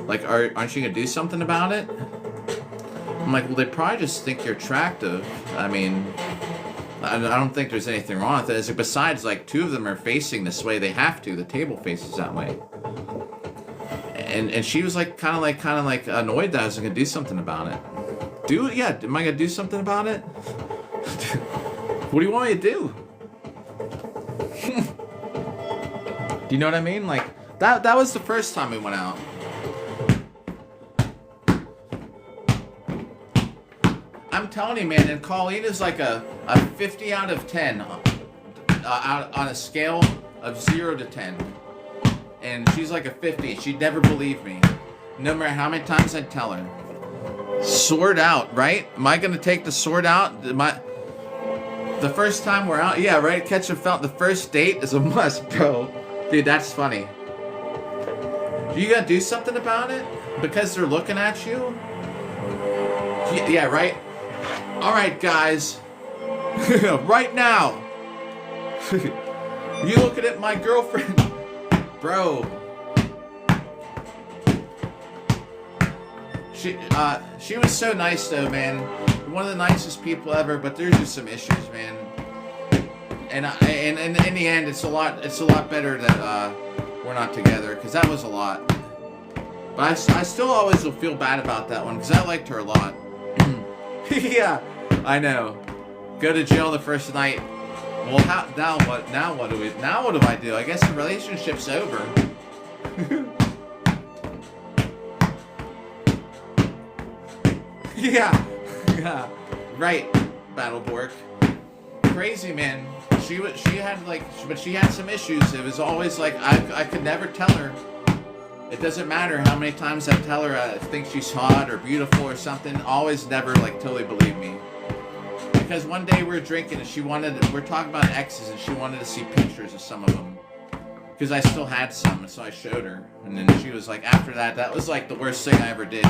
like, aren't you gonna do something about it? I'm like, well, they probably just think you're attractive. I mean, I don't think there's anything wrong with it. It's like, besides, like, two of them are facing this way. They have to. The table faces that way. And she was like kind of like annoyed that I was gonna do something about it. Yeah, am I gonna do something about it? What do you want me to do? Do you know what I mean? Like that was the first time we went out. I'm telling you, man, and Colleen is like a 50 out of 10 on a scale of 0 to 10. and she's like a 50. She'd never believe me, no matter how many times I'd tell her. Sword out, right? Am I gonna take the sword out? The first time we're out? Yeah, right? Catch a felt. The first date is a must, bro. Dude, that's funny. You gotta do something about it? Because they're looking at you? Yeah, right? Alright, guys. Right now. You looking at my girlfriend? Bro. She was so nice though, man. One of the nicest people ever, but there's just some issues, man. And in the end, it's a lot better that we're not together, because that was a lot. But I still always will feel bad about that one, because I liked her a lot. Yeah, I know. Go to jail the first night. Well, now what do I do? I guess the relationship's over. Yeah, right, Battleborg. Crazy, man. She had some issues. It was always like I could never tell her. It doesn't matter how many times I tell her I think she's hot or beautiful or something. Always never like totally believe me. Because one day we were drinking and we're talking about exes, and she wanted to see pictures of some of them. Because I still had some, and so I showed her. And then she was like, after that was like the worst thing I ever did.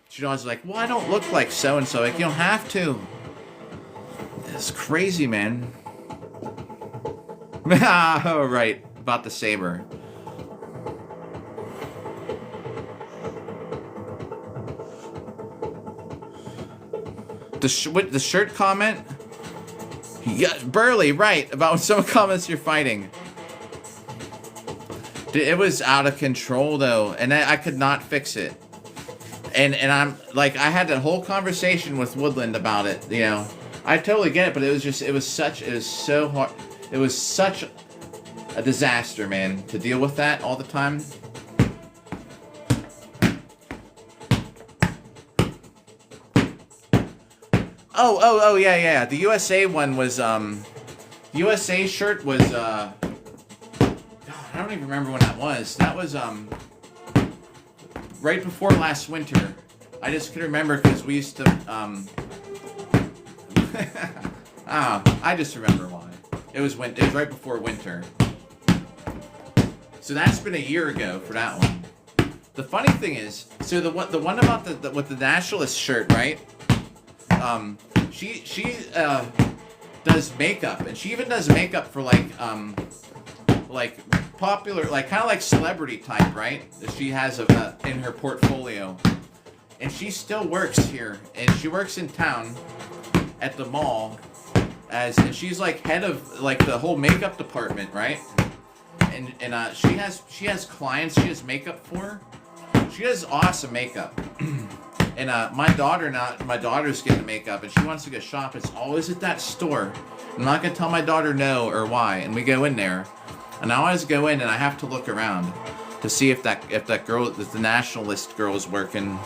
She's always like, well, I don't look like so-and-so. Like, you don't have to. It's crazy, man. Oh, right. About the saber. The shirt comment? Yeah, Burley, right. About when someone comments you're fighting. Dude, it was out of control, though. And I could not fix it. And I'm like, I had that whole conversation with Woodland about it, you know. I totally get it, but it was so hard. It was such a disaster, man, to deal with that all the time. Oh, yeah. The USA one was, the USA shirt was, God, I don't even remember when that was. That was, right before last winter. I just couldn't remember because we used to, I just remember why. It was right before winter. So that's been a year ago for that one. The funny thing is, so the one about with the nationalist shirt, right? She does makeup, and she even does makeup for like popular, like kind of like celebrity type, right? That she has in her portfolio, and she still works here, and she works in town at the mall and she's like head of like the whole makeup department, right? And she has clients she has makeup for. She does awesome makeup. And my daughter's getting makeup, and she wants to go shop. It's always at that store. I'm not gonna tell my daughter no or why. And we go in there, and I always go in, and I have to look around to see if that girl, if the nationalist girl, is working.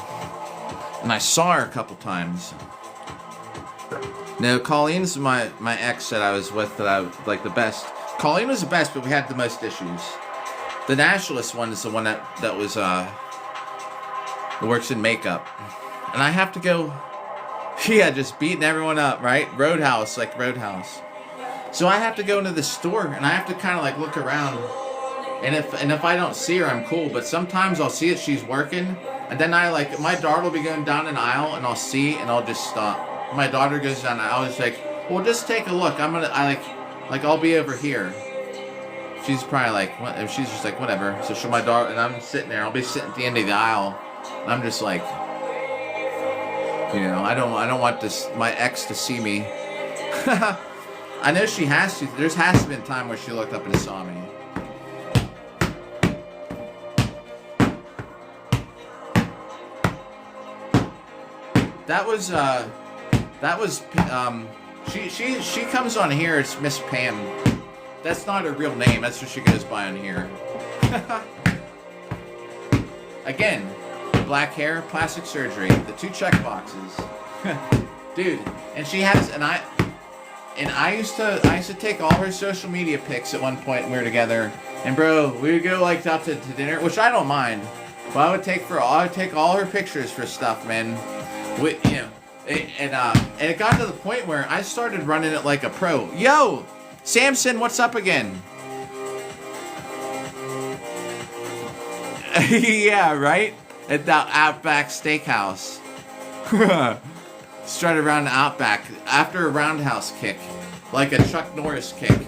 And I saw her a couple times. No, Colleen's my ex that I was with that I like the best. Colleen was the best, but we had the most issues. The nationalist one is the one that was works in makeup. And I have to go, just beating everyone up, right? Roadhouse. So I have to go into the store, and I have to kind of like look around. And if I don't see her, I'm cool. But sometimes I'll see that she's working, and then my daughter will be going down an aisle, and I'll see, and I'll just stop. My daughter goes down, and I was like, well, just take a look. I'll be over here. She's probably like, what? And she's just like, whatever. So my daughter, and I'm sitting there. I'll be sitting at the end of the aisle, and I'm just like, I don't want my ex to see me. I know she has to. There has to be a time where she looked up and saw me. She comes on here. It's Miss Pam. That's not her real name. That's what she goes by on here. Again, black hair, plastic surgery, the 2 check boxes. Dude, and she has, And I used to take all her social media pics at one point when we were together. And bro, we would go like out to dinner, which I don't mind. But I would take all her pictures for stuff, man. And it got to the point where I started running it like a pro. Yo, Samson, what's up again? Yeah, right? At the Outback Steakhouse. Strutted around the Outback after a roundhouse kick. Like a Chuck Norris kick.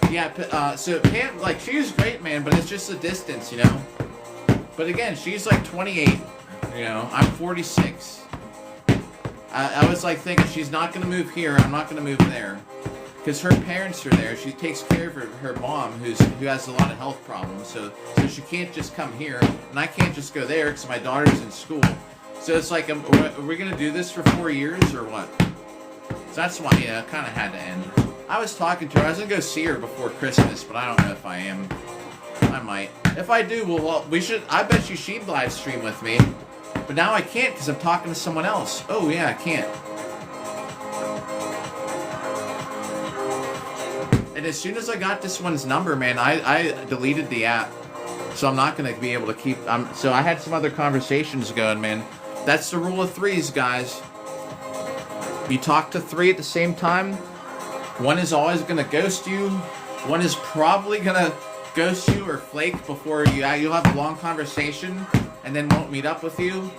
Yeah, so Pam, like, she was great, man, but it's just the distance, you know? But again, she's like 28, you know? I'm 46. I was like thinking, she's not going to move here, I'm not going to move there. Because her parents are there. She takes care of her mom, who has a lot of health problems. So she can't just come here, and I can't just go there because my daughter's in school. So it's like, are we going to do this for 4 years or what? So that's why, yeah, it kind of had to end. I was talking to her. I was going to go see her before Christmas, but I don't know if I am. I might. If I do, we should. I bet she'd live stream with me. But now I can't because I'm talking to someone else. Oh, yeah, I can't. And as soon as I got this one's number, man, I deleted the app. So I'm not going to be able to keep... so I had some other conversations going, man. That's the rule of threes, guys. You talk to 3 at the same time. One is always going to ghost you. One is probably going to ghost you or flake before you'll have a long conversation and then won't meet up with you.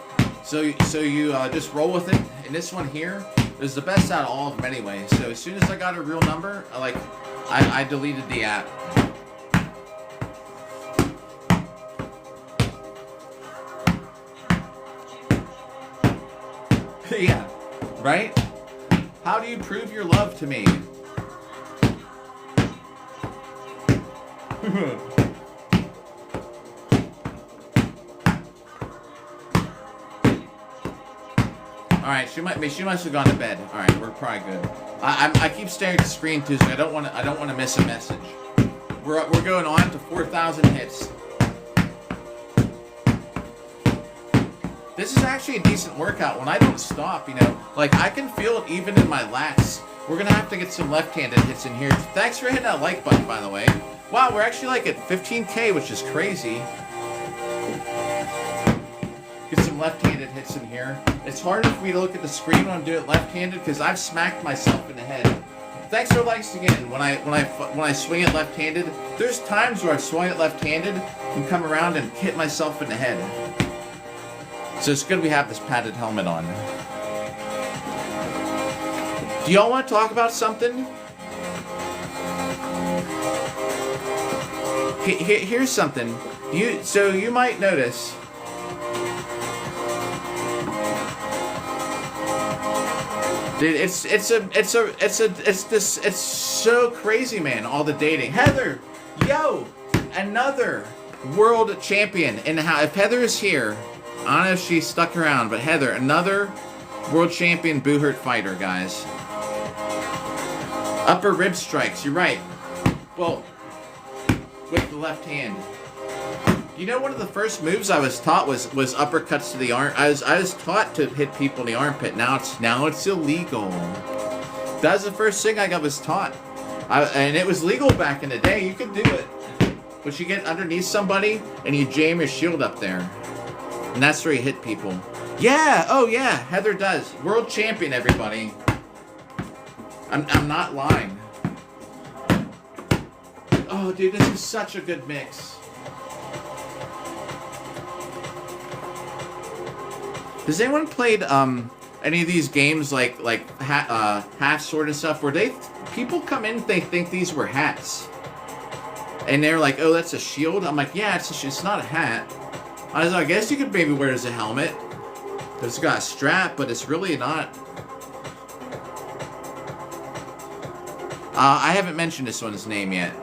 So you just roll with it. And this one here is the best out of all of them anyway. So as soon as I got a real number, I deleted the app. Yeah, right? How do you prove your love to me? Alright, she must have gone to bed. Alright, we're probably good. I keep staring at the screen too, so I don't want to miss a message. We're going on to 4,000 hits. This is actually a decent workout when I don't stop, you know. Like, I can feel it even in my lats. We're gonna have to get some left-handed hits in here. Thanks for hitting that like button, by the way. Wow, we're actually like at 15K, which is crazy. Get some left-handed hits in here. It's harder for me to look at the screen when I'm doing it left-handed because I've smacked myself in the head. Thanks for likes again. When I swing it left-handed, there's times where I swing it left-handed and come around and hit myself in the head. So it's good we have this padded helmet on. Do y'all want to talk about something? Here's something. You might notice. Dude, it's so crazy, man. All the dating. Heather, yo, another world champion in the house. If Heather is here, I don't know if she stuck around, but Heather, another world champion Boohurt fighter, guys. Upper rib strikes, you're right. Well, with the left hand. You know, one of the first moves I was taught was uppercuts to the arm. I was taught to hit people in the armpit. Now it's illegal. That was the first thing I was taught. And it was legal back in the day. You could do it. But you get underneath somebody and you jam your shield up there. And that's where you hit people. Yeah, oh yeah, Heather does. World champion, everybody. I'm not lying. Oh, dude, this is such a good mix. Has anyone played any of these games like half sword and stuff where people come in, they think these were hats, and they're like, oh, that's a shield. I'm like, yeah, it's not a hat. I guess you could maybe wear it as a helmet. It's got a strap, but it's really not. I haven't mentioned this one's name yet.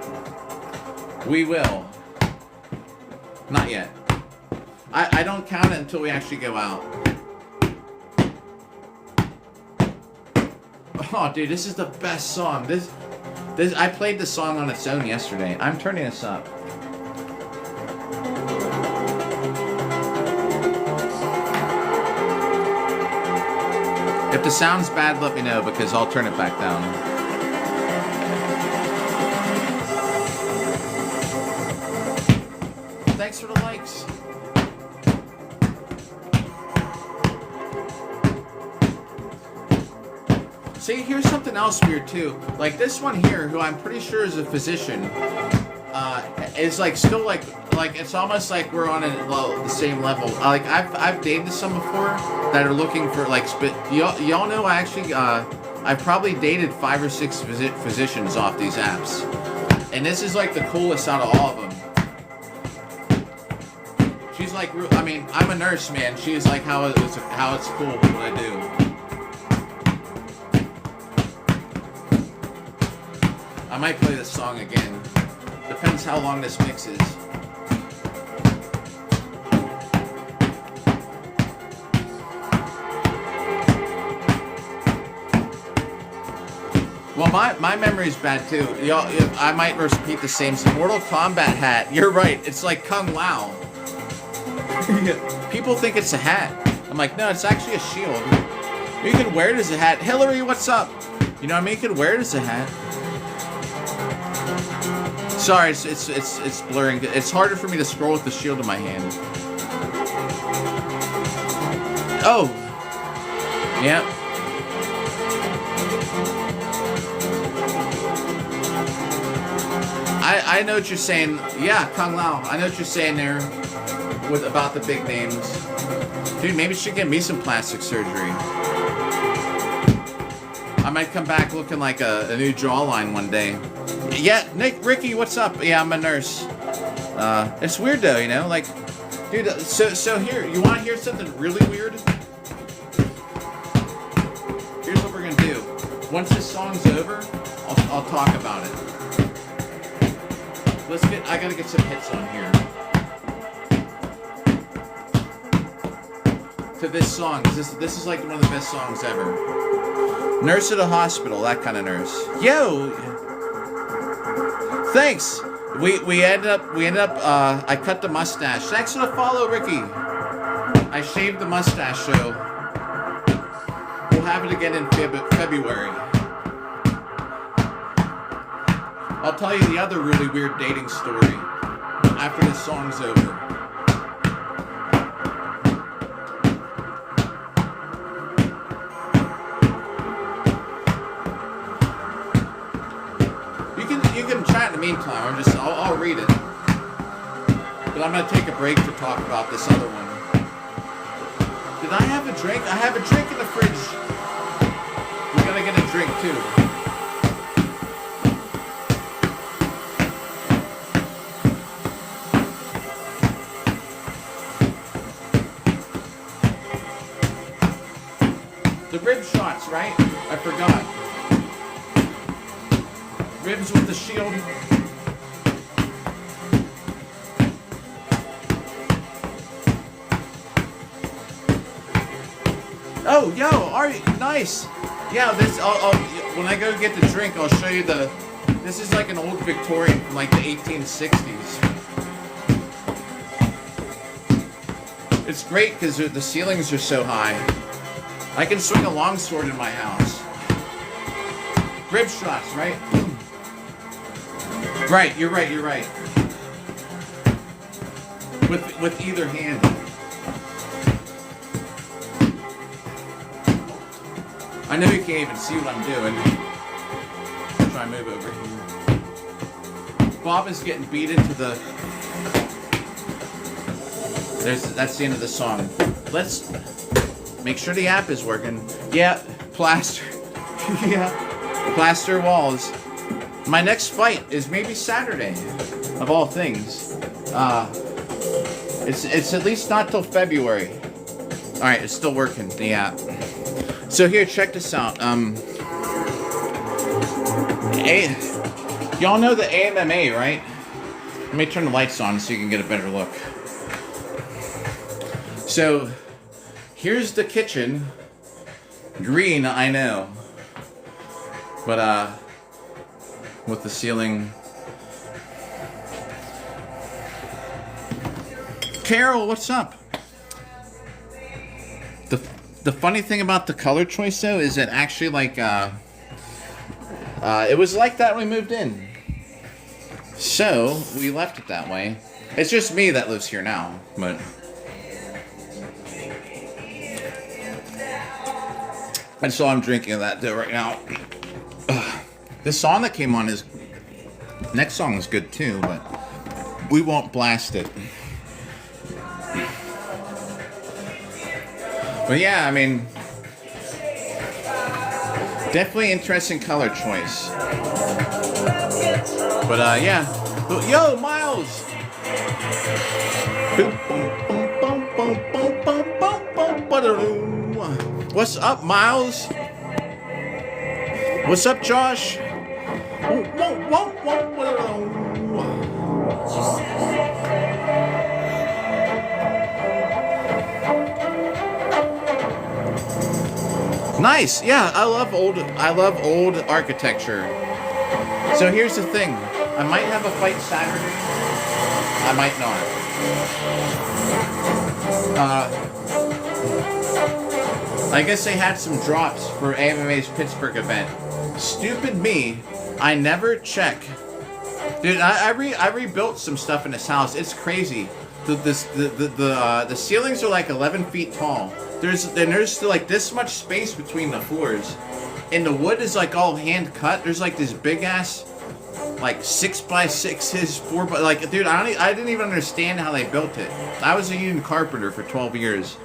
We will. Not yet. I don't count it until we actually go out. Oh, dude, this is the best song. This I played this song on its own yesterday. I'm turning this up. If the sound's bad, let me know because I'll turn it back down. Thanks for the likes. See, here's something else weird too. Like this one here, who I'm pretty sure is a physician, is like still like it's almost like we're on the same level. Like I've dated some before that are looking for like y'all know I actually I've probably dated 5 or 6 physicians off these apps, and this is like the coolest out of all of them. She's like, I mean, I'm a nurse, man. She's like how it's cool what I do. I might play this song again. Depends how long this mix is. Well, my memory's bad too. Y'all, I might repeat the same. Mortal Kombat hat. You're right. It's like Kung Lao. People think it's a hat. I'm like, no, it's actually a shield. You can wear it as a hat. Hillary, what's up? You know what I mean? You can wear it as a hat. Sorry, it's blurring. It's harder for me to scroll with the shield in my hand. Oh. Yep. I know what you're saying. Yeah, Kung Lao. I know what you're saying there about the big names. Dude, maybe she should get me some plastic surgery. I might come back looking like a new jawline one day. Yeah, Ricky, what's up? Yeah, I'm a nurse. It's weird though, you know, like, dude. So here, you want to hear something really weird? Here's what we're gonna do. Once this song's over, I'll talk about it. I gotta get some hits on here. To this song, this is like one of the best songs ever. Nurse at a hospital, that kind of nurse. Yo. Thanks. We ended up. I cut the mustache. Thanks for the follow, Ricky. I shaved the mustache, so we'll have it again in February. I'll tell you the other really weird dating story after this song's over. You can chat in the meantime. I'll read it. But I'm gonna take a break to talk about this other one. Did I have a drink? I have a drink in the fridge. We're gonna get a drink too. The rib shots, right? I forgot. Ribs with the shield. Oh, yo, Ari, nice. Yeah, this. When I go get the drink, I'll show you the. This is like an old Victorian from like the 1860s. It's great because the ceilings are so high. I can swing a longsword in my house. Rib shots, right? Right, you're right. With either hand. I know you can't even see what I'm doing. I'll try and move over here. Bob is getting beat into the... That's the end of the song. Let's make sure the app is working. Yeah, plaster. Yeah, plaster walls. My next fight is maybe Saturday, of all things. It's at least not till February. All right, it's still working. The app. So here, check this out. Y'all know the AMMA, right? Let me turn the lights on so you can get a better look. So, here's the kitchen. Green, I know. But, with the ceiling. Carol, what's up? The the funny thing about the color choice though is that actually like it was like that when we moved in. So we left it that way. It's just me that lives here now, but and so I'm drinking that right now. Ugh. This song that came on is next song is good too, but we won't blast it. But yeah, I mean, definitely interesting color choice. But yeah, yo, Miles. What's up, Miles? What's up, Josh? Nice. Yeah, I love old architecture. So here's the thing. I might have a fight Saturday. I might not. I guess they had some drops for AMA's Pittsburgh event. Stupid me. I never check. Dude, I rebuilt some stuff in this house. It's crazy. The ceilings are like 11 feet tall. There's like this much space between the floors, and the wood is like all hand cut. There's like this big ass, like 6x6s, 4x like dude. I didn't even understand how they built it. I was a union carpenter for 12 years,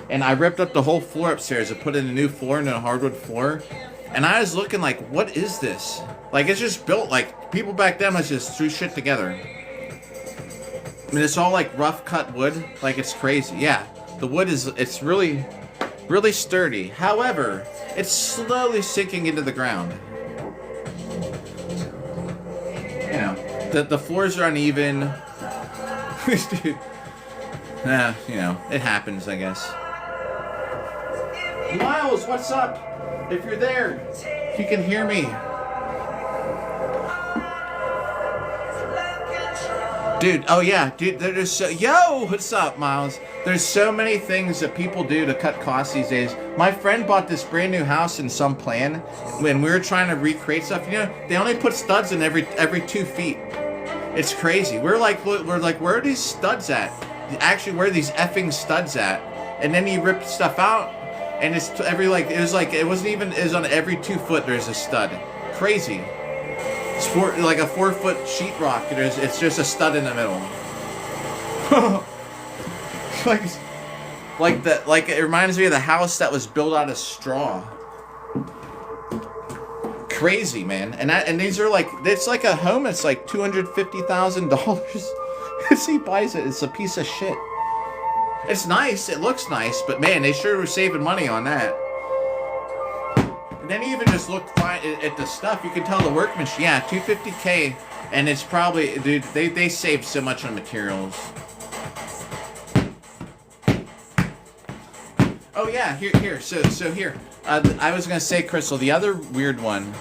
and I ripped up the whole floor upstairs and put in a new floor and a hardwood floor. And I was looking like, what is this? Like it's just built like people back then was just threw shit together. I mean, it's all like rough cut wood. Like it's crazy. Yeah. The wood it's really, really sturdy. However, it's slowly sinking into the ground. You know, the floors are uneven. Dude. You know, it happens, I guess. Miles, what's up? If you're there, if you can hear me. Dude, oh yeah, dude, there's so... Yo, what's up, Miles? There's so many things that people do to cut costs these days. My friend bought this brand new house in some plan. When we were trying to recreate stuff, you know, they only put studs in every 2 feet. It's crazy. We're like, where are these studs at? Actually, where are these effing studs at? And then you rip stuff out, and it's every like, it was on every 2 foot there's a stud. Crazy. It's like a 4 foot sheetrock. It's just a stud in the middle. like it reminds me of the house that was built out of straw. Crazy, man. And these are like, it's like a home. It's like $250,000. If he buys it, it's a piece of shit. It's nice. It looks nice, but man, they sure were saving money on that. And then you even just look fine at the stuff. You can tell the workmanship. Yeah, $250K, and it's probably, dude. They saved so much on materials. Oh yeah, here. So here. I was gonna say, Crystal, the other weird one.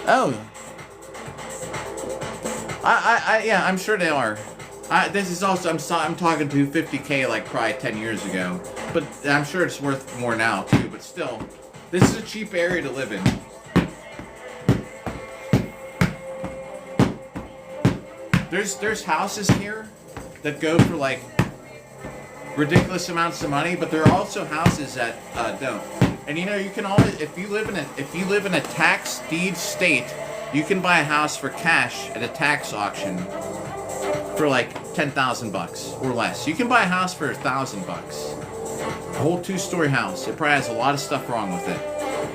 Oh. Yeah, I'm sure they are. This is also, I'm talking to 50K like probably 10 years ago, but I'm sure it's worth more now too. But still, this is a cheap area to live in. There's houses here that go for like ridiculous amounts of money, but there are also houses that don't. And you know, you can always, if you live in a tax deed state, you can buy a house for cash at a tax auction for like $10,000 or less. You can buy a house for $1,000. A whole 2-story house. It probably has a lot of stuff wrong with it.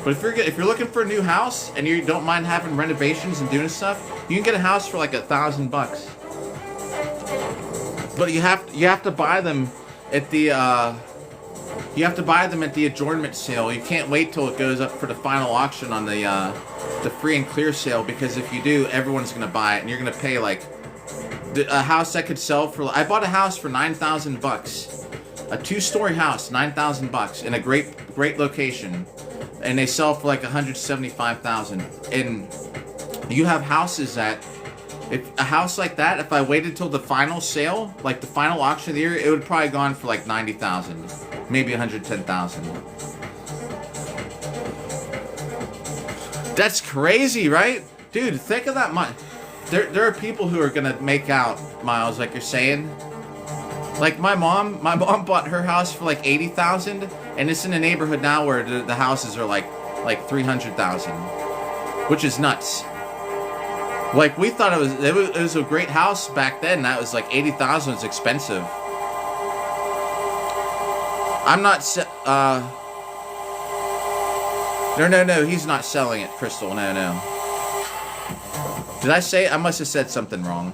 But if you're looking for a new house and you don't mind having renovations and doing stuff, you can get a house for like $1,000. But you have to buy them at the adjournment sale. You can't wait till it goes up for the final auction on the free and clear sale, because if you do, everyone's gonna buy it and you're gonna pay like a house that could sell for. I bought a house for $9,000, a 2-story house, $9,000 in a great location, and they sell for like $175,000. And you have houses that, if a house like that, if I waited till the final sale, like the final auction of the year, it would probably gone for like $90,000. maybe 110,000. That's crazy, right? Dude, think of that much. There are people who are gonna make out, Miles, like you're saying. Like my mom bought her house for like 80,000, and it's in a neighborhood now where the houses are like 300,000, which is nuts. Like we thought it was a great house back then. That was like 80,000 was expensive. I'm not no, he's not selling it, Crystal. No. Did I say? I must have said something wrong.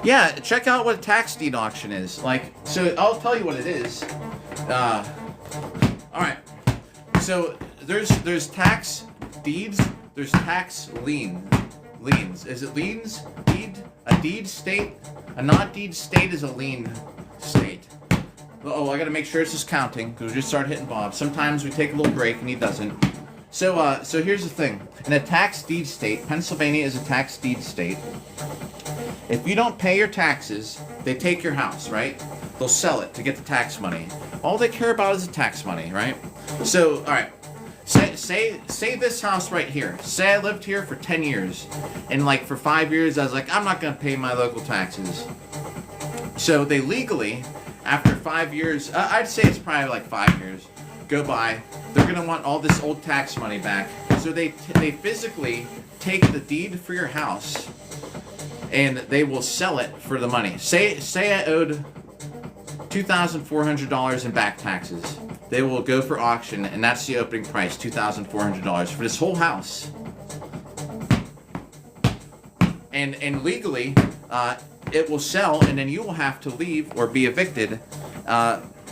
Yeah, check out what a tax deed auction is. Like, so I'll tell you what it is. All right. So there's tax deeds. There's tax liens. Is it liens? Deed? A deed state? A not deed state is a lien state. Oh, I gotta make sure it's just counting because we just started hitting Bob. Sometimes we take a little break and he doesn't. So here's the thing. In a tax deed state, Pennsylvania is a tax deed state. If you don't pay your taxes, they take your house, right? They'll sell it to get the tax money. All they care about is the tax money, right? So, all right. Say this house right here. Say I lived here for 10 years, and like for 5 years I was like, I'm not gonna pay my local taxes. So they legally, after 5 years, I'd say it's probably like 5 years, go by, they're gonna want all this old tax money back. So they physically take the deed for your house, and they will sell it for the money. Say I owed $2,400 in back taxes. They will go for auction, and that's the opening price, $2,400 for this whole house. And legally, it will sell, and then you will have to leave or be evicted.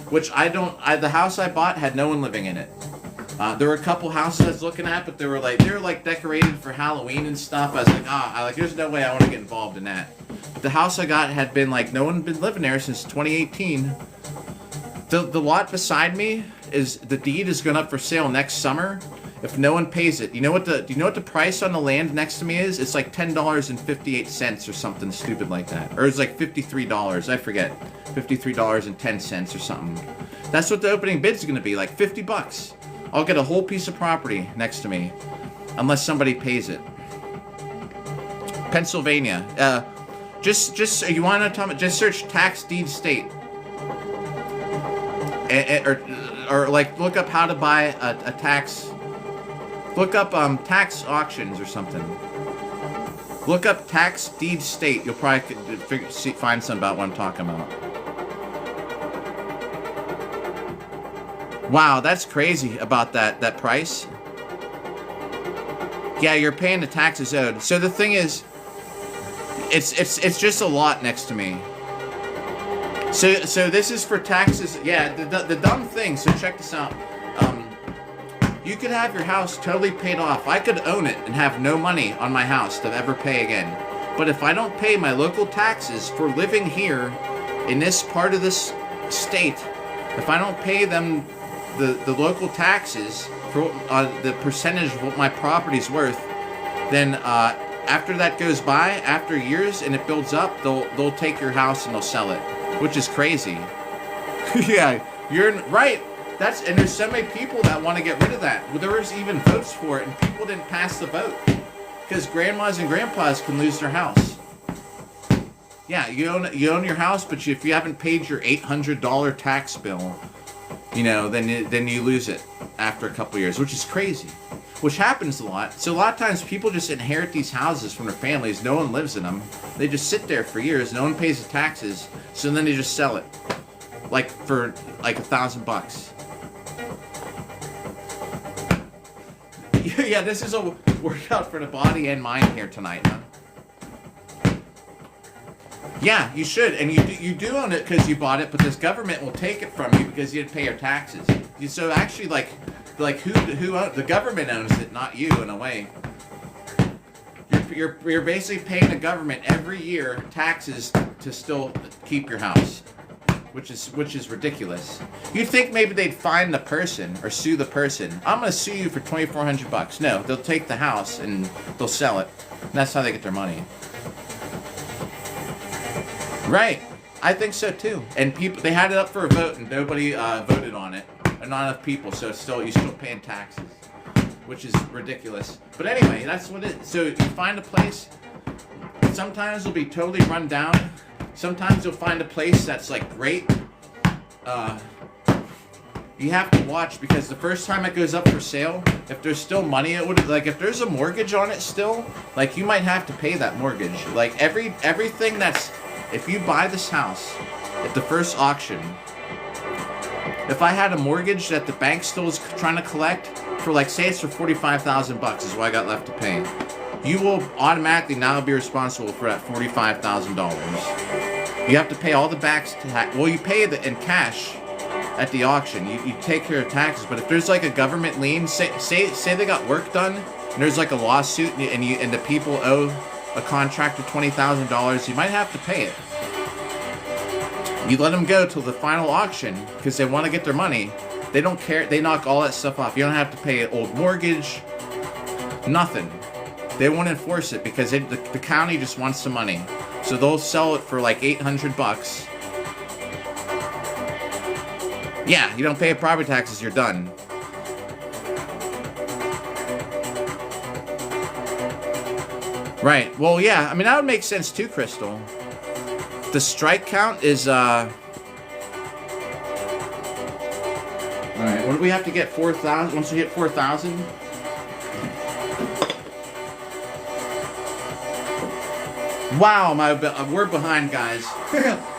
Which the house I bought had no one living in it. There were a couple houses I was looking at, but they were like decorated for Halloween and stuff. I was like, there's no way I want to get involved in that. But the house I got had been like, no one been living there since 2018. The lot beside me the deed is going up for sale next summer. If no one pays it, do you know what the price on the land next to me is? It's like $10.58 or something stupid like that, or it's like $53. I forget, $53.10 or something. That's what the opening bid's going to be, like $50. I'll get a whole piece of property next to me, unless somebody pays it. Pennsylvania. Just you want to tell me? Just search tax deed state, or like look up how to buy a tax. Look up tax auctions or something. Look up tax deed state. You'll probably find something about what I'm talking about. Wow, that's crazy about that price. Yeah, you're paying the taxes owed. So the thing is, it's just a lot next to me. So this is for taxes. Yeah, the dumb thing. So check this out. You could have your house totally paid off. I could own it and have no money on my house to ever pay again. But if I don't pay my local taxes for living here in this part of this state, if I don't pay them the local taxes for the percentage of what my property's worth, then after that goes by, after years and it builds up, they'll take your house and they'll sell it, which is crazy. Yeah, you're right. And there's so many people that want to get rid of that. Well, there was even votes for it, and people didn't pass the vote because grandmas and grandpas can lose their house. Yeah, you own your house, but if you haven't paid your $800 tax bill, then you lose it after a couple years, which is crazy. Which happens a lot. So a lot of times people just inherit these houses from their families. No one lives in them. They just sit there for years. No one pays the taxes. So then they just sell it, like for like $1,000. Yeah, this is a workout for the body and mind here tonight, huh? Yeah, you should, and you do own it because you bought it, but this government will take it from you because you didn't pay your taxes. So actually, like who the government owns it, not you, in a way. You're basically paying the government every year taxes to still keep your house, which is ridiculous. You'd think maybe they'd find the person or sue the person. I'm gonna sue you for $2,400. No, they'll take the house and they'll sell it. And that's how they get their money. Right. I think so too. And people, they had it up for a vote, and nobody voted on it. And not enough people, so it's still, you're still paying taxes, which is ridiculous. But anyway, that's what it is. So you find a place. Sometimes it'll be totally run down. Sometimes you'll find a place that's like great. You have to watch, because the first time it goes up for sale, if there's still money, it would, like, if there's a mortgage on it still, like, you might have to pay that mortgage. Like, everything that's, if you buy this house at the first auction, if I had a mortgage that the bank still is trying to collect for, like, say it's for $45,000 is what I got left to pay, you will automatically now be responsible for that $45,000. You have to pay all the back tax. Well, you pay it in cash at the auction. You take care of taxes, but if there's like a government lien, say they got work done, and there's like a lawsuit, and the people owe a contractor $20,000, you might have to pay it. You let them go till the final auction because they want to get their money. They don't care. They knock all that stuff off. You don't have to pay an old mortgage. Nothing. They won't enforce it because the county just wants the money. So they'll sell it for like $800. Yeah, you don't pay property taxes, you're done. Right. Well, yeah. I mean, that would make sense too, Crystal. The strike count is, Alright, what do we have to get? 4,000? Once we hit 4,000? Wow, we're behind, guys.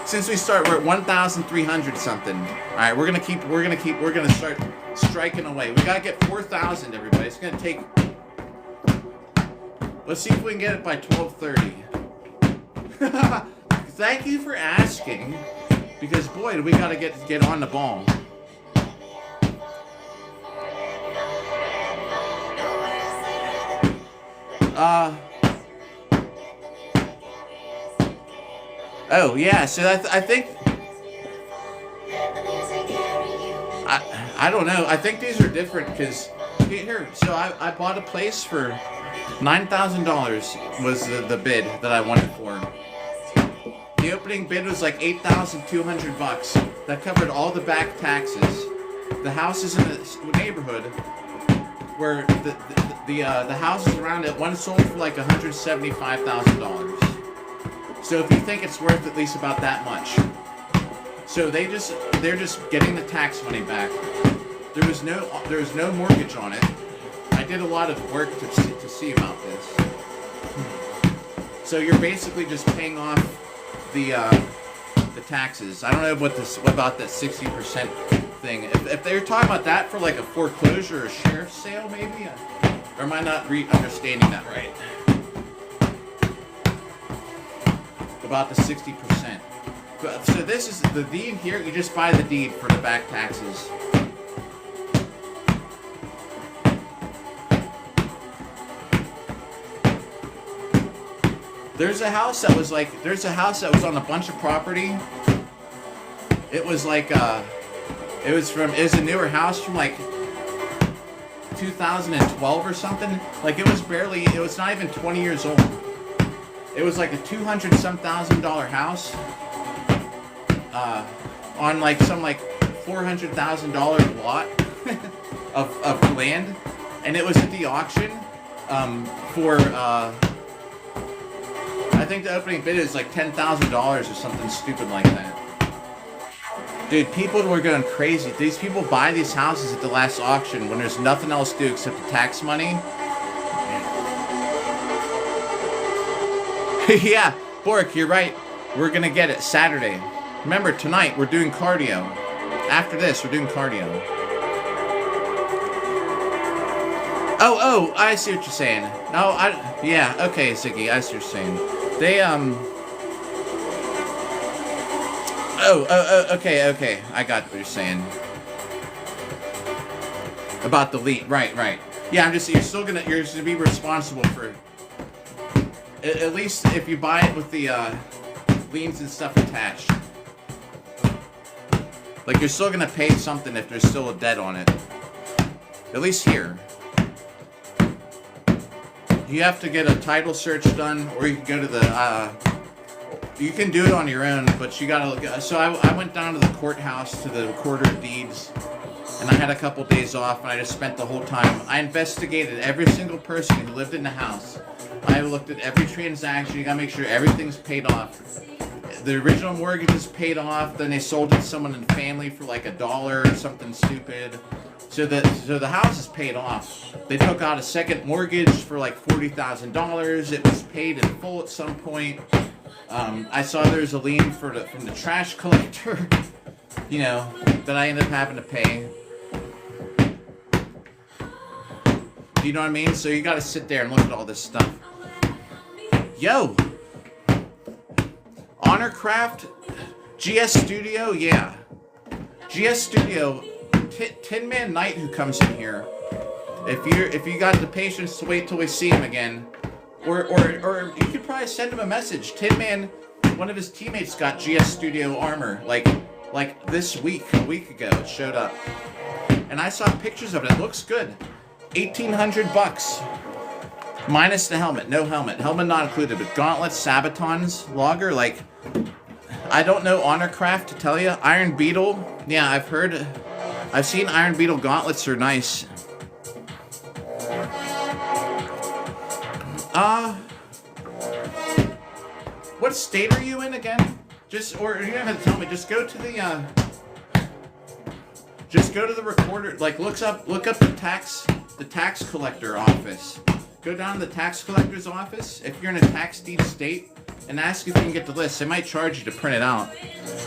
Since we start, we're at 1,300 something. Alright, we're gonna start striking away. We gotta get 4,000, everybody. It's gonna take... Let's see if we can get it by 12:30. Thank you for asking, because boy, do we gotta get on the ball. Oh yeah, so I think I don't know. I think these are different because here. So I bought a place for $9,000 was the bid that I wanted for. The opening bid was like $8,200. That covered all the back taxes. The house is in a neighborhood where the houses around it, one sold for like $175,000. So if you think it's worth at least about that much. So they're just getting the tax money back. There was no mortgage on it. I did a lot of work to see about this. So you're basically just paying off the taxes. I don't know what about that 60% thing. If they're talking about that for like a foreclosure or a sheriff's sale, maybe, or am I not understanding that right? About the 60%. So this is the deed here. You just buy the deed for the back taxes. There's a house that was on a bunch of property. It was like it was a newer house from like 2012 or something. Like it was not even 20 years old. It was like a $200,000 house on like some like $400,000 lot of land, and it was at the auction for I think the opening bid is like $10,000 or something stupid like that. Dude, people were going crazy. These people buy these houses at the last auction when there's nothing else to do except the tax money. Yeah, Bork, you're right. We're gonna get it Saturday. Remember, tonight we're doing cardio. After this, we're doing cardio. Oh, I see what you're saying. No, yeah, okay, Ziggy, I see what you're saying. They, okay, I got what you're saying. About the lien, right. Yeah, you're gonna be responsible for, at least if you buy it with the, liens and stuff attached. Like, you're still gonna pay something if there's still a debt on it. At least here. You have to get a title search done, or you can go to the, You can do it on your own, but you gotta look. So I went down to the courthouse to the recorder of deeds, and I had a couple days off, and I just spent the whole time. I investigated every single person who lived in the house. I looked at every transaction. You gotta make sure everything's paid off. The original mortgage is paid off. Then they sold it to someone in the family for like $1 or something stupid. So the house is paid off. They took out a second mortgage for like $40,000. It was paid in full at some point. I saw there's a lien from the trash collector, you know, that I ended up having to pay. Do you know what I mean? So you got to sit there and look at all this stuff. Yo, Honorcraft, GS Studio, yeah, GS Studio. Tin Man Knight who comes in here. If you got the patience to wait till we see him again, or you could probably send him a message. Tin Man, one of his teammates got GS Studio armor like this week, a week ago. It showed up, and I saw pictures of it. It looks good. $1,800 minus the helmet. No helmet. Helmet not included. But gauntlets, sabatons, logger. Like, I don't know Honorcraft to tell you. Iron Beetle. Yeah, I've seen Iron Beetle gauntlets are nice. What state are you in again? Or you don't have to tell me. Just go to the recorder. Like, look up the tax collector office. Go down to the tax collector's office if you're in a tax deed state and ask if you can get the list. They might charge you to print it out.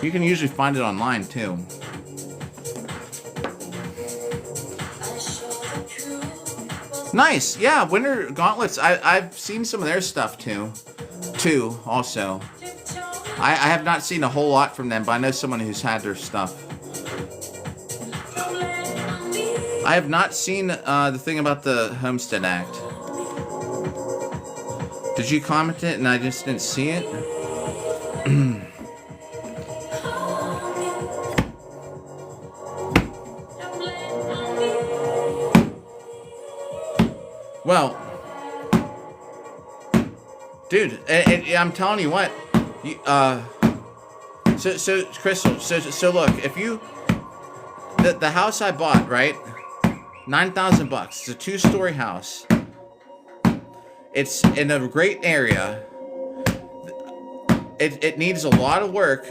You can usually find it online too. Nice, yeah. Winter Gauntlets. I've seen some of their stuff too. Also, I have not seen a whole lot from them, but I know someone who's had their stuff. I have not seen the thing about the Homestead Act. Did you comment it and I just didn't see it? Well, dude, I'm telling you what. So Crystal. So look, if you the house I bought, right? $9,000. It's a 2-story house. It's in a great area. It needs a lot of work.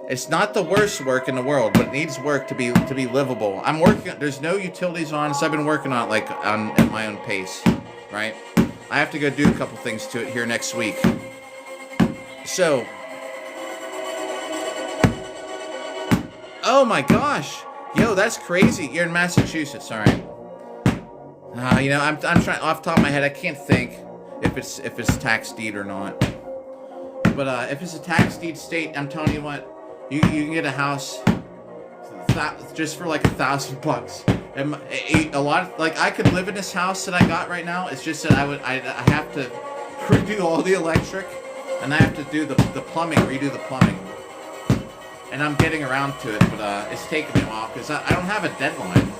It's not the worst work in the world, but it needs work to be livable. I'm working. There's no utilities on, so I've been working on it at my own pace, right? I have to go do a couple things to it here next week. So, oh my gosh, yo, that's crazy. You're in Massachusetts, all right? I'm trying off the top of my head. I can't think if it's tax deed or not. But if it's a tax deed state, I'm telling you what, you can get a house just for like $1,000. And a lot of, like, I could live in this house that I got right now. It's just that I have to redo all the electric, and I have to do the plumbing, redo the plumbing. And I'm getting around to it, but it's taking me a while because I don't have a deadline.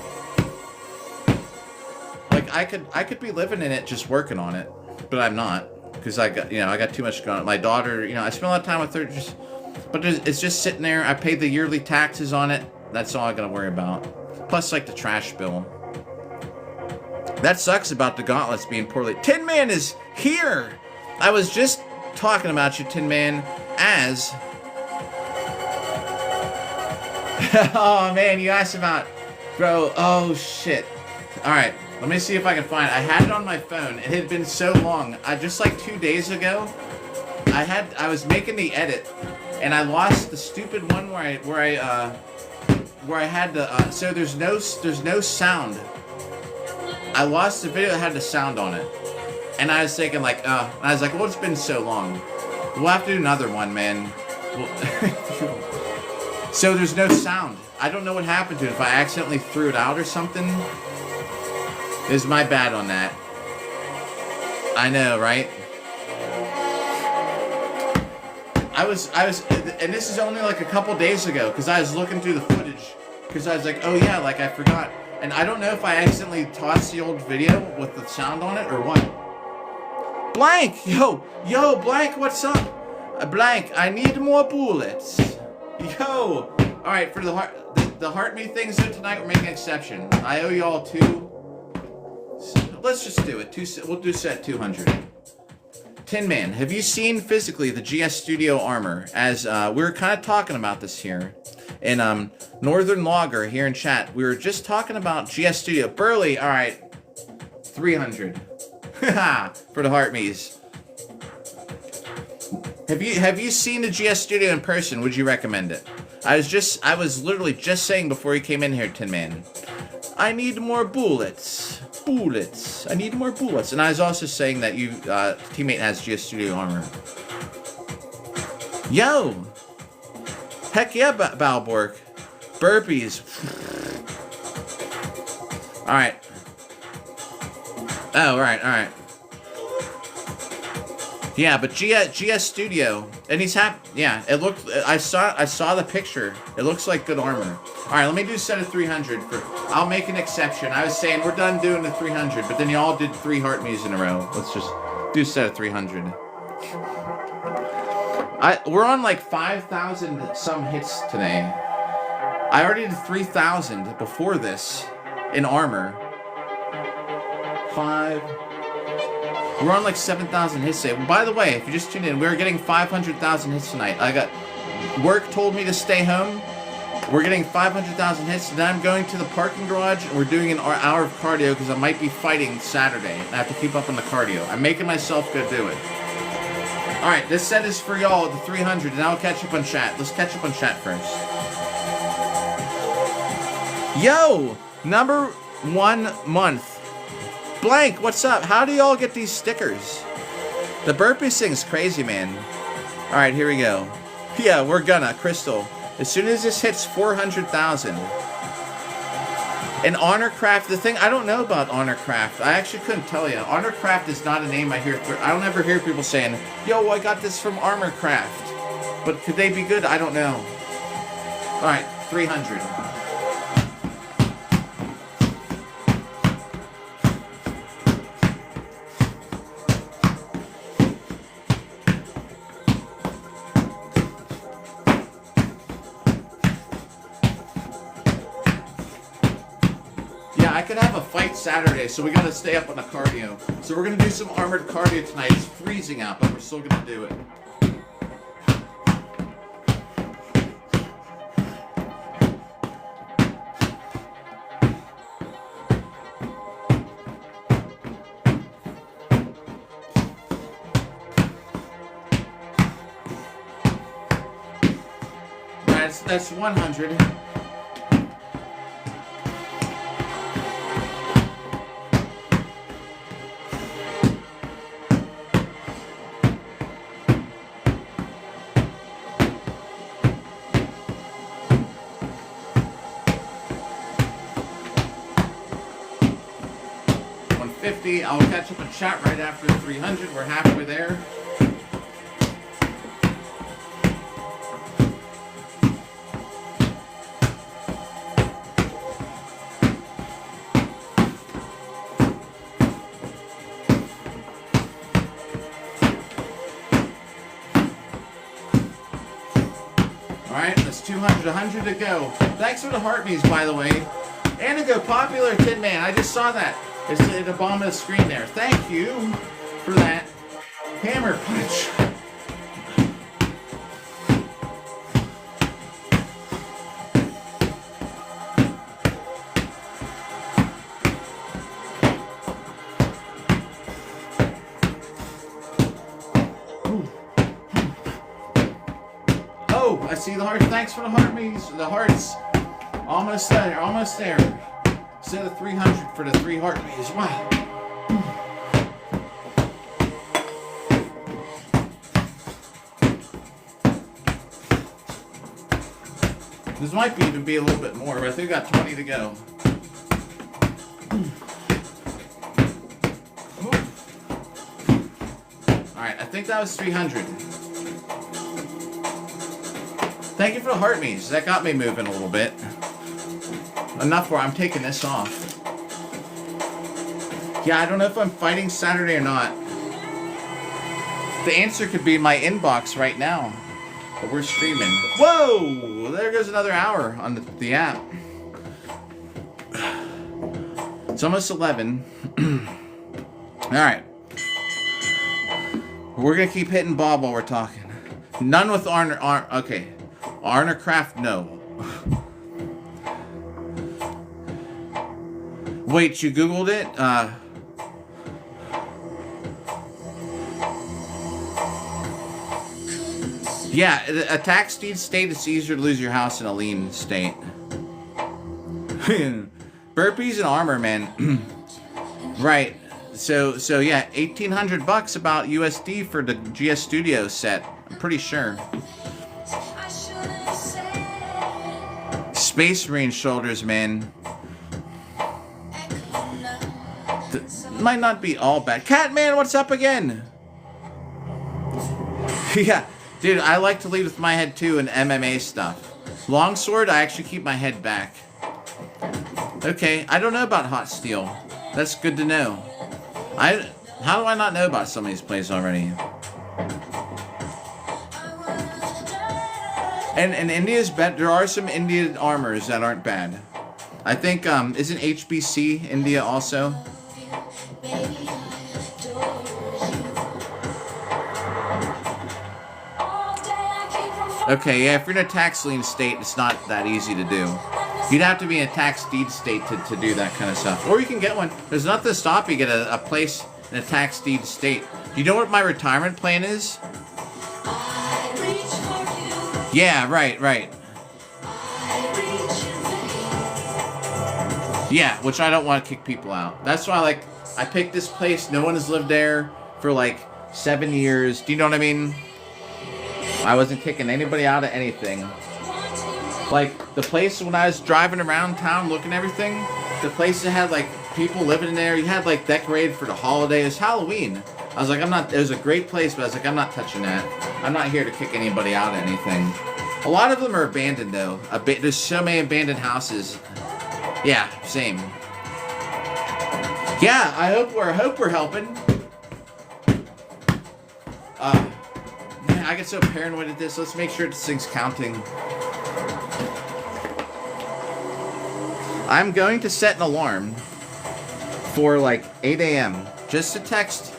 Like, I could be living in it just working on it, but I'm not because I got too much going on. My daughter, I spend a lot of time with her, but it's just sitting there. I pay the yearly taxes on it. That's all I gotta worry about. Plus, like, the trash bill. That sucks about the gauntlets being poorly. Tin Man is here! I was just talking about you, Tin Man, as... Oh, man, you asked about... Bro, oh, shit. Alright, let me see if I can find it. I had it on my phone. It had been so long. Just like 2 days ago, I was making the edit, and I lost the stupid one where I had the so there's no sound. I lost the video that had the sound on it, and I was thinking like, well, it's been so long. We'll have to do another one, man. So there's no sound. I don't know what happened to it. If I accidentally threw it out or something, is my bad on that. I know, right? I was, and this is only like a couple days ago, because I was looking through the footage, because I was like, oh yeah, like I forgot. And I don't know if I accidentally tossed the old video with the sound on it or what. Blank! Yo, Blank, what's up? Blank, I need more bullets. Yo! Alright, for the heart me things though tonight, we're making an exception. I owe y'all 2. Let's just do it. We'll do set 200. Tin Man, have you seen physically the GS Studio armor? As we were kind of talking about this here. And Northern Logger here in chat, we were just talking about GS Studio. Burley, alright. 300. For the heart me's. Have you seen the GS Studio in person? Would you recommend it? I was literally just saying before you came in here, Tin Man. I need more bullets. Bullets. I need more bullets. And I was also saying that you teammate has GS Studio armor. Yo! Heck yeah, Balborg. Burpees. Alright. Oh, alright. Yeah, but GS Studio, and he's happy. Yeah, it looked. I saw the picture. It looks like good armor. All right, let me do a set of 300. I'll make an exception. I was saying we're done doing the 300, but then you all did 3 heart me's in a row. Let's just do a set of 300. We're on like 5,000 some hits today. I already did 3,000 before this in armor. 5. We're on like 7,000 hits today. By the way, if you just tuned in, we're getting 500,000 hits tonight. Work told me to stay home. We're getting 500,000 hits. Then I'm going to the parking garage and we're doing an hour of cardio because I might be fighting Saturday. I have to keep up on the cardio. I'm making myself go do it. Alright, this set is for y'all at the 300 and I'll catch up on chat. Let's catch up on chat first. Yo! Number 1 month. Blank, what's up? How do y'all get these stickers? The burpees thing's crazy, man. Alright, here we go. Yeah, we're gonna. Crystal. As soon as this hits 400,000. And Honorcraft, the thing, I don't know about Honorcraft. I actually couldn't tell you. Honorcraft is not a name I hear. I don't ever hear people saying, yo, I got this from Armorcraft. But could they be good? I don't know. Alright, 300. I could have a fight Saturday, so we gotta stay up on the cardio. So we're gonna do some armored cardio tonight. It's freezing out, but we're still gonna do it. That's 100. I'll catch up and chat right after 300. We're halfway there. Alright, that's 200, 100 to go. Thanks for the heart me's, by the way. And to go popular, Tin Man. I just saw that. It's at the bottom of the screen there. Thank you for that hammer punch. Oh, I see the heart. Thanks for the heart me's. The hearts. Almost there. Almost there. Set of 300 for the 3 heart me's. Wow. This might even be a little bit more, but I think we got 20 to go. Alright, I think that was 300. Thank you for the heart me's. That got me moving a little bit. Enough where I'm taking this off. Yeah, I don't know if I'm fighting Saturday or not. The answer could be in my inbox right now. But we're streaming. Whoa! There goes another hour on the app. It's almost 11. Alright. We're gonna keep hitting Bob while we're talking. None with Arner. Okay. Arner Craft, no. Wait, you Googled it? Yeah, a tax deed state, it's easier to lose your house in a lien state. Burpees and armor, man. Right. So yeah, $1,800 about USD for the GS Studio set. I'm pretty sure. Space Marine shoulders, man. Might not be all bad. Catman, what's up again? Yeah. Dude, I like to lead with my head too in MMA stuff. Longsword, I actually keep my head back. Okay, I don't know about Hot Steel. That's good to know. How do I not know about some of these plays already? And India's bad. There are some Indian armors that aren't bad. I think isn't HBC India also? Okay, yeah, if you're in a tax lien state, it's not that easy to do. You'd have to be in a tax deed state to do that kind of stuff. Or you can get one. There's nothing to stop you get a place in a tax deed state. Do you know what my retirement plan is? Yeah, right. Yeah, which I don't want to kick people out. That's why, I picked this place. No one has lived there for, 7 years. Do you know what I mean? I wasn't kicking anybody out of anything. The place when I was driving around town looking at everything, the place that had, people living in there, you had, decorated for the holidays, Halloween. I was like, it was a great place, but I was like, I'm not touching that. I'm not here to kick anybody out of anything. A lot of them are abandoned, though. There's so many abandoned houses. Yeah, same. Yeah, I hope we're helping. Man, I get so paranoid at this. Let's make sure this thing's counting. I'm going to set an alarm for 8 a.m. just to text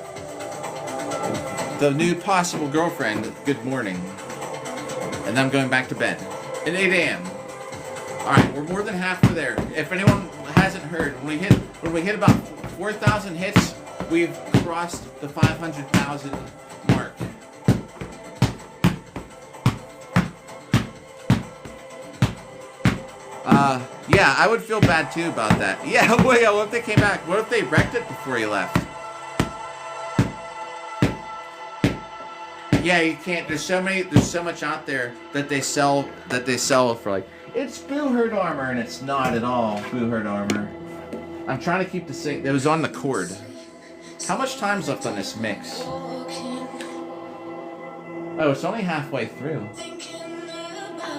the new possible girlfriend good morning. And then I'm going back to bed at 8 a.m. Alright, we're more than halfway there. If anyone hasn't heard, when we hit about 4,000 hits, we've crossed the 500,000 mark. Yeah, I would feel bad too about that. Yeah, what if they came back? What if they wrecked it before you left? Yeah, you can't. There's so much out there that they sell for it's Boo Hurt armor, and it's not at all Boo Hurt armor. I'm trying to keep the sync. It was on the cord. How much time's left on this mix? Oh, it's only halfway through.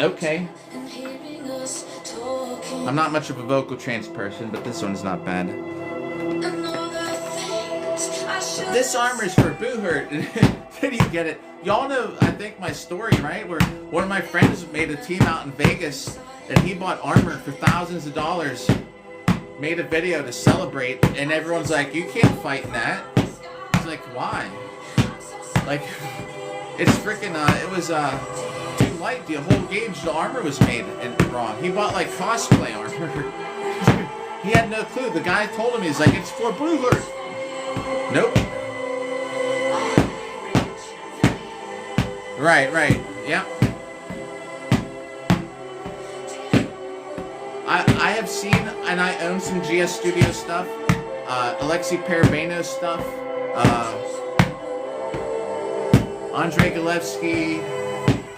Okay. I'm not much of a vocal trance person, but this one's not bad. This armor is for Boo Hurt. Did you get it? Y'all know, I think, my story, right? Where one of my friends made a team out in Vegas, and he bought armor for thousands of dollars. Made a video to celebrate, and everyone's like, you can't fight in that. It's like, why? It's freaking, it was, too light. The whole gauge, the armor was made and wrong. He bought, cosplay armor. He had no clue. The guy told him, he's like, it's for Boo Hurt. Nope. Right. Yep. I have seen, and I own some GS Studio stuff, Alexei Parabeno stuff, Andrei Galevsky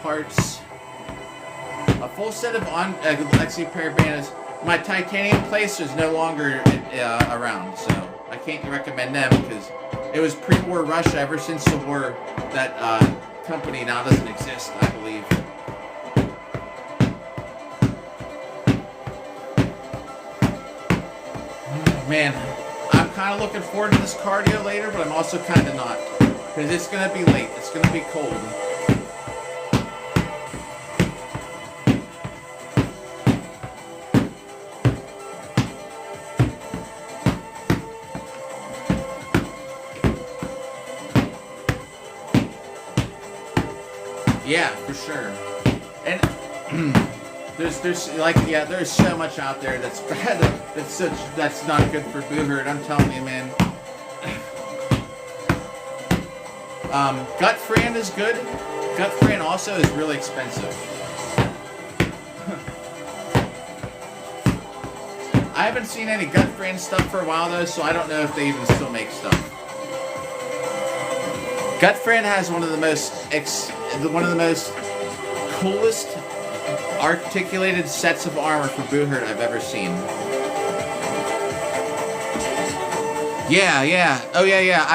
parts, a full set of Alexei Parabenos. My titanium place is no longer around, so I can't recommend them because it was pre-war Russia. Ever since the war, that company now doesn't exist, I believe. Man, I'm kind of looking forward to this cardio later, but I'm also kind of not. Because it's gonna be late. It's gonna be cold. Yeah, for sure. And there's like, yeah, there's so much out there that's bad. That's not good for Boo Herd. I'm telling you, man. Gut Fran is good. Gut Fran also is really expensive. I haven't seen any Gut Fran stuff for a while though, so I don't know if they even still make stuff. Gut Fran has one of the most coolest articulated sets of armor for Boo Herd I've ever seen. Yeah. Oh yeah.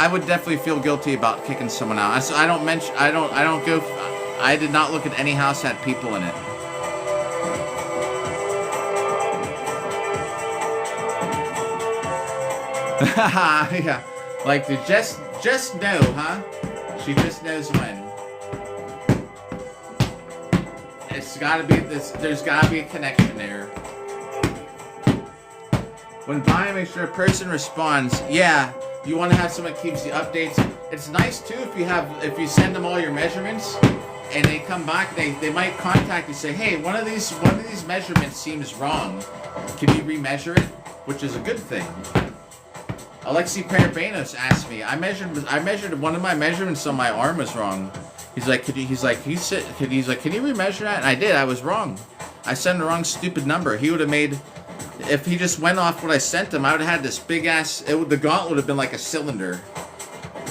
I would definitely feel guilty about kicking someone out. I did not look at any house that had people in it. Yeah. Like, to just know, huh? She just knows when. It's gotta be this. There's gotta be a connection there. When buying, make sure a person responds. Yeah, you want to have someone that keeps the updates. It's nice too if you send them all your measurements, and they come back. They might contact you, say, hey, one of these measurements seems wrong. Can you remeasure it? Which is a good thing. Alexi Parabanos asked me. I measured one of my measurements on my arm was wrong. He's like, can you remeasure that? And I did. I was wrong. I sent the wrong stupid number. He would have made, if he just went off what I sent him, I would have had this big ass. The gauntlet would have been like a cylinder.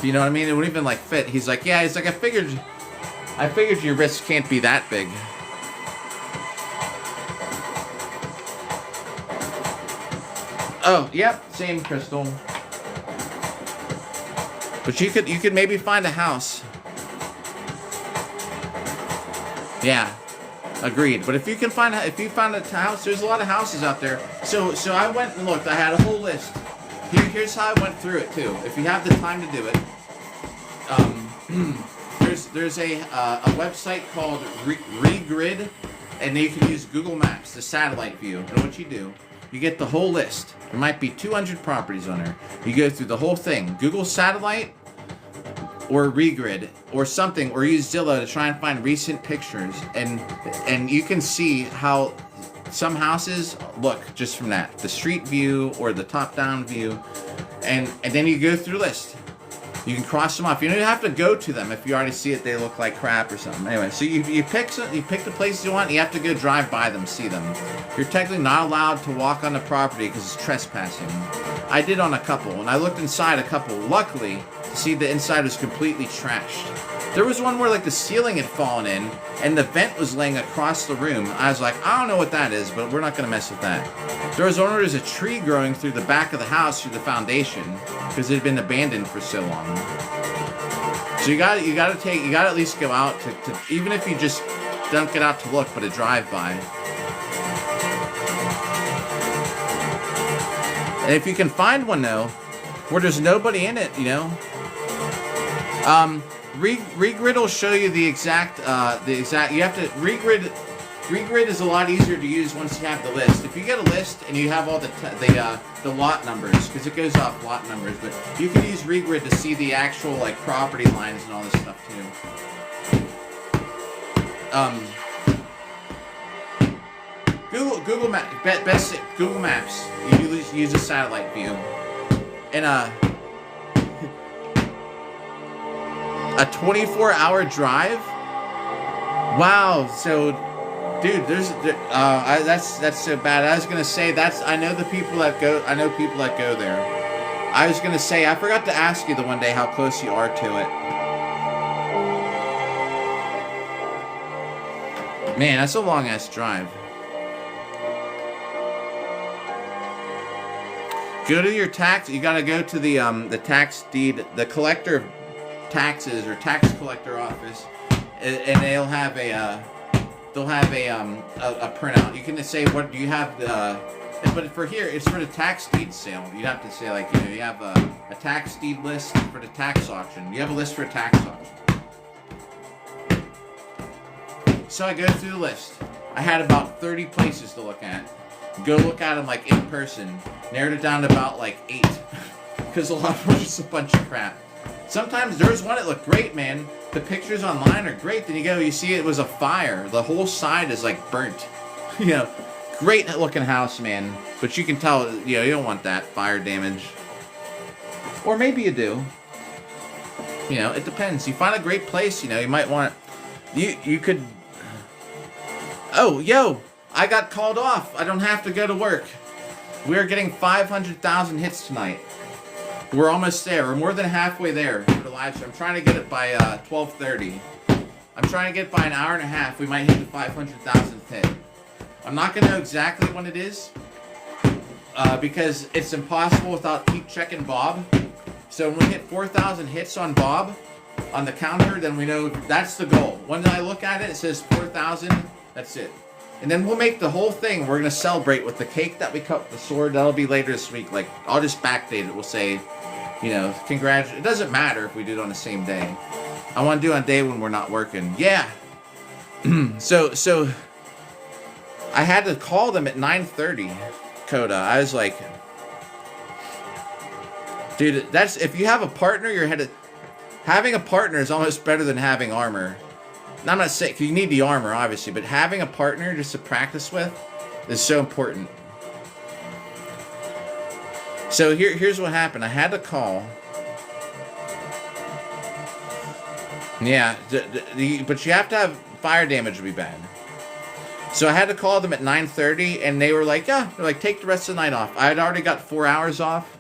You know what I mean? It wouldn't even like fit. He's like, yeah. He's like, I figured your wrist can't be that big. Oh, yep, same, Crystal. But you could maybe find a house. Yeah, agreed. But if you found a house, there's a lot of houses out there. So I went and looked. I had a whole list. Here's how I went through it too. If you have the time to do it, there's a website called Regrid, and you can use Google Maps, the satellite view. And what you do, you get the whole list. There might be 200 properties on there. You go through the whole thing. Google Satellite or Regrid or something, or use Zillow to try and find recent pictures, and you can see how some houses look just from that, the street view or the top-down view, and then you go through the list. You can cross them off. You don't have to go to them if you already see it. They look like crap or something. Anyway, so you pick the places you want. And you have to go drive by them, see them. You're technically not allowed to walk on the property because it's trespassing. I did on a couple, and I looked inside a couple. Luckily, to see the inside was completely trashed. There was one where like the ceiling had fallen in, and the vent was laying across the room. I was like, I don't know what that is, but we're not gonna mess with that. There was one where there's a tree growing through the back of the house through the foundation because it had been abandoned for so long. So you gotta at least go out to even if you just don't get out to look, but a drive-by. And if you can find one though, where there's nobody in it, you know, Regrid will show you the exact. You have to Regrid is a lot easier to use once you have the list. If you get a list and you have all the lot numbers, because it goes off lot numbers, but you can use Regrid to see the actual like property lines and all this stuff too. Google Maps, best Google Maps. You use a satellite view, and a 24-hour drive. Wow. So, dude, that's so bad. I was gonna say I know people that go there. I was gonna say I forgot to ask you the one day how close you are to it. Man, that's a long ass drive. Go to your tax. You gotta go to the tax deed, the collector of taxes or tax collector office, and they'll have a printout. You can just say, what do you have? But for here, it's for the tax deed sale. You'd have to say, like, you have a tax deed list for the tax auction. You have a list for a tax auction. So I go through the list. I had about 30 places to look at. Go look at them, like, in person. Narrowed it down to about, like, 8. Because a lot of them were just a bunch of crap. Sometimes there was one that looked great, man. The pictures online are great. Then you see it was a fire. The whole side is, like, burnt. Great looking house, man. But you can tell, you don't want that fire damage. Or maybe you do. It depends. You find a great place, you might want you could. Oh, yo, I got called off. I don't have to go to work. We're getting 500,000 hits tonight. We're almost there. We're more than halfway there for the live stream. I'm trying to get it by 12:30. I'm trying to get it by an hour and a half. We might hit the 500,000th hit. I'm not going to know exactly when it is, because it's impossible without keep checking Bob. So when we hit 4,000 hits on Bob, on the counter, then we know that's the goal. When I look at it, it says 4,000, that's it. And then we'll make the whole thing, we're going to celebrate with the cake that we cut with the sword. That'll be later this week. Like, I'll just backdate it. We'll say, congratulations. It doesn't matter if we do it on the same day. I want to do it on a day when we're not working. Yeah. So I had to call them at 9:30, Coda. I was like, dude, if you have a partner, having a partner is almost better than having armor. And I'm not saying, you need the armor, obviously, but having a partner just to practice with is so important. So here's what happened. I had to call. Yeah, but you have to have fire damage to be bad. So I had to call them at 9:30, and they were like, yeah, they're like, take the rest of the night off. I had already got 4 hours off.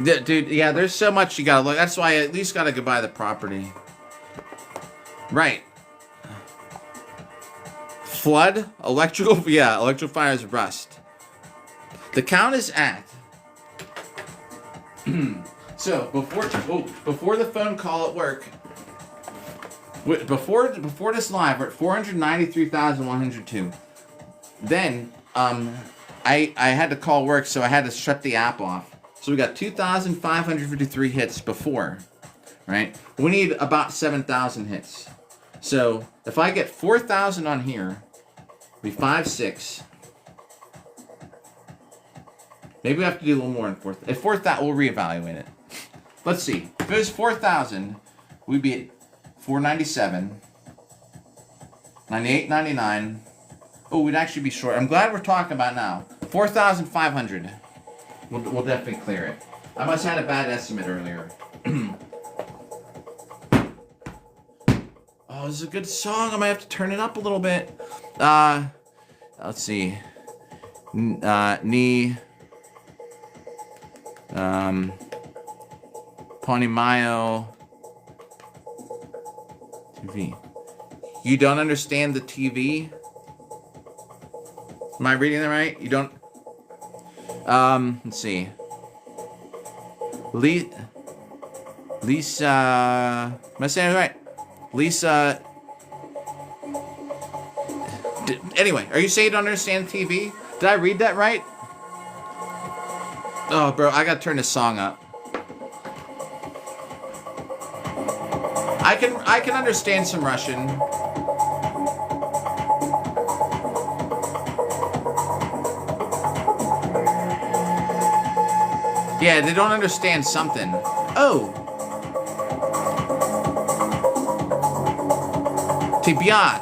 Dude, yeah, there's so much you gotta look. That's why I at least gotta go buy the property. Right. Flood? Electrical? Yeah, electrical fires, rust. The count is at... So, before the phone call at work... Before this live, we're at 493,102. Then, I had to call work, so I had to shut the app off. So we got 2,553 hits before, right? We need about 7,000 hits. So if I get 4,000 on here, it'll be 5, 6. Maybe we have to do a little more in fourth. At 4,000, we'll reevaluate it. Let's see. If it was 4,000, we'd be at 497, 98, 99. Oh, we'd actually be short. I'm glad we're talking about now. 4,500. We'll definitely clear it. I must have had a bad estimate earlier. Oh, this is a good song. I might have to turn it up a little bit. Let's see. Pony Mayo. TV. You don't understand the TV? Am I reading that right? You don't... let's see. Lisa... Am I saying it right? Lisa... Anyway, are you saying you don't understand TV? Did I read that right? Oh, bro, I gotta turn this song up. I can understand some Russian. Yeah, they don't understand something. Oh. Tibia.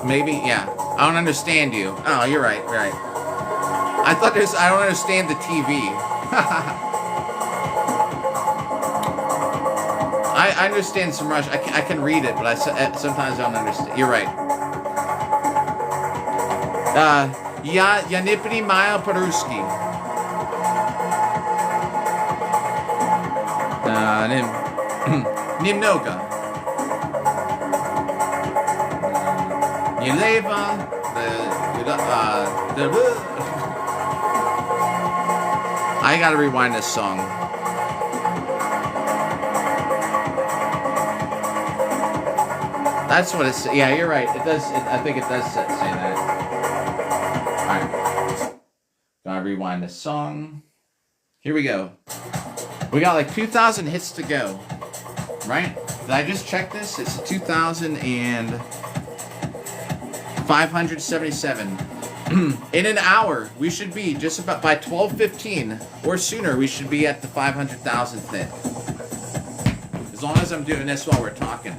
Maybe, yeah. I don't understand you. Oh, you're right, right. I thought there's, I don't understand the TV. I understand some Russian. I can read it, but I sometimes don't understand. You're right. Я не понимаю по-русски. Немного. Елева. I gotta rewind this song. That's what it's. Yeah, you're right. It does. I think it does say that. rewind this song. Here we go. We got like 2,000 hits to go. Right? Did I just check this? It's 2,577. In an hour, we should be just about by 12:15 or sooner. We should be at the 500,000th hit. As long as I'm doing this while we're talking.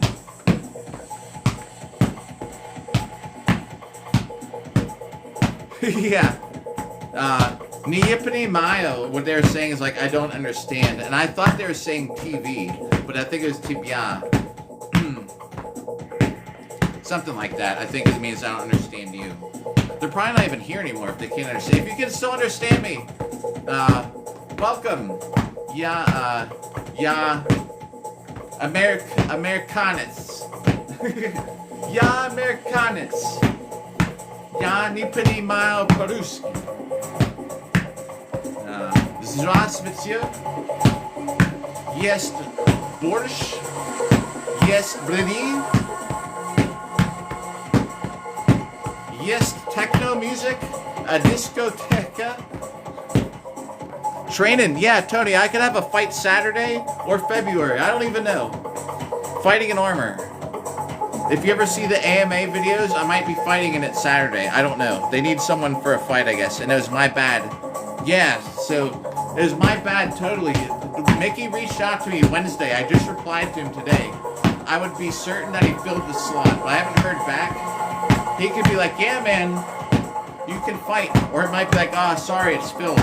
Yeah. Niipani Mayo, what they were saying is like, I don't understand. And I thought they were saying TV, but I think it was tibia. Something like that. I think it means I don't understand you. They're probably not even here anymore if they can't understand. If you can still understand me, welcome. Yeah, Americanets. Yeah, Americanets. Ja, Niipani Mayo Paruski. Здравствуйте. Есть борщ. Есть блины. Есть techno music. A discoteca. Training. Yeah, Tony, I could have a fight Saturday or February. I don't even know. Fighting in armor. If you ever see the AMA videos, I might be fighting in it Saturday. I don't know. They need someone for a fight, I guess. And it was my bad. Yeah, so it was my bad totally. Mickey reached out to me Wednesday. I just replied to him today. I would be certain that he filled the slot, but I haven't heard back. He could be like, yeah, man, you can fight. Or it might be like, sorry, it's filled.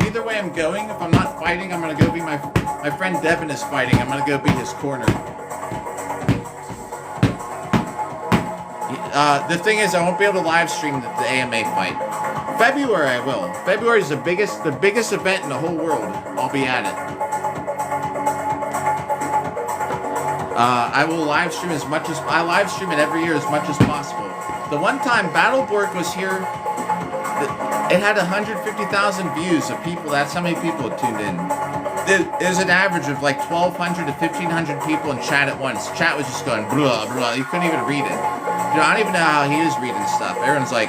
Either way I'm going, if I'm not fighting, I'm going to go be my friend Devin is fighting. I'm going to go be his corner. The thing is, I won't be able to live stream the AMA fight. February I will. February is the biggest event in the whole world. I'll be at it. I will live stream as much as I live stream it every year as much as possible. The one time Battleborg was here, it had 150,000 views of people. That's how many people tuned in. It was an average of like 1,200 to 1,500 people in chat at once. Chat was just going blah blah. You couldn't even read it. I don't even know how he is reading stuff. Everyone's like,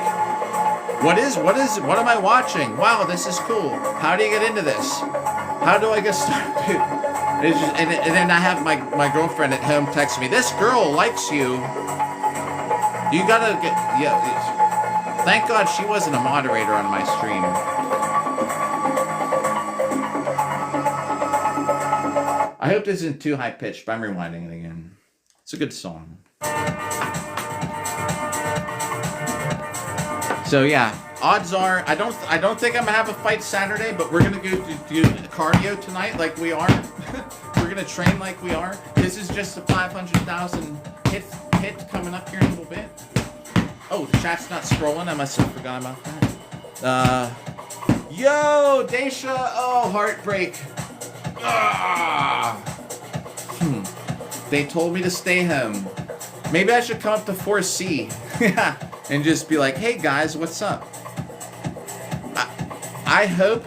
what am I watching? Wow, this is cool. How do you get into this? How do I get started? It's just, and then I have my girlfriend at home text me, this girl likes you. You gotta get, yeah. Thank God she wasn't a moderator on my stream. I hope this isn't too high pitched, but I'm rewinding it again. It's a good song. So yeah, odds are I don't think I'm gonna have a fight Saturday, but we're gonna go do cardio tonight like we are. We're gonna train like we are. This is just a 500,000 hit coming up here in a little bit. Oh, the chat's not scrolling. I must have forgot about that. Yo, Daisha. Oh, heartbreak. They told me to stay home. Maybe I should come up to 4C. And just be like, hey guys, what's up? I hope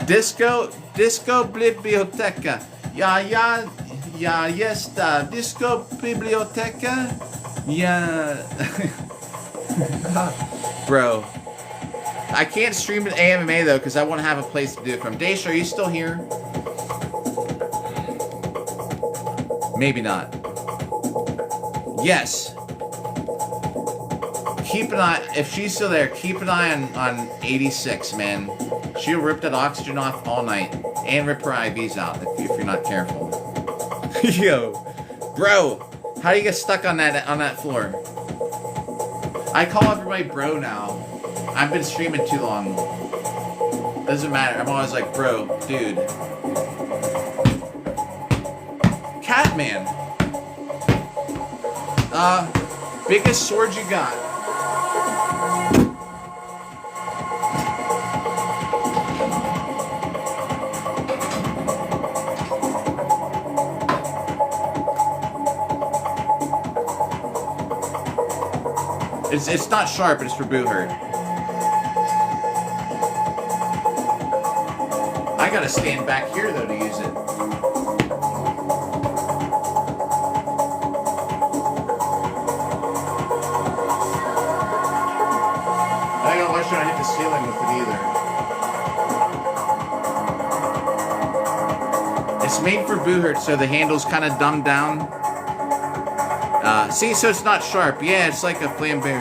Disco Biblioteca. Yes, Disco Biblioteca. Yeah. Bro. I can't stream an AMA though, because I won't have a place to do it from. Daisha, are you still here? Maybe not. Yes. Keep an eye, if she's still there, keep an eye on 86, man. She'll rip that oxygen off all night. And rip her IVs out if you're not careful. Yo. Bro, how do you get stuck on that floor? I call everybody bro now. I've been streaming too long. Doesn't matter. I'm always like, bro, dude. Catman. Biggest sword you got. It's not sharp, it's for Boo Hurt. I gotta stand back here though to use it. I gotta watch when I hit the ceiling with it either. It's made for Boohurt, so the handle's kind of dumbed down. See, so it's not sharp. Yeah, it's like a flambeer.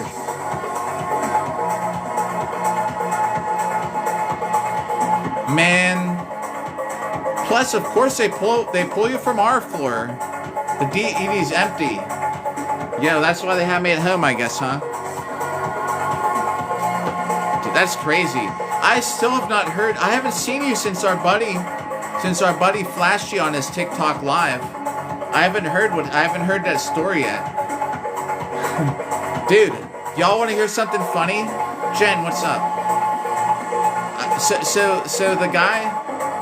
Man. Plus, of course, they pull you from our floor. The DED's empty. Yeah, that's why they have me at home, I guess, huh? Dude, that's crazy. I still have not heard. I haven't seen you since our buddy flashed you on his TikTok live. I haven't heard that story yet. Dude, y'all want to hear something funny? Jen, what's up? So the guy,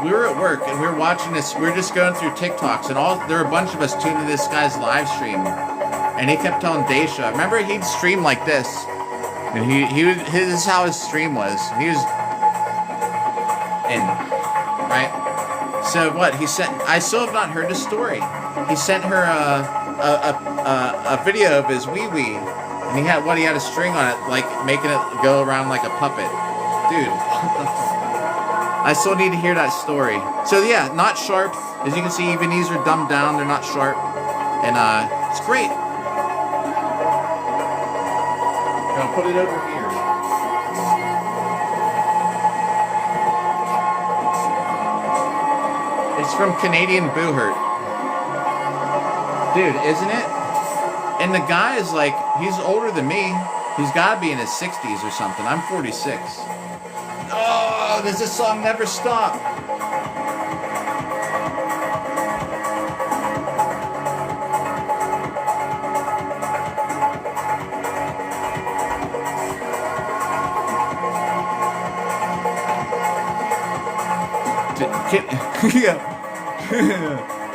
we were at work and we were watching this. We were just going through TikToks and there were a bunch of us tuned to this guy's live stream, and he kept telling Daisha. Remember, he'd stream like this, and this is how his stream was. He was in, right? So what he sent? I still have not heard the story. He sent her a video of his wee wee, and he had a string on it, like making it go around like a puppet. Dude, what the fuck? I still need to hear that story. So yeah, not sharp. As you can see, even these are dumbed down. They're not sharp, and it's great. I'll put it over here. It's from Canadian Boohurt. Dude, isn't it? And the guy is like, he's older than me. He's got to be in his 60s or something. I'm 46. Oh, does this song never stop?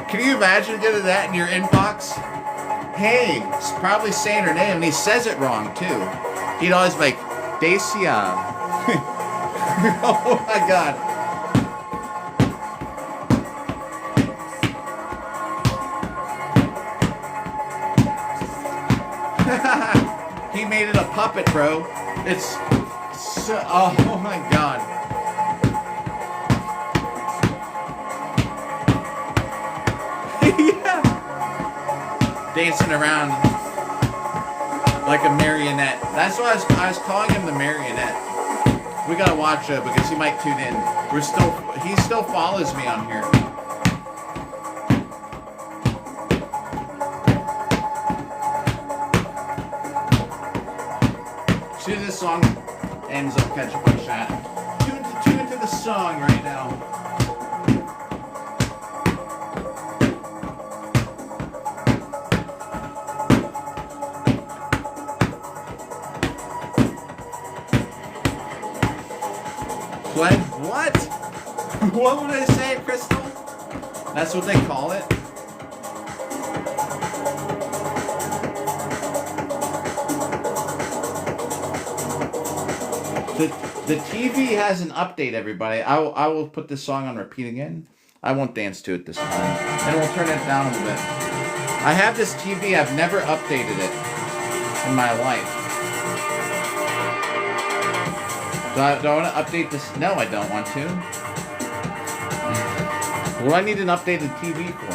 Can you imagine getting that in your inbox? Hey, it's probably saying her name, and he says it wrong too. He'd always be like, Dacia. Oh my god. He made it a puppet, bro. It's so, oh my god. Yeah. Dancing around like a marionette. That's why I was calling him the marionette. We gotta watch it because he might tune in. He still follows me on here. As soon as this song ends, I'll catch up on chat. Tune into the song right now. What? What would I say, Crystal? That's what they call it? The TV has an update, everybody. I will put this song on repeat again. I won't dance to it this time. And we'll turn it down a little bit. I have this TV. I've never updated it in my life. Do I want to update this? No, I don't want to. What do I need an updated TV for?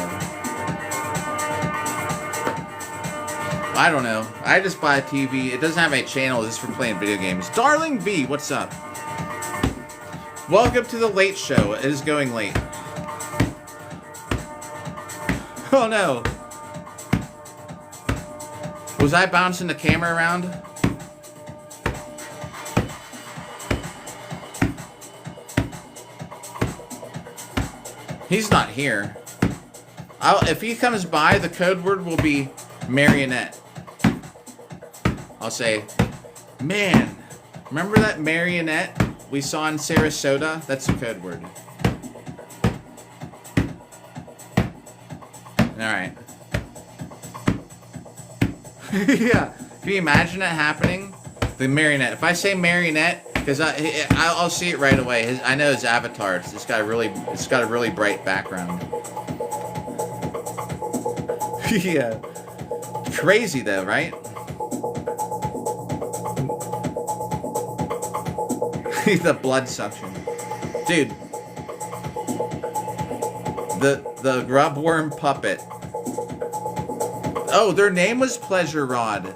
I don't know. I just buy a TV. It doesn't have a channel. It's for playing video games. Darling B, what's up? Welcome to the late show. It is going late. Oh no. Was I bouncing the camera around? He's not here. If he comes by, the code word will be marionette. I'll say, man, remember that marionette we saw in Sarasota? That's the code word. Alright. Yeah. Can you imagine that happening? The marionette. If I say marionette, because I'll see it right away. I know his avatar. It's got a really bright background. Yeah. Crazy though, right? The blood suction. Dude. the grubworm puppet. Oh, their name was Pleasure Rod.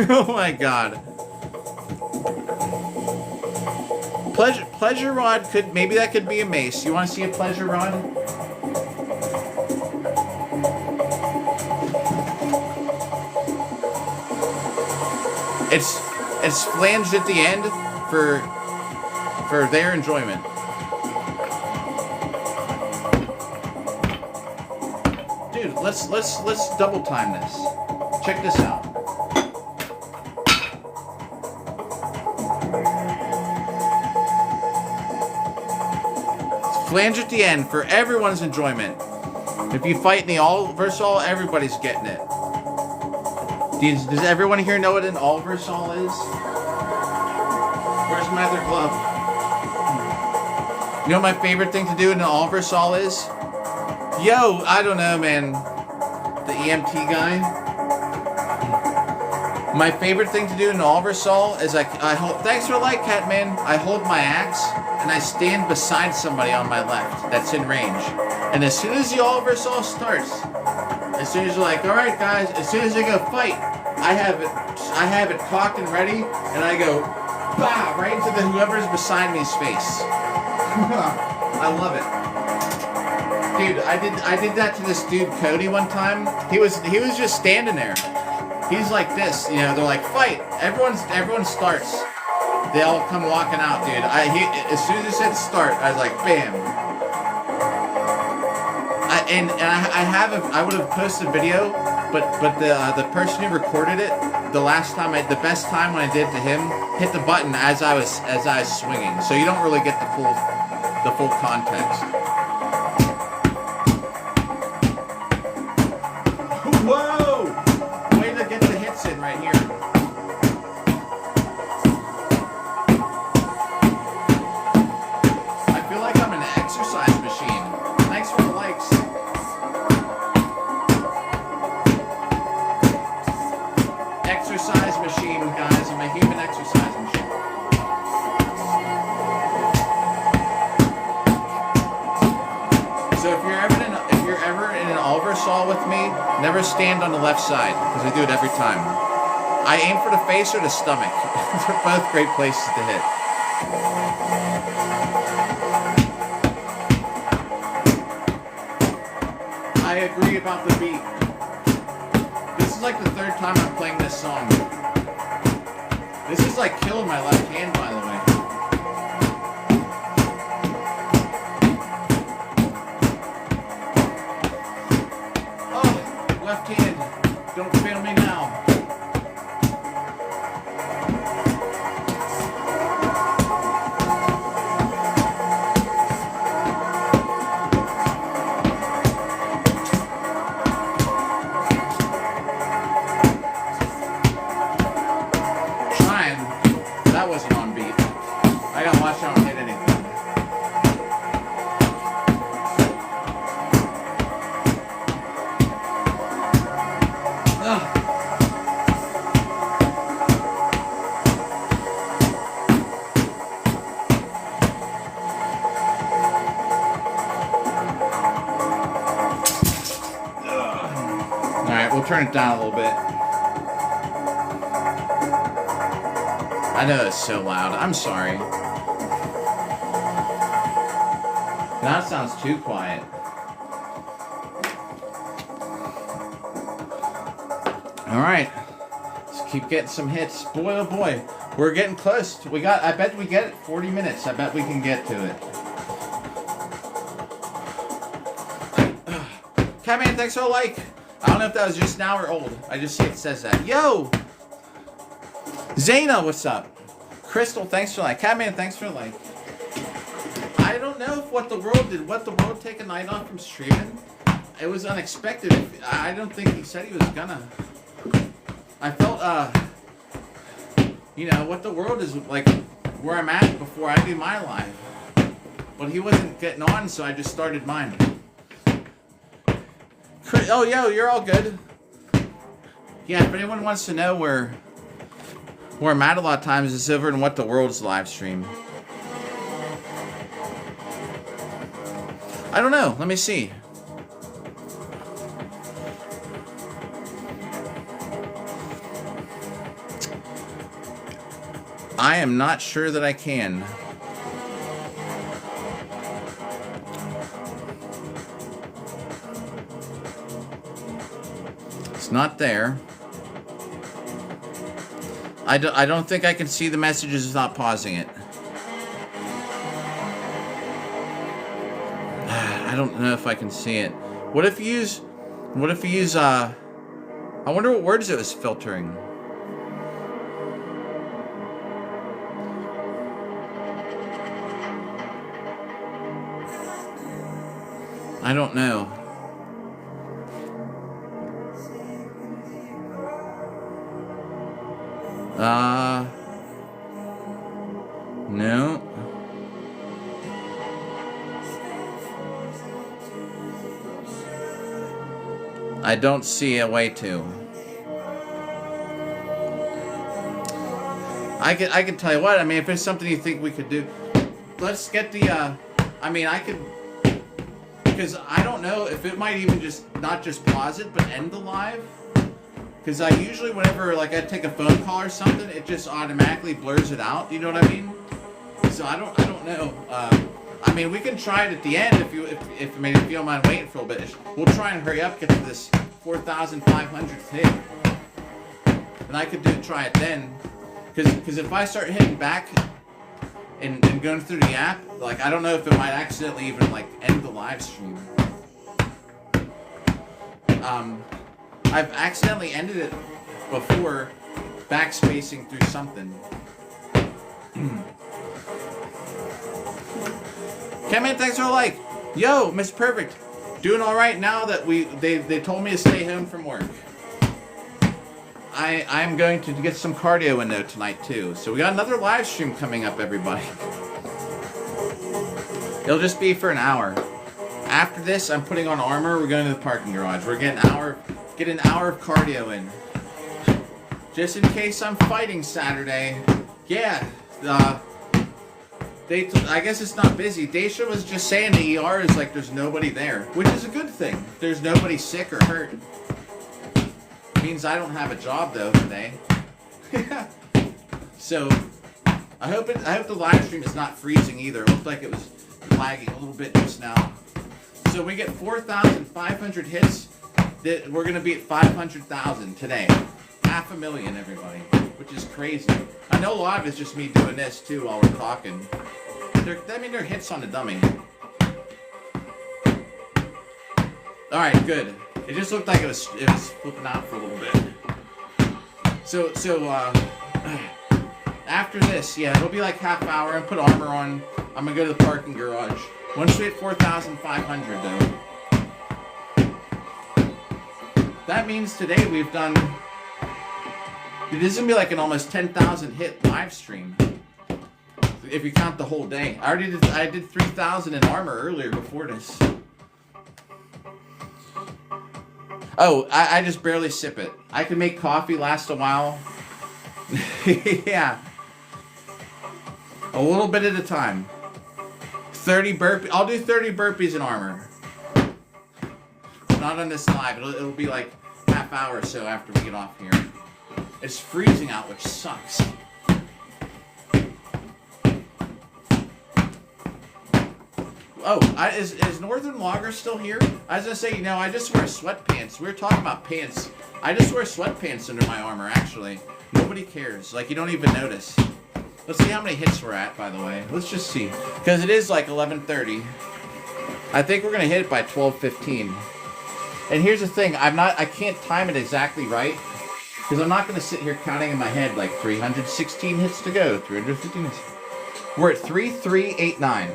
Oh my god. Pleasure Rod maybe that could be a mace. You want to see a Pleasure Rod? It's flanged at the end for their enjoyment. Dude, let's double time this. Check this out. Flange at the end for everyone's enjoyment. If you fight in the all versus all, everybody's getting it. Does everyone here know what an all versus all is? Where's my other glove? You know what my favorite thing to do in an all versus all is? Yo, I don't know, man. The EMT guy. My favorite thing to do in an all versus all is I hold. Thanks for the light, Catman. I hold my axe and I stand beside somebody on my left that's in range. And as soon as the all versus all starts, as soon as you're like, all right, guys, as soon as they go fight, I have it cocked and ready, and I go, bah, right into whoever's beside me's face. I love it, dude. I did that to this dude Cody one time. He was just standing there. He's like this, you know. They're like, fight. Everyone starts. They all come walking out, dude. As soon as he said start, I was like, bam. I would have posted a video, but the person who recorded it, the best time when I did it to him, hit the button as I was swinging, so you don't really get the full context. Whoa! Way to get the hits in right here. I feel like I'm an exercise machine. Thanks for the likes. Exercise machine, guys. I'm a human exercise machine. So if you're ever in an all versus all with me, never stand on the left side, because I do it every time. I aim for the face or the stomach. They're both great places to hit. I agree about the beat. This is like the third time I'm playing this song. This is like killing my left hand, by the way. Oh, left hand. Don't fail me now. That wasn't on beat. I gotta watch out and hit anything. Ugh. Alright, we'll turn it down a little bit. I know it's so loud. I'm sorry. Now it sounds too quiet. Alright. Let's keep getting some hits. Boy, oh boy. We're getting close. I bet we get 40 minutes. I bet we can get to it. Catman, thanks for a like. I don't know if that was just now or old. I just see it says that. Yo! Zayna, what's up? Crystal, thanks for like. Catman, thanks for like. I don't know if What the World take a night off from streaming. It was unexpected. I don't think he said he was gonna. I felt What the World is like where I'm at before I do my live. But he wasn't getting on, so I just started mine. Oh, yo, you're all good. Yeah, if anyone wants to know where I'm at a lot of times, it's over in What the World's live stream. I don't know. Let me see. I am not sure that I can. It's not there. I don't think I can see the messages without pausing it. I don't know if I can see it. What if you use, I wonder what words it was filtering. I don't know. No. I don't see a way to. I can tell you what, I mean, if it's something you think we could do, let's get the, I mean, I could, because I don't know if it might even just, not just pause it, but end the live. Because I usually, whenever, like, I take a phone call or something, it just automatically blurs it out, you know what I mean? So I don't know. I mean, we can try it at the end if you don't mind waiting for a little bit. We'll try and hurry up, get to this 4,500th hit. And I could try it then. Because if I start hitting back and going through the app, like, I don't know if it might accidentally even, like, end the live stream. I've accidentally ended it before, backspacing through something. Kemen, thanks for a like. Yo, Miss Perfect, doing all right now that they told me to stay home from work. I'm going to get some cardio in though tonight too. So we got another live stream coming up, everybody. It'll just be for an hour. After this, I'm putting on armor. We're going to the parking garage. We're getting an hour of cardio in. Just in case I'm fighting Saturday. Yeah, I guess it's not busy. Daisha was just saying the ER is like there's nobody there, which is a good thing. If there's nobody sick or hurt. It means I don't have a job though today. So I hope the live stream is not freezing either. It looked like it was lagging a little bit just now. So we get 4,500 hits. We're gonna be at 500,000 today. 500,000, everybody, which is crazy. I know a lot of it's just me doing this too while we're talking. They're hits on the dummy. All right, good. It just looked like it was flipping out for a little bit. So after this, yeah, it'll be like half hour and put armor on. I'm gonna go to the parking garage. Once we hit 4,500 though. That means today we've done. This is gonna be like an almost 10,000 hit live stream. If you count the whole day. I did 3,000 in armor earlier before this. Oh, I just barely sip it. I can make coffee last a while. Yeah. A little bit at a time. 30 burpees. I'll do 30 burpees in armor. Not on this live. It'll be like half hour or so after we get off here. It's freezing out, which sucks. Oh, is Northern Logger still here? I was gonna say, I just wear sweatpants. We were talking about pants. I just wear sweatpants under my armor, actually. Nobody cares. Like, you don't even notice. Let's see how many hits we're at, by the way. Let's just see. Because it is like 11:30. I think we're gonna hit it by 12:15. And here's the thing. I can't time it exactly right. Because I'm not going to sit here counting in my head like 316 hits to go, 315 hits. We're at 3,389.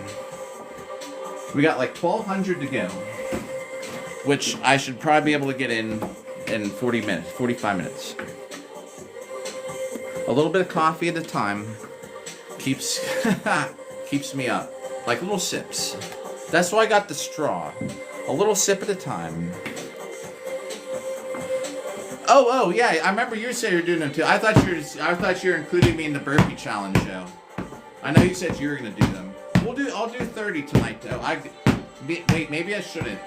We got like 1,200 to go. Which I should probably be able to get in 40 minutes, 45 minutes. A little bit of coffee at a time keeps me up. Like little sips. That's why I got the straw. A little sip at a time. Oh, yeah. I remember you said you were doing them too. I thought you were including me in the burpee challenge show. I know you said you were gonna do them. I'll do 30 tonight though. Wait, maybe I shouldn't.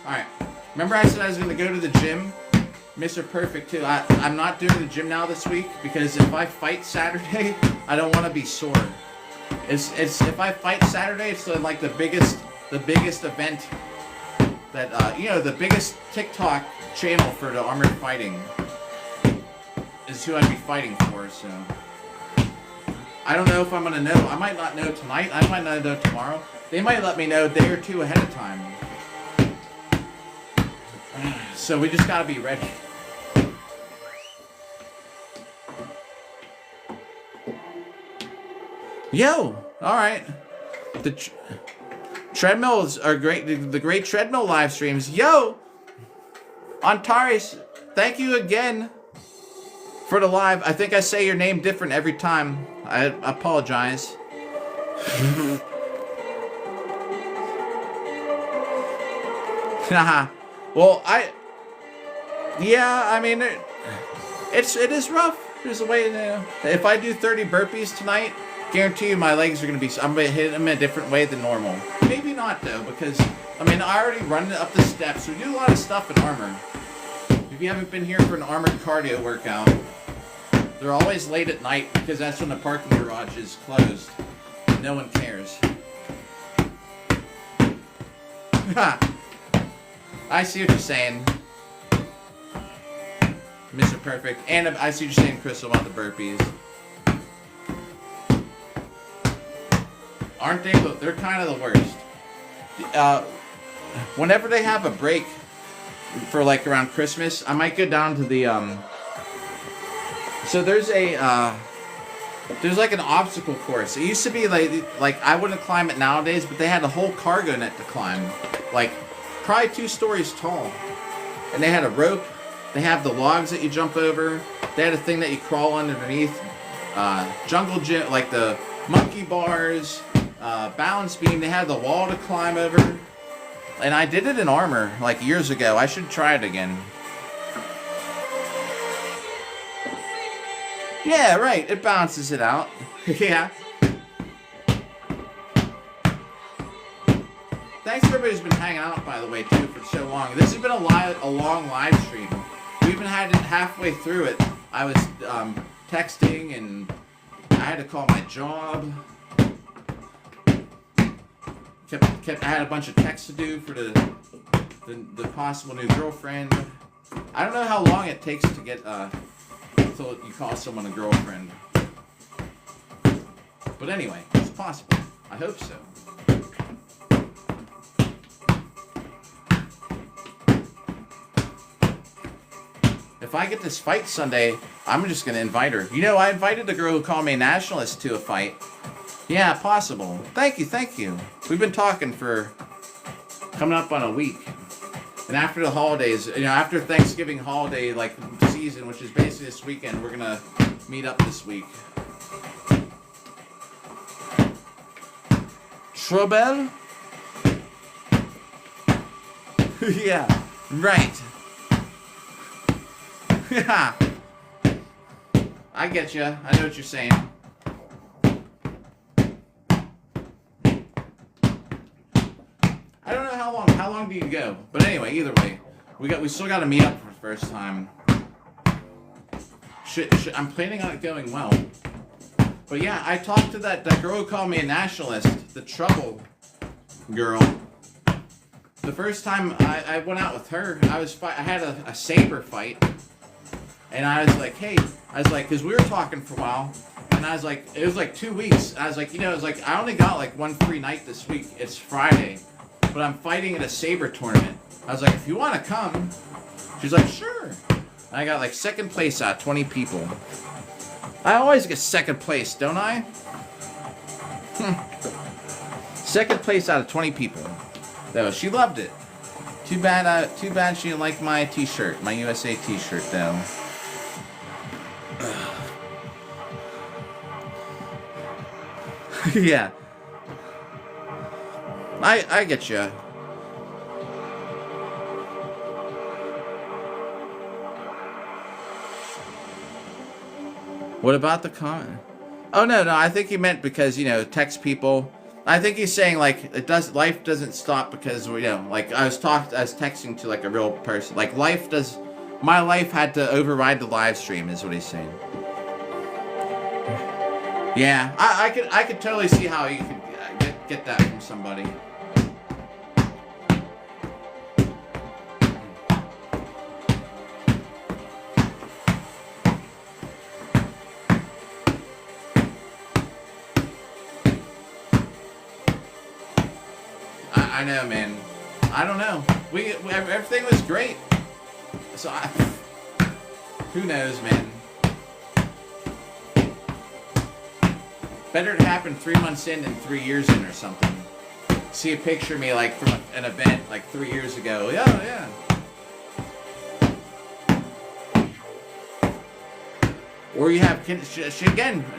Alright. Remember I said I was going to go to the gym? Mr. Perfect, too. I'm not doing the gym now this week because if I fight Saturday, I don't want to be sore. It's if I fight Saturday, it's like the biggest event that, you know, the biggest TikTok channel for the armored fighting is who I'd be fighting for, so. I don't know if I'm going to know. I might not know tonight. I might not know tomorrow. They might let me know a day or two ahead of time. So we just got to be ready. Yo! Alright. The treadmills are great. The great treadmill live streams. Yo! Antares, thank you again for the live. I think I say your name different every time. I apologize. Haha. Well, yeah, I mean, it is rough. There's a way, you know, if I do 30 burpees tonight, guarantee you my legs are going to be, I'm going to hit them in a different way than normal. Maybe not, though, because, I mean, I already run up the steps. We do a lot of stuff in armor. If you haven't been here for an armored cardio workout, they're always late at night because that's when the parking garage is closed. No one cares. Ha! I see what you're saying, Mr. Perfect. And I see what you're saying, Crystal, about the burpees. Aren't they? They're kind of the worst. Whenever they have a break for like around Christmas, I might go down to the so there's like an obstacle course. It used to be like I wouldn't climb it nowadays, but they had a whole cargo net to climb, like probably 2 stories tall, and they had a rope. They have the logs that you jump over. They had a thing that you crawl underneath. Jungle gym, like the monkey bars, balance beam. They had the wall to climb over. And I did it in armor like years ago. I should try it again. Yeah, right. It balances it out. Yeah. Thanks to everybody who's been hanging out, by the way, too, for so long. This has been a long live stream. We even had it halfway through it. I was texting, and I had to call my job. I had a bunch of texts to do for the possible new girlfriend. I don't know how long it takes to get until you call someone a girlfriend. But anyway, it's possible. I hope so. If I get this fight Sunday, I'm just going to invite her. You know, I invited the girl who called me a nationalist to a fight. Yeah, possible. Thank you. We've been talking for coming up on a week. And after the holidays, you know, after Thanksgiving holiday, like, season, which is basically this weekend, we're going to meet up this week. Trouble? Yeah, right. Yeah. I get you. I know what you're saying. I don't know how long. How long do you go? But anyway, either way, we still got to meet up for the first time. I'm planning on it going well. But yeah, I talked to that girl who called me a nationalist, the Trouble girl. The first time I went out with her, I had a saber fight. And I was like, hey, because we were talking for a while, and I was like, it was like 2 weeks. I was like, you know, it was like, I only got like one free night this week. It's Friday, but I'm fighting at a saber tournament. I was like, if you want to come, she's like, sure. And I got like second place out of 20 people. I always get second place, don't I? Second place out of 20 people. Though she loved it. Too bad she didn't like my T-shirt, my USA T-shirt though. Yeah. I get you. What about the comment? Oh, no, I think he meant because, you know, text people. I think he's saying like life doesn't stop because like I was texting to like a real person. Like my life had to override the live stream is what he's saying. Yeah, I could totally see how you could get that from somebody. I know, man. I don't know. Everything was great. So who knows, man. Better to happen 3 months in than 3 years in or something. See a picture of me like from an event like 3 years ago. Yeah. Or you have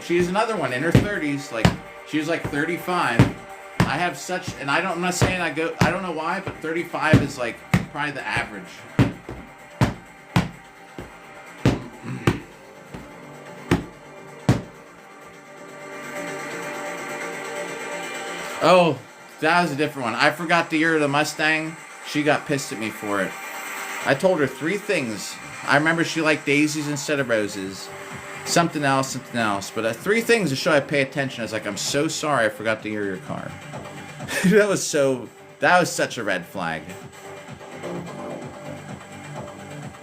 she's another one in her 30s. Like she was like 35. I have such, and I'm not saying I don't know why, but 35 is like probably the average. Oh, that was a different one. I forgot the year of the Mustang. She got pissed at me for it. I told her 3 things. I remember she liked daisies instead of roses. Something else. But 3 things to show I pay attention. I was like, I'm so sorry I forgot the year of your car. That was such a red flag.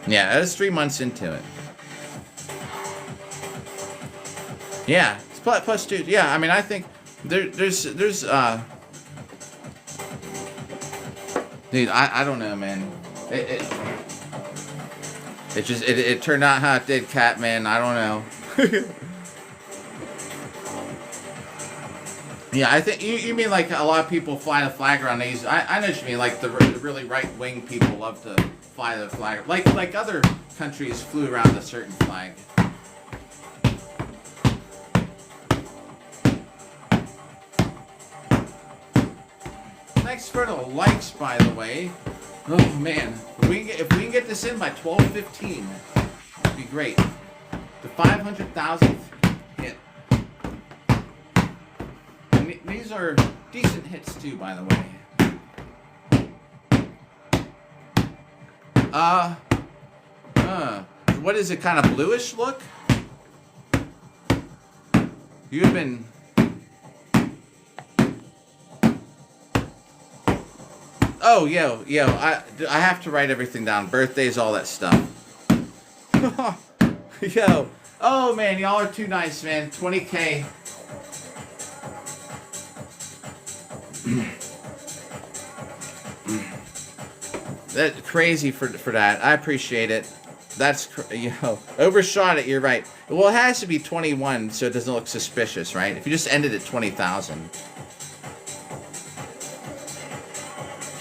Yeah, that was 3 months into it. Yeah, plus 2. Yeah, I mean, I think there's dude, I don't know, man. It turned out how it did, Cat, man. I don't know. Yeah, I think you mean like a lot of people fly the flag around these. I know what you mean. Like the really right-wing people love to fly the flag. Like other countries flew around a certain flag. Thanks for the likes, by the way. Oh man, if we can get this in by 12:15, it'd be great. The 500,000th hit. And these are decent hits too, by the way. What is it? Kind of bluish look? You've been. Oh, yo, I have to write everything down. Birthdays, all that stuff. Yo. Oh, man, y'all are too nice, man. 20K. That's crazy for that. I appreciate it. That's, overshot it, you're right. Well, it has to be 21 so it doesn't look suspicious, right? If you just ended at 20,000.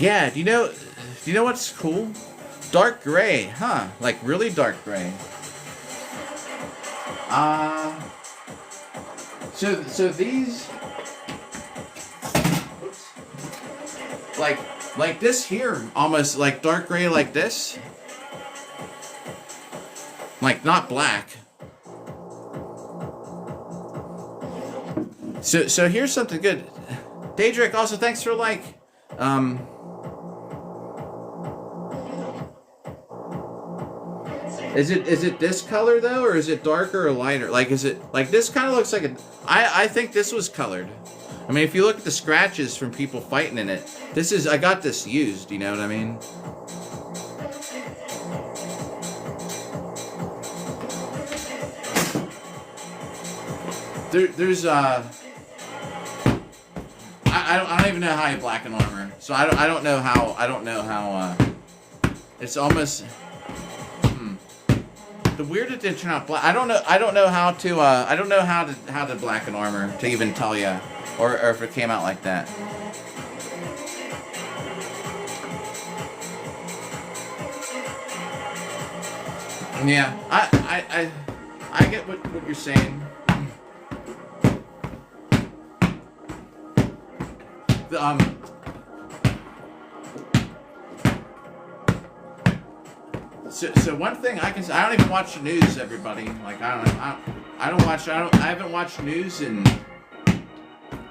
Yeah, do you know what's cool? Dark gray, huh? Like really dark gray. So these, like this here, almost like dark gray like this. Like not black. So here's something good. Daedric, also thanks for Is it this color though, or is it darker or lighter? Like, is it like this? Kind of looks like a. I think this was colored. I mean, if you look at the scratches from people fighting in it, this is. I got this used. You know what I mean? There's I don't even know how you blacken armor. So I don't know how. It's almost. The weird it didn't turn out black. I don't know how to blacken armor to even tell you, or if it came out like that. Yeah, I get what you're saying. So one thing I don't even watch the news, everybody. Like I haven't watched news in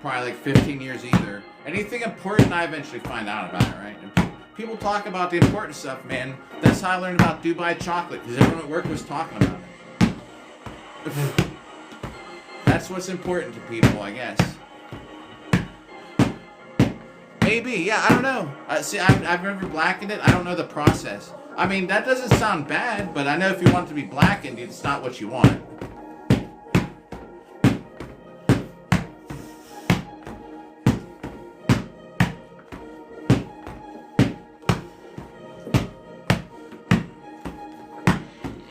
probably like 15 years either. Anything important, I eventually find out about it, right? And people talk about the important stuff, man. That's how I learned about Dubai chocolate, because everyone at work was talking about it. That's what's important to people, I guess. Maybe, yeah, I don't know. See, I've never blackened it. I don't know the process. I mean, that doesn't sound bad, but I know if you want it to be blackened, it's not what you want.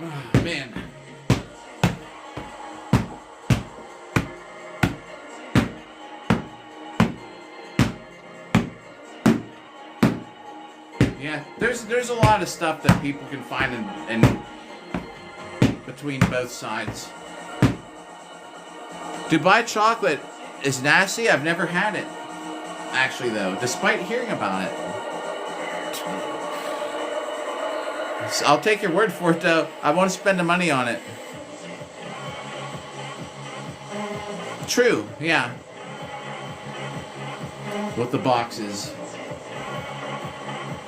Oh, man. Yeah, there's a lot of stuff that people can find in between both sides. Dubai chocolate is nasty. I've never had it, actually, though, despite hearing about it. So I'll take your word for it, though. I won't spend the money on it. True, yeah. With the boxes.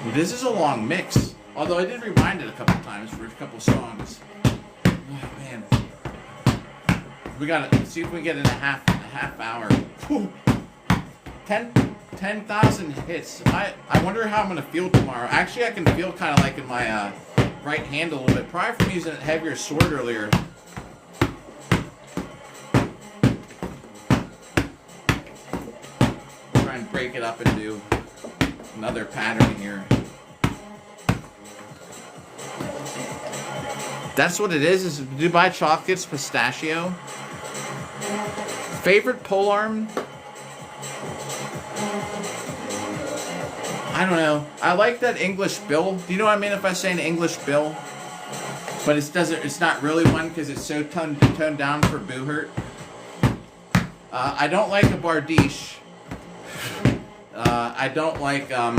This is a long mix, although I did rewind it a couple times for a couple songs. Oh man, we gotta see if we get in a half hour. Whew. 10,000 hits. I wonder how I'm gonna feel tomorrow. Actually, I can feel kind of like in my right hand a little bit. Probably from using a heavier sword earlier. Try and break it up into another pattern here. That's what it is Dubai chocolates, pistachio. Favorite polearm? I don't know. I like that English bill. Do you know what I mean if I say an English bill? But it's not really one because it's so toned down for Boohurt. I don't like a Bardiche. I don't like, I'm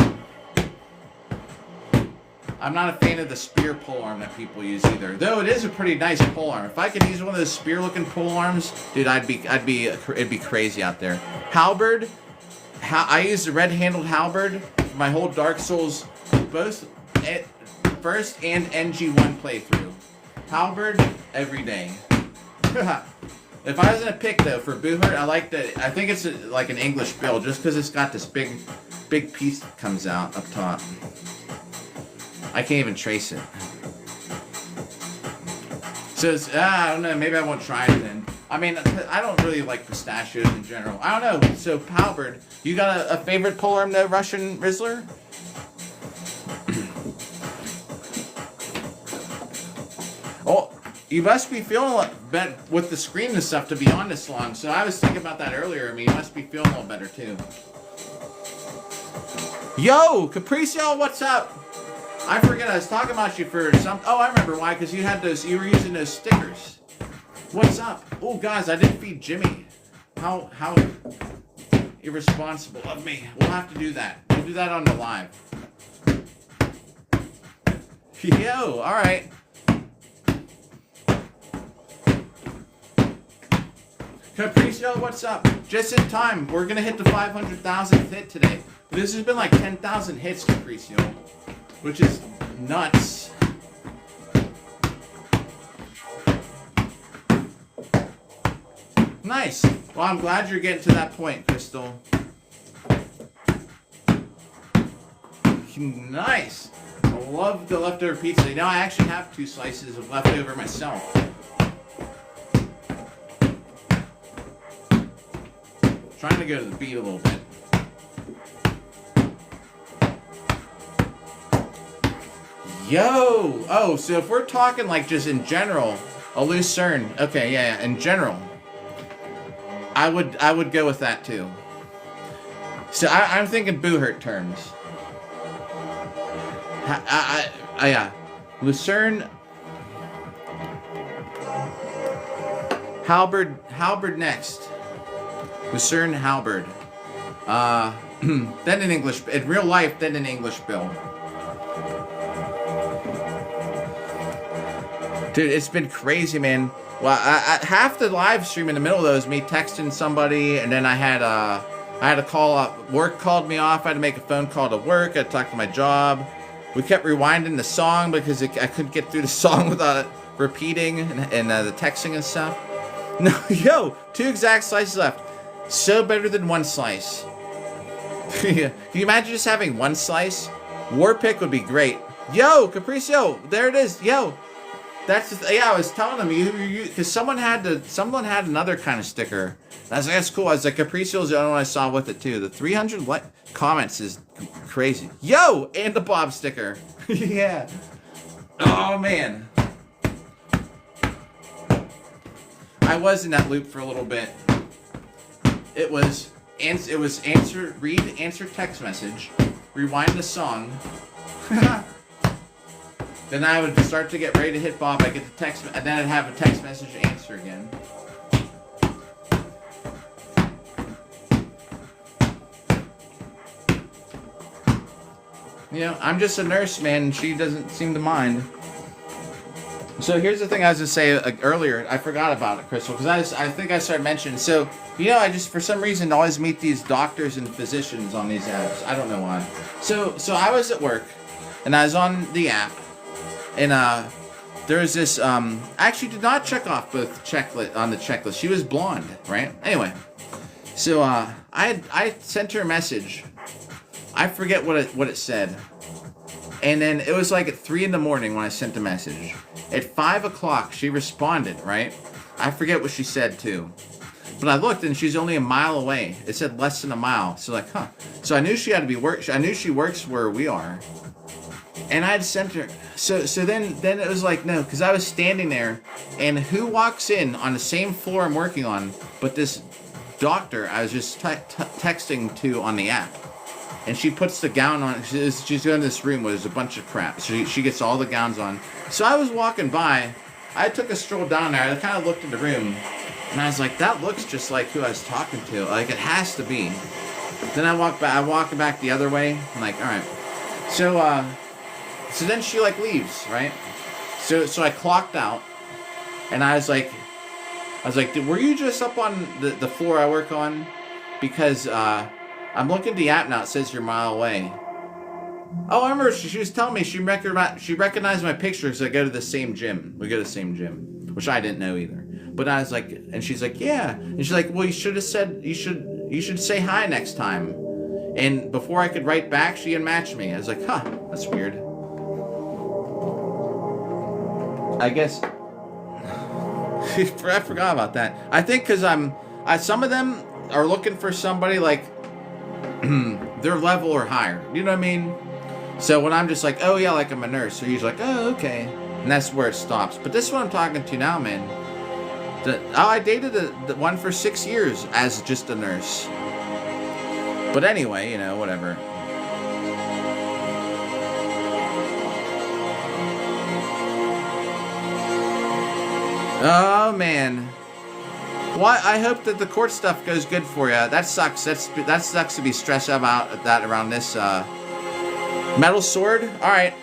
not a fan of the spear polearm that people use either. Though it is a pretty nice polearm. If I could use one of those spear-looking polearms, dude, it'd be crazy out there. Halberd, I use the red-handled halberd for my whole Dark Souls, both first and NG1 playthrough. Halberd every day. If I was gonna pick though for Boohurt, I like that. I think it's like an English build, just because it's got this big piece that comes out up top. I can't even trace it. So it's, I don't know. Maybe I won't try it then. I mean, I don't really like pistachios in general. I don't know. So Halberd, you got a favorite polearm though, Russian Rizzler? Oh. You must be feeling a lot better with the screen and stuff to be on this long. So I was thinking about that earlier. I mean, you must be feeling a little better too. Yo, Capriccio, what's up? I forget I was talking about you for some. Oh, I remember why. Because you had those. You were using those stickers. What's up? Oh, guys, I didn't feed Jimmy. How irresponsible of me. We'll have to do that. We'll do that on the live. Yo, all right. Capriccio, what's up? Just in time. We're going to hit the 500,000th hit today. This has been like 10,000 hits, Capriccio. Which is nuts. Nice. Well, I'm glad you're getting to that point, Crystal. Nice. I love the leftover pizza. Now I actually have 2 slices of leftover myself. Trying to go to the beat a little bit. Yo! Oh, so if we're talking like just in general, a Lucerne. Okay, yeah, in general. I would go with that too. So I'm thinking Boohurt terms. Yeah. Lucerne. Halberd next. Lucerne Halberd. Then in English, in real life, then in English bill. Dude, it's been crazy, man. Well, half the live stream in the middle of those me texting somebody, and then I had a call up. Work called me off. I had to make a phone call to work. I had to talk to my job. We kept rewinding the song because I couldn't get through the song without it repeating and the texting and stuff. No, yo, 2 exact slices left. So better than 1 slice. Can you imagine just having 1 slice? War Pick would be great. Yo, Capriccio, there it is. Yo, that's yeah. I was telling them you because someone had another kind of sticker. I was like, that's cool. I was like, Capricio's the only one I saw with it too. The 300 comments is crazy. Yo, and the Bob sticker. Yeah. Oh man. I was in that loop for a little bit. It was answer text message, rewind the song. Then I would start to get ready to hit Bob. I get the text, and then I'd have a text message to answer again. You know, I'm just a nurse, man, and she doesn't seem to mind. So here's the thing I was going to say earlier. I forgot about it, Crystal, because I think I started mentioning. So, you know, I just, for some reason, always meet these doctors and physicians on these apps. I don't know why. So I was at work, and I was on the app, and there was this, I actually did not check off both checklist on the checklist. She was blonde, right? Anyway, so I sent her a message. I forget what it said. And then it was like at 3 in the morning when I sent the message. At 5 o'clock, she responded, right? I forget what she said, too. But I looked, and she's only a mile away. It said less than a mile. So, like, huh. So I knew she had to be I knew she works where we are. And I had sent her. So then it was like, no, because I was standing there, and who walks in on the same floor I'm working on, but this doctor I was just texting to on the app. And she puts the gown on. She's in this room where there's a bunch of crap. So she gets all the gowns on. So I was walking by. I took a stroll down there. I kind of looked in the room. And I was like, that looks just like who I was talking to. Like, it has to be. Then I walk back the other way. I'm like, all right. So then she, like, leaves, right? So I clocked out. And I was like, were you just up on the floor I work on? Because, I'm looking at the app now. It says you're a mile away. Oh, I remember she was telling me she recognized my picture because I go to the same gym. We go to the same gym, which I didn't know either. But I was like, and she's like, yeah. And she's like, well, you should have said, you should say hi next time. And before I could write back, she unmatched me. I was like, huh, that's weird. I guess I forgot about that. I think because some of them are looking for somebody like their level or higher. You know what I mean? So when I'm just like, oh yeah, like I'm a nurse, so usually like, oh okay, and that's where it stops. But this is what I'm talking to now, man. I dated the one for 6 years as just a nurse. But anyway, you know, whatever. Oh man. Well, I hope that the court stuff goes good for you. That sucks. That sucks to be stressed about that around this metal sword. All right,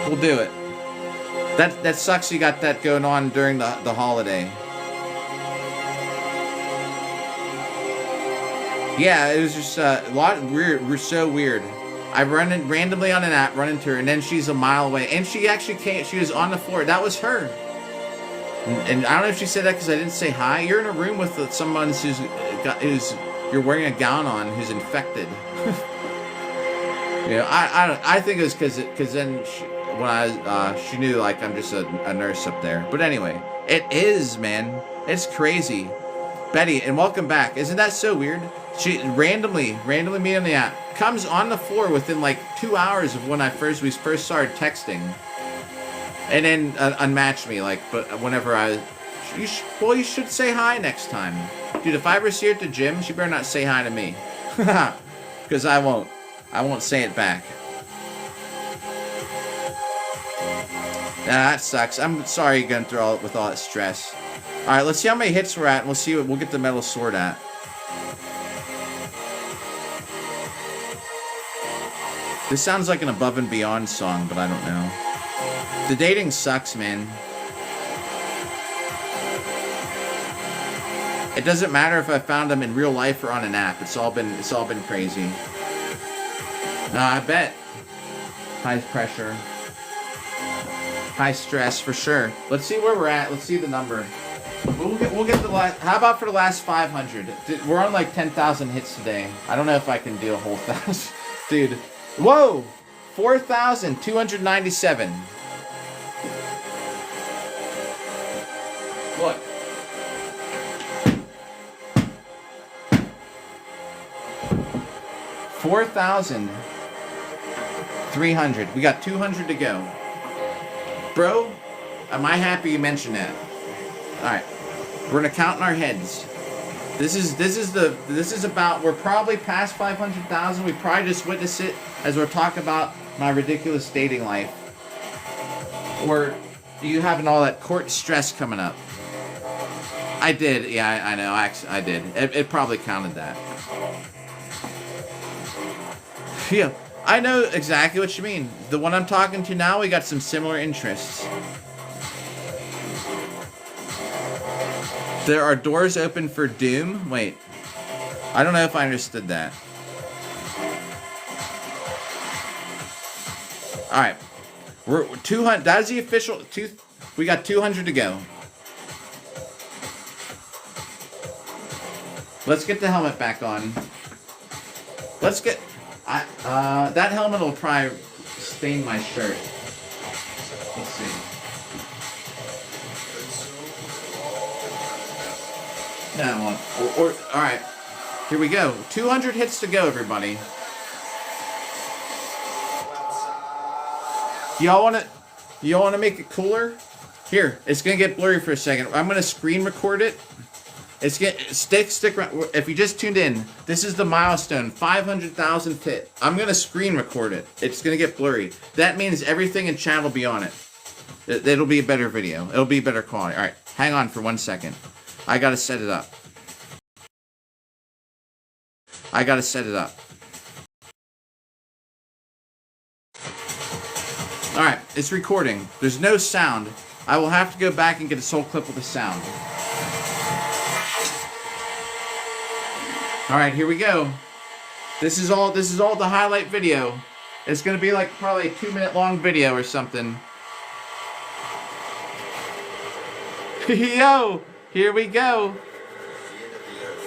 we'll do it. That sucks. You got that going on during the holiday. Yeah, it was just a lot weird. We're so weird. I run in randomly on an app, run into her, and then she's a mile away, and she actually came. She was on the floor. That was her. And I don't know if she said that because I didn't say hi. You're in a room with someone who's you're wearing a gown on who's infected. You know, I think it was because then she knew like I'm just a nurse up there. But anyway, it is, man. It's crazy. Betty, and welcome back. Isn't that so weird? She randomly me on the app comes on the floor within like 2 hours of when we first started texting. And then unmatch me, like, but whenever you should say hi next time. Dude, if I ever see her at the gym, she better not say hi to me. Because I won't say it back. That sucks. I'm sorry you're going through all that stress. Alright, let's see how many hits we're at, and we'll get the metal sword at. This sounds like an Above and Beyond song, but I don't know. The dating sucks, man. It doesn't matter if I found them in real life or on an app. It's all been crazy. I bet. High pressure. High stress for sure. Let's see where we're at. Let's see the number. We'll get the last. How about for the last 500? We're on like 10,000 hits today. I don't know if I can do a whole 1,000, dude. Whoa, 4,297. Look. $4,300. We got 200 to go. Bro, am I happy you mentioned that? All right, we're gonna count in our heads. This is about. We're probably past 500,000. We probably just witnessed it as we're talking about my ridiculous dating life. Or you having all that court stress coming up. I did. Yeah, I know. Actually, I did. It probably counted that. Yeah, I know exactly what you mean. The one I'm talking to now, we got some similar interests. There are doors open for doom. Wait, I don't know if I understood that. All right, we're 200. That is the official. We got 200 to go. Let's get the helmet back on. Let's get. That helmet will probably stain my shirt. Let's see. No, all right. Here we go. 200 hits to go, everybody. Y'all wanna make it cooler? Here, it's gonna get blurry for a second. I'm gonna screen record it. It's stick around. If you just tuned in, this is the milestone, 500,000 hit. I'm gonna screen record it. It's gonna get blurry. That means everything in chat will be on it. It'll be a better video. It'll be better quality. All right, hang on for 1 second. I gotta set it up. All right, it's recording. There's no sound. I will have to go back and get a whole clip with the sound. All right, here we go. This is all the highlight video. It's gonna be like probably a 2-minute long video or something. Yo, here we go. The end of the earth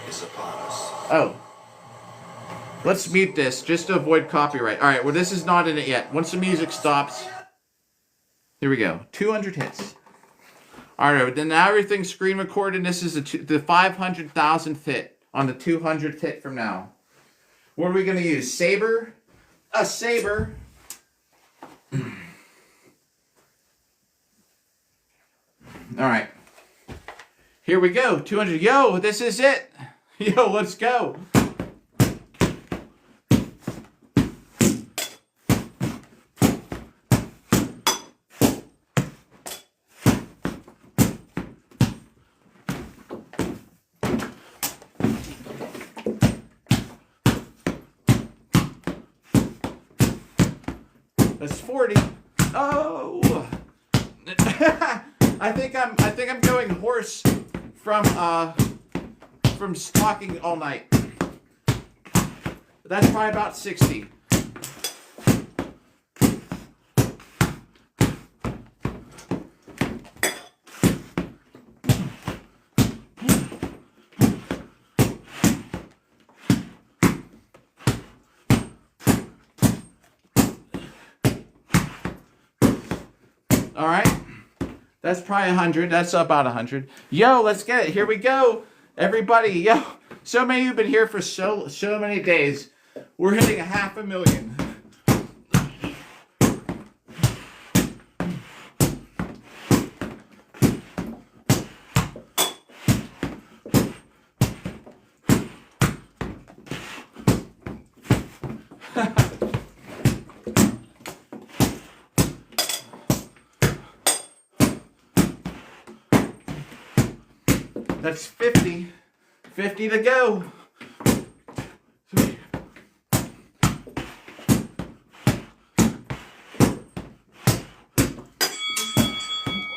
is upon us. Oh. Let's mute this just to avoid copyright. All right, well, this is not in it yet. Once the music stops, here we go. 200 hits. All right, then now everything's screen recorded. This is the 500,000th hit on the 200th hit from now. What are we gonna use? Saber? A saber. All right. Here we go. 200. Yo, this is it. Yo, let's go. That's 40. Oh. I think I'm going hoarse from stalking all night. That's probably about 60. All right. That's probably 100. That's about 100. Yo, let's get it. Here we go. Everybody, yo. So many of you have been here for so many days. We're hitting 500,000. That's 50. 50 to go.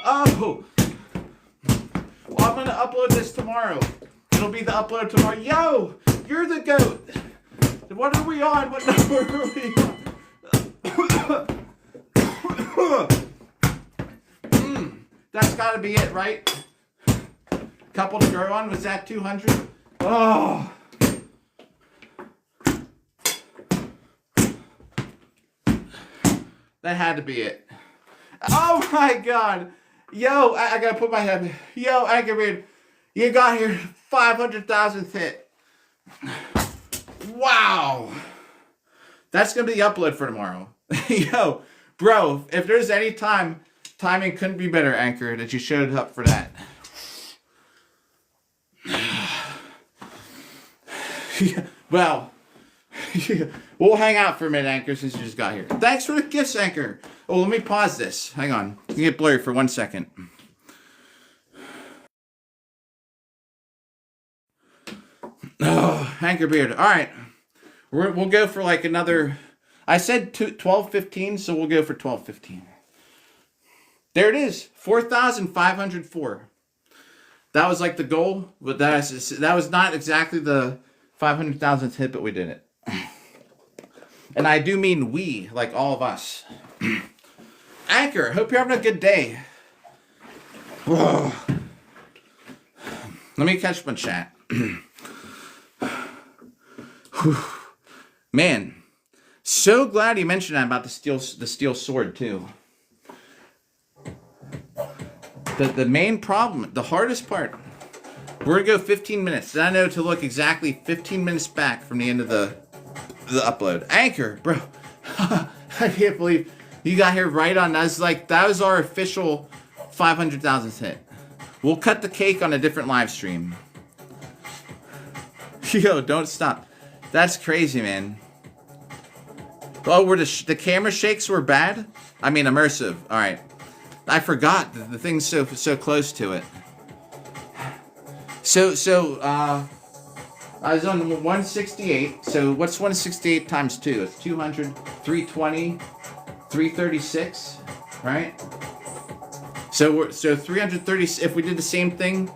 Oh! Well, I'm gonna upload this tomorrow. It'll be the upload tomorrow. Yo, you're the GOAT. What are we on? What number are we on? That's gotta be it, right? Couple to grow on. Was that 200? Oh. That had to be it. Oh my God. Yo, I gotta put my head. Yo, Anchorman, you got here 500,000th hit. Wow. That's gonna be the upload for tomorrow. Yo, bro, if there's any timing couldn't be better, Anchor, that you showed up for that. Well, we'll hang out for a minute, Anchor, since you just got here. Thanks for the gifts, Anchor. Oh, let me pause this. Hang on. You can get blurry for 1 second. Oh, Anchor Beard. All right. We'll go for like another... I said 12:15, so we'll go for 12:15. There it is. 4,504. That was like the goal, but that was not exactly the 500,000th hit, but we did it. And I do mean we, like all of us. Anchor, hope you're having a good day. Whoa. Let me catch my chat. Man, so glad you mentioned that about the steel sword too. The main problem, the hardest part, we're gonna go 15 minutes. And I know to look exactly 15 minutes back from the end of the upload. Anchor, bro. I can't believe you got here right on. That was our official 500,000th hit. We'll cut the cake on a different live stream. Yo, don't stop. That's crazy, man. Oh, were the camera shakes were bad? I mean, immersive. All right. I forgot the thing's so close to it. I was on 168. So what's 168 times 2? It's 200, 320, 336, right? So 330. If we did the same thing,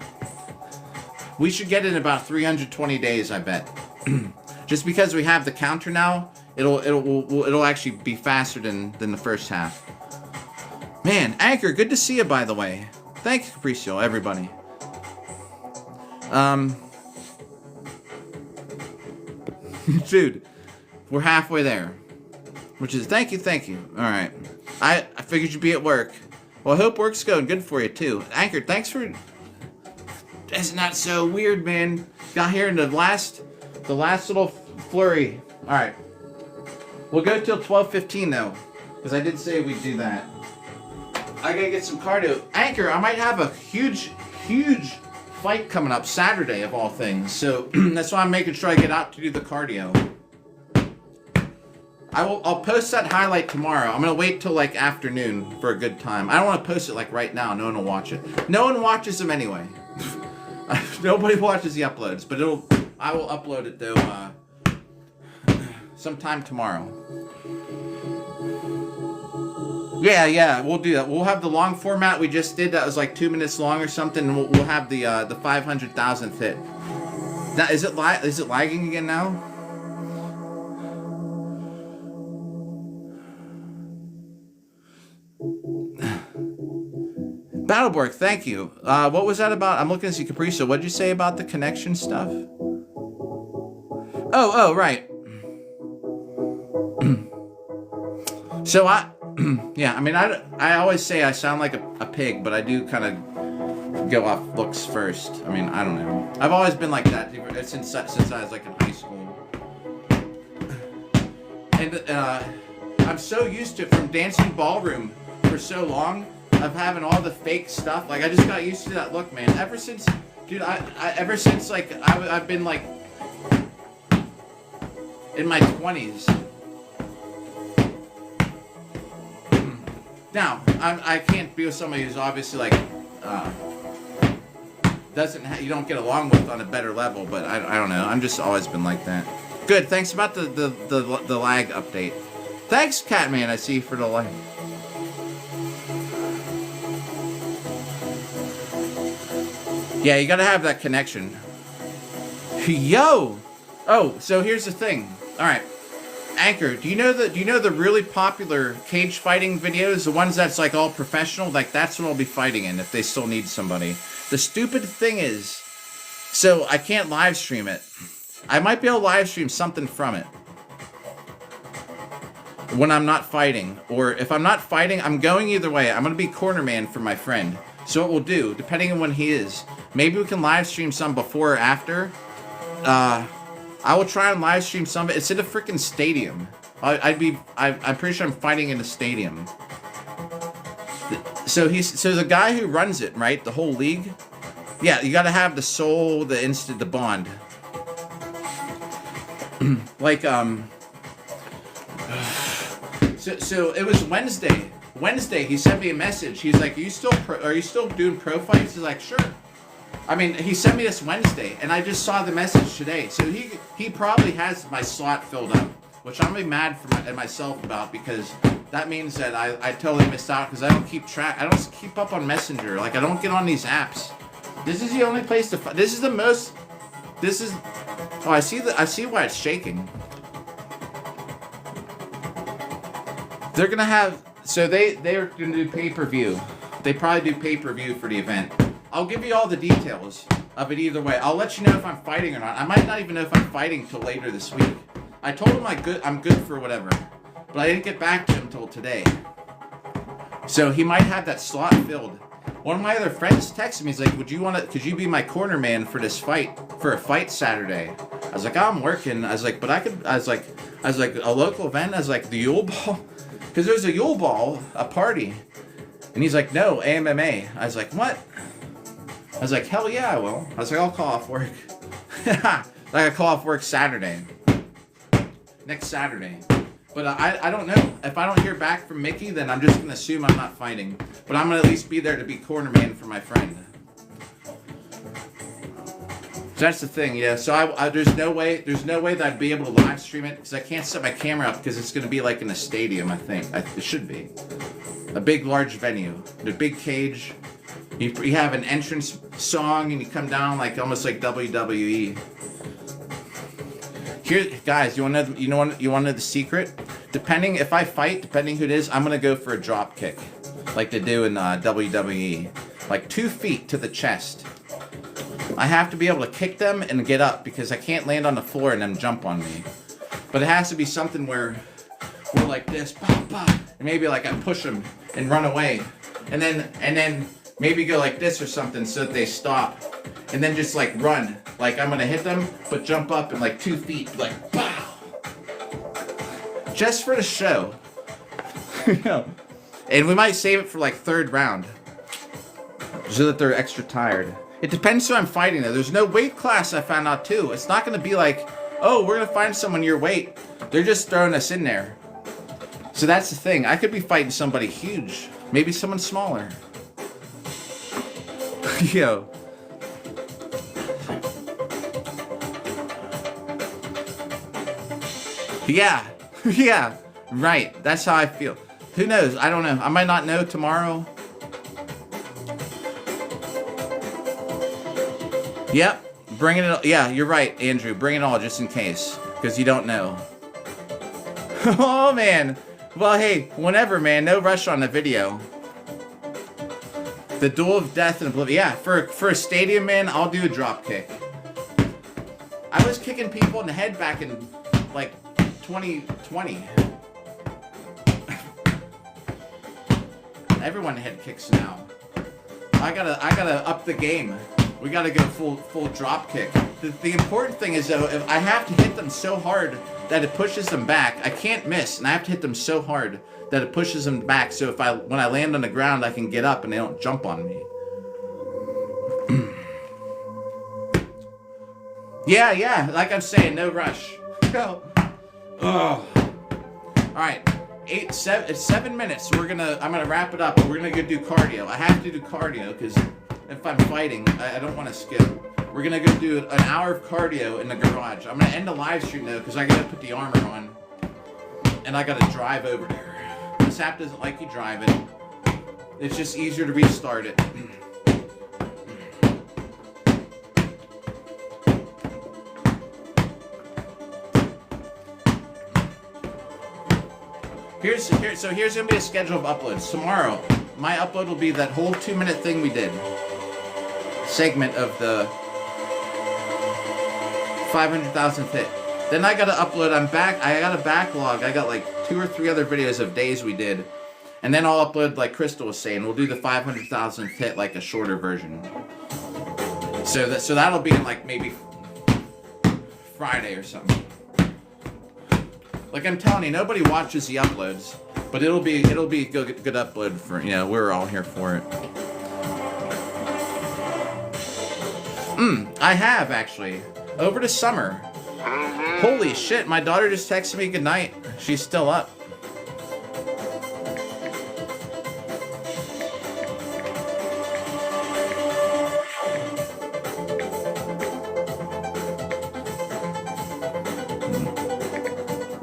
we should get it in about 320 days, I bet. Just because we have the counter now, it'll actually be faster than the first half. Man, Anchor, good to see you, by the way. Thank you, Capriccio, everybody. Dude, we're halfway there. Which is, thank you. Alright. I figured you'd be at work. Well, I hope work's going good for you, too. Anchor, thanks for... That's not so weird, man. Got here in the last little flurry. Alright. We'll go till 12:15, though. Because I did say we'd do that. I gotta get some cardio. Anchor, I might have a huge fight coming up Saturday of all things. So that's why I'm making sure I get out to do the cardio. I'll post that highlight tomorrow. I'm gonna wait till like afternoon for a good time. I don't want to post it like right now. No one will watch it. No one watches them anyway. Nobody watches the uploads, but I will upload it though sometime tomorrow. Yeah, we'll do that. We'll have the long format we just did. That was like 2 minutes long or something. And we'll have the 500,000th hit. Now, is it lagging again now? Battleborg, thank you. What was that about? I'm looking to see Capriccio. What did you say about the connection stuff? Oh, right. So yeah, I mean, I always say I sound like a pig, but I do kind of go off looks first. I mean, I don't know. I've always been like that since I was like in high school. And I'm so used to it from dancing ballroom for so long of having all the fake stuff. Like, I just got used to that look, man. Ever since, dude, ever since like I've been like in my 20s. Now, I can't be with somebody who's obviously like you don't get along with on a better level, but I don't know. I'm just always been like that. Good. Thanks about the lag update. Thanks, Catman. I see for the lag. Yeah, you gotta have that connection. Yo! Oh, so here's the thing. Alright. Anchor, do you know the really popular cage fighting videos? The ones that's like all professional? Like that's what I'll be fighting in if they still need somebody. The stupid thing is, so I can't live stream it. I might be able to live stream something from it when I'm not fighting. Or if I'm not fighting, I'm going either way. I'm going to be corner man for my friend. So what we'll do, depending on when he is, maybe we can live stream some before or after. I will try and live stream some of it. It's in a freaking stadium. I'm pretty sure I'm fighting in a stadium. So the guy who runs it, right? The whole league. Yeah, you got to have the soul, the bond. Like So it was Wednesday. Wednesday, he sent me a message. He's like, are you still doing pro fights? He's like, sure. I mean, he sent me this Wednesday, and I just saw the message today. So he probably has my slot filled up, which I'm really mad at myself about, because that means that I totally missed out, because I don't keep track. I don't keep up on Messenger. Like, I don't get on these apps. This is the only place to fight. This is the most. This is. Oh, I see why it's shaking. They're gonna have. So they're gonna do pay-per-view. They probably do pay-per-view for the event. I'll give you all the details of it either way. I'll let you know if I'm fighting or not. I might not even know if I'm fighting till later this week. I told him I'm good for whatever, but I didn't get back to him till today. So he might have that slot filled. One of my other friends texted me. He's like, could you be my corner man for this fight, for a fight Saturday? I was like, I'm working. I was like, a local event. I was like, the Yule Ball? Because there's a Yule Ball, a party. And he's like, no, AMMA. I was like, what? I was like, hell yeah, I will. I was like, I'll call off work. Like, I call off work Saturday. Next Saturday. But I don't know. If I don't hear back from Mickey, then I'm just going to assume I'm not fighting. But I'm going to at least be there to be corner man for my friend. So that's the thing, yeah. So there's no way that I'd be able to live stream it, because I can't set my camera up, because it's going to be like in a stadium, I think. It should be. A big, large venue. The big cage. You have an entrance song, and you come down like almost like WWE. Here, guys, you want to know the secret? If I fight, depending who it is, I'm gonna go for a drop kick, like they do in WWE, like 2 feet to the chest. I have to be able to kick them and get up, because I can't land on the floor and then jump on me. But it has to be something where we're like this, pop, pop, and maybe like I push them and run away, and then maybe go like this or something so that they stop, and then just like run, like I'm gonna hit them, but jump up in like 2 feet, like pow, just for the show. And we might save it for like 3rd round, so that they're extra tired. It depends who I'm fighting though. There's no weight class, I found out too. It's not gonna be like, oh, we're gonna find someone your weight. They're just throwing us in there. So that's the thing. I could be fighting somebody huge, maybe someone smaller. Yo. Yeah. Yeah. Right. That's how I feel. Who knows? I don't know. I might not know tomorrow. Yep. Bring it all. Yeah, you're right, Andrew. Bring it all just in case. Because you don't know. Oh, man. Well, hey, whenever, man. No rush on the video. The Duel of Death and Oblivion. Yeah, for a stadium, man, I'll do a drop kick. I was kicking people in the head back in, like, 2020. Everyone head kicks now. I gotta up the game. We gotta go full drop kick. The important thing is, though, if I have to hit them so hard that it pushes them back, I can't miss, and I have to hit them so hard that it pushes them back, so when I land on the ground, I can get up and they don't jump on me. Yeah, like I'm saying, no rush. Oh. Alright, it's 7 minutes, so I'm gonna wrap it up, and we're gonna go do cardio. I have to do cardio, because if I'm fighting, I don't want to skip. We're gonna go do an hour of cardio in the garage. I'm gonna end the live stream, though, because I gotta put the armor on, and I gotta drive over there. This app doesn't like you driving. It's just easier to restart it. here's gonna be a schedule of uploads. Tomorrow, my upload will be that whole 2-minute thing we did. Segment of the 500,000th hit. Then I gotta upload. I got a backlog. I got like 2 or 3 other videos of days we did, and then I'll upload like Crystal was saying. We'll do the 500,000th hit like a shorter version. So that'll be in like maybe Friday or something. Like I'm telling you, nobody watches the uploads, but it'll be a good upload for we're all here for it. I have actually over the summer. Holy shit! My daughter just texted me goodnight. She's still up.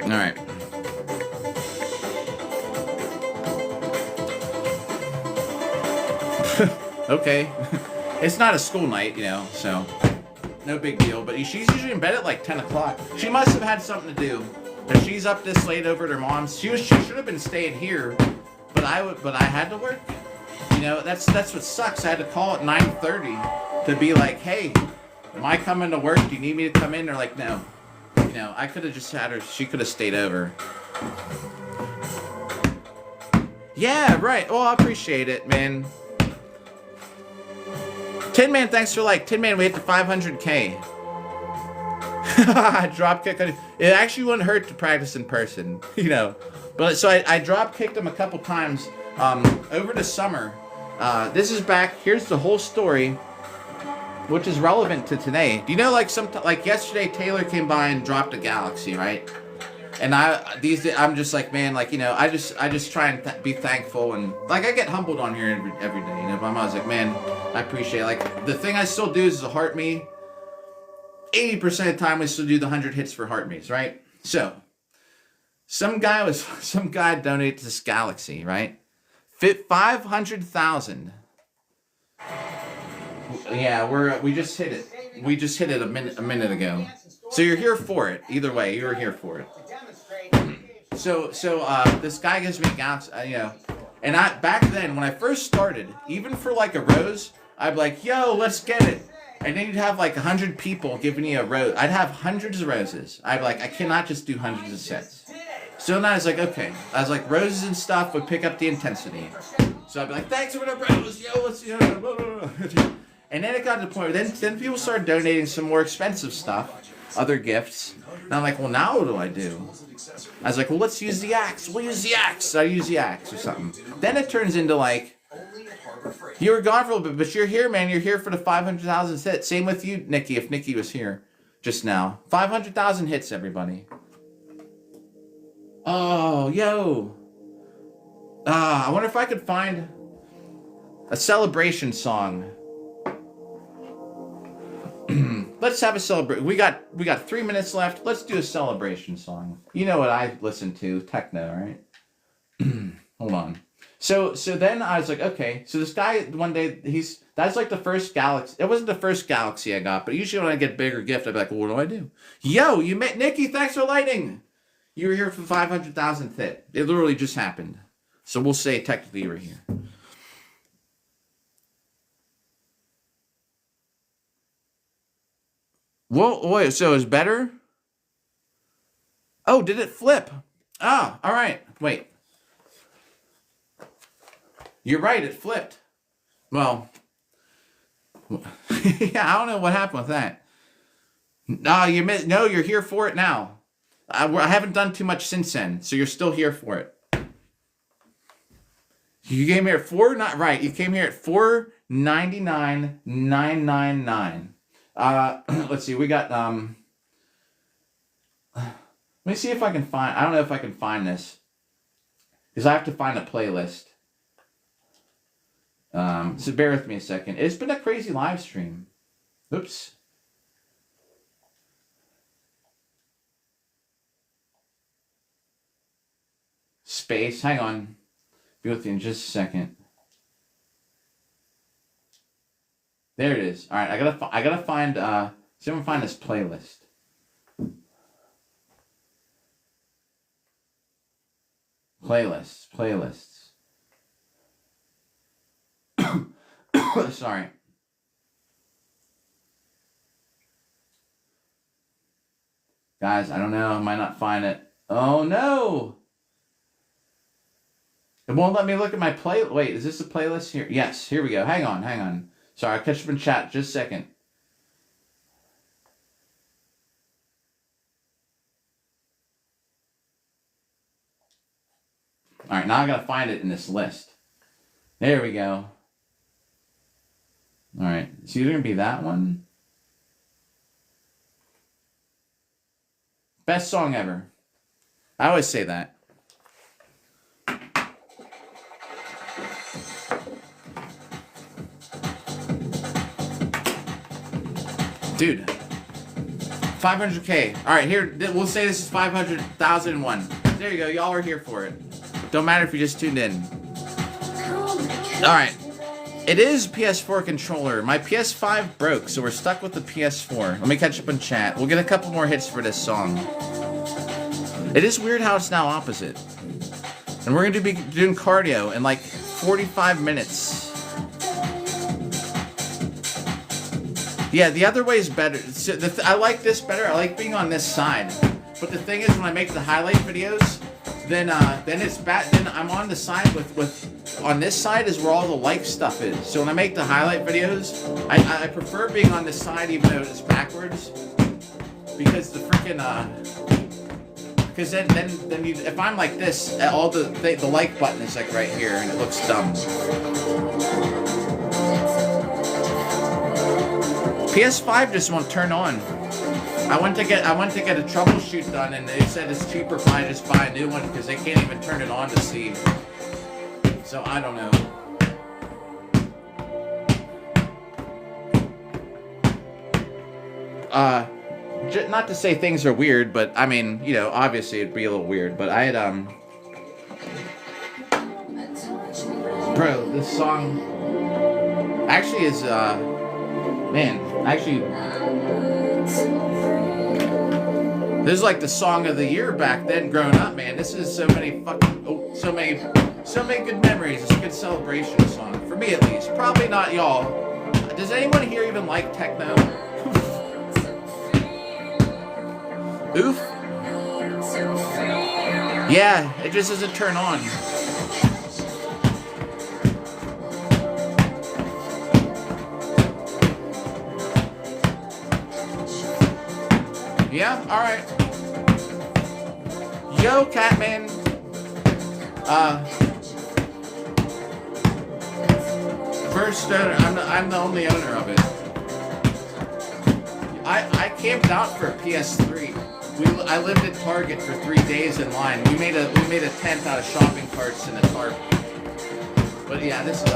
Alright. Okay. It's not a school night, so no big deal. But she's usually in bed at like 10 o'clock. She must have had something to do. If she's up this late over at her mom's, she should have been staying here, but I had to work. That's what sucks. I had to call at 9:30 to be like, hey, am I coming to work? Do you need me to come in? They're like, no. I could have just had her. She could have stayed over. Yeah, right. Well, I appreciate it, man. Tin Man, thanks for Tin Man, we hit the 500K. Drop kick. It actually wouldn't hurt to practice in person, But so I drop kicked him a couple times over the summer. This is back. Here's the whole story, which is relevant to today. Do you know like yesterday Taylor came by and dropped a Galaxy, right? And I'm just like, man, I just try and be thankful, and like I get humbled on here every day, But I was like, man, I appreciate it. The thing I still do is the Heart Me. 80% of the time I still do the 100 hits for Heart Me's, right? So some guy donated to this Galaxy, right? 500,000. Yeah, we just hit it. We just hit it a minute ago. So you're here for it. Either way, you were here for it. So this guy gives me a Galaxy, and back then when I first started, even for like a rose, I'd be like, yo, let's get it. And then you'd have like 100 people giving you a rose. I'd have hundreds of roses. I'd be like, I cannot just do hundreds of sets. So then I was like, okay. I was like, roses and stuff would pick up the intensity. So I'd be like, thanks for the rose, yo, let's blah, blah, blah. And then it got to the point where then people started donating some more expensive stuff, other gifts. And I'm like, well, now what do I do? I was like, well, let's use the axe. We'll use the axe. So I use the axe or something. Then it turns into like, you were gone for a little bit, but you're here, man. You're here for the 500,000 hits. Same with you, Nikki, if Nikki was here just now. 500,000 hits, everybody. Oh, yo. I wonder if I could find a celebration song. Let's have a celebration. We got 3 minutes left. Let's do a celebration song. You know what I listen to, techno, right? Hold on. So then I was like, okay. So this guy one day that's like the first Galaxy. It wasn't the first Galaxy I got, but usually when I get a bigger gift, I'd be like, well, what do I do? Yo, you met Nikki. Thanks for lighting. You were here for 500,000th hit. It literally just happened. So we'll say technically you were here. Whoa, wait, so it's better? Oh, did it flip? Ah, all right. Wait. You're right, it flipped. Well, yeah, I don't know what happened with that. No, you're here for it now. I haven't done too much since then, so you're still here for it. You came here at 4, not right. You came here at 499,999. Let's see. We got let me see if I can find. I don't know if I can find this because I have to find a playlist. So bear with me a second. It's been a crazy live stream. Oops. Space. Hang on. Be with you in just a second. There it is. All right, I gotta find. See if I can find this playlist. Playlists. Sorry. Guys, I don't know. I might not find it. Oh, no. It won't let me look at my play. Wait, is this a playlist here? Yes, here we go. Hang on. Sorry, I'll catch up in chat just a second. All right, now I gotta find it in this list. There we go. All right, it's either gonna be that one. Best song ever. I always say that. Dude. 500K. All right, here, we'll say this is 500,001. There you go. Y'all are here for it. Don't matter if you just tuned in. All right. It is PS4 controller. My PS5 broke, so we're stuck with the PS4. Let me catch up in chat. We'll get a couple more hits for this song. It is weird how it's now opposite. And we're going to be doing cardio in like 45 minutes. Yeah, the other way is better. So I like this better. I like being on this side. But the thing is, when I make the highlight videos, then it's bad. Then I'm on the side with on this side is where all the like stuff is. So when I make the highlight videos, I prefer being on this side even though it's backwards, because the freaking because then you, if I'm like this, all the like button is like right here and it looks dumb. PS5 just won't turn on. I went to get a troubleshoot done, and they said it's cheaper if I just buy a new one because they can't even turn it on to see. So I don't know. Not to say things are weird, but I mean, you know, obviously it'd be a little weird. But I had bro, this song actually is man, actually, this is like the song of the year back then growing up, man. This is so many fucking, so many good memories. It's a good celebration song, for me at least. Probably not y'all. Does anyone here even like techno? Oof? Yeah, it just doesn't turn on. Yeah, alright. Yo, Catman. First owner, I'm the only owner of it. I camped out for a PS3. I lived at Target for 3 days in line. We made a tent out of shopping carts and a tarp. But yeah, this is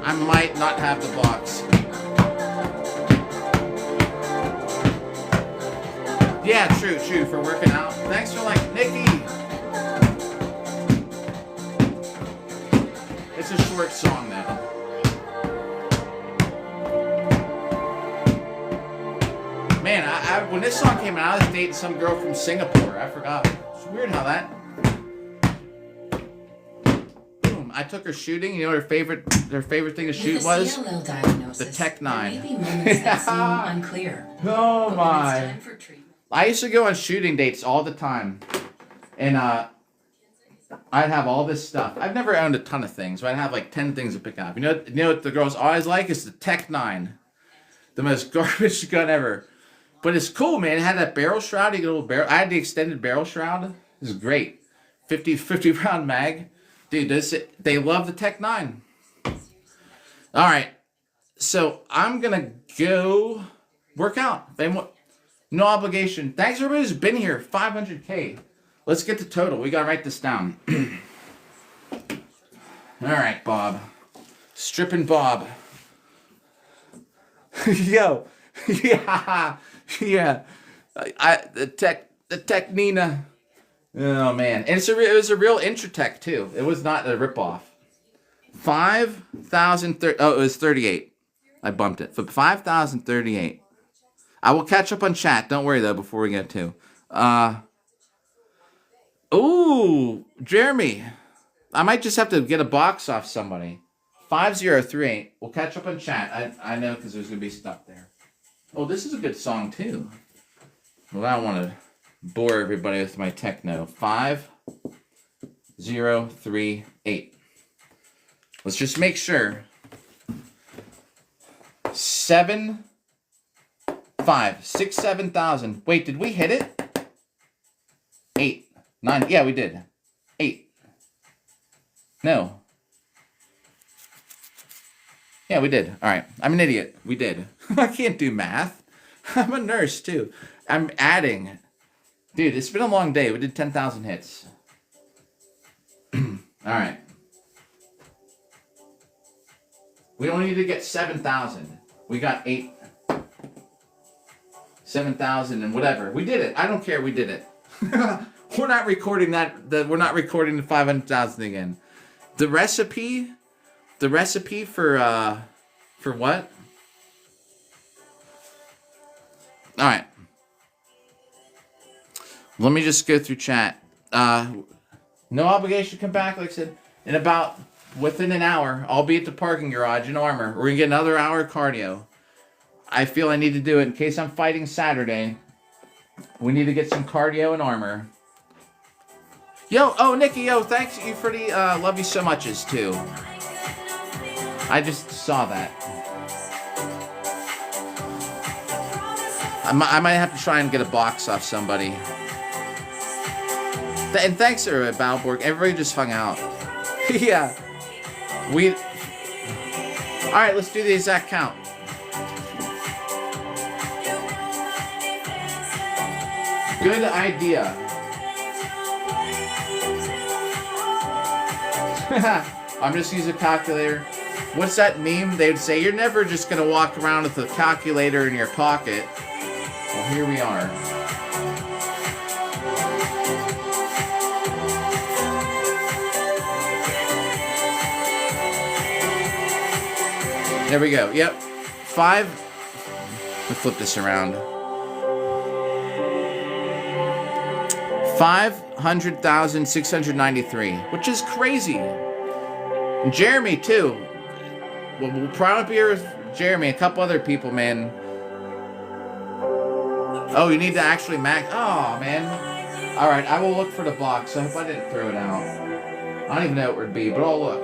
I might not have the box. Yeah, true, for working out. Thanks for like, Nikki. It's a short song though. Man, when this song came out, I was dating some girl from Singapore. I forgot. It's weird how that. I took her shooting. You know what her favorite thing to shoot was? The Tech 9. Unclear. Oh my! I used to go on shooting dates all the time, and I'd have all this stuff. I've never owned a ton of things, but I'd have like 10 things to pick up. You know what the girls always like is the Tech 9, the most garbage gun ever. But it's cool, man. It had that barrel shroud. You get a little barrel. I had the extended barrel shroud. This is great. 50 round mag. Dude, they love the Tech 9. Alright. So, I'm gonna go work out. No obligation. Thanks everybody who's been here. 500K. Let's get the total. We gotta write this down. Alright, Bob. Stripping Bob. Yo. Yeah. Yeah. The Tech Nina. Oh man, and it was a real Intratec too. It was not a ripoff. 5,030. Oh, it was 38. I bumped it. 5,038. I will catch up on chat. Don't worry, though, before we get to. Ooh, Jeremy. I might just have to get a box off somebody. 5038. We'll catch up on chat. I know because there's going to be stuff there. Oh, this is a good song, too. Well, I don't want to bore everybody with my techno. 5038. Let's just make sure. 7,000. Wait, did we hit it? 8, 9. Yeah, we did. 8. No. Yeah, we did. All right. I'm an idiot. We did. I can't do math. I'm a nurse, too. I'm adding. Dude, it's been a long day. We did 10,000 hits. All right. We don't need to get 7,000. We got 8. 7,000 and whatever. We did it. I don't care. We did it. We're not recording that. We're not recording the 500,000 again. The recipe for what? All right. Let me just go through chat. No obligation to come back. Like I said, within an hour, I'll be at the parking garage in Armor. We're gonna get another hour of cardio. I feel I need to do it in case I'm fighting Saturday. We need to get some cardio and Armor. Nikki, thanks you for the love you so muches too. I just saw that. I might have to try and get a box off somebody. And thanks to Balborg. Everybody just hung out. Yeah. Alright, let's do the exact count. Good idea. I'm just using a calculator. What's that meme? They'd say, you're never just going to walk around with a calculator in your pocket. Well, here we are. There we go. Yep. 5. Let's flip this around. 500,693, which is crazy. And Jeremy too. We'll probably be here with Jeremy, a couple other people, man. Oh, you need to actually max. Oh, man. All right, I will look for the box. I hope I didn't throw it out. I don't even know what it would be, but I'll look.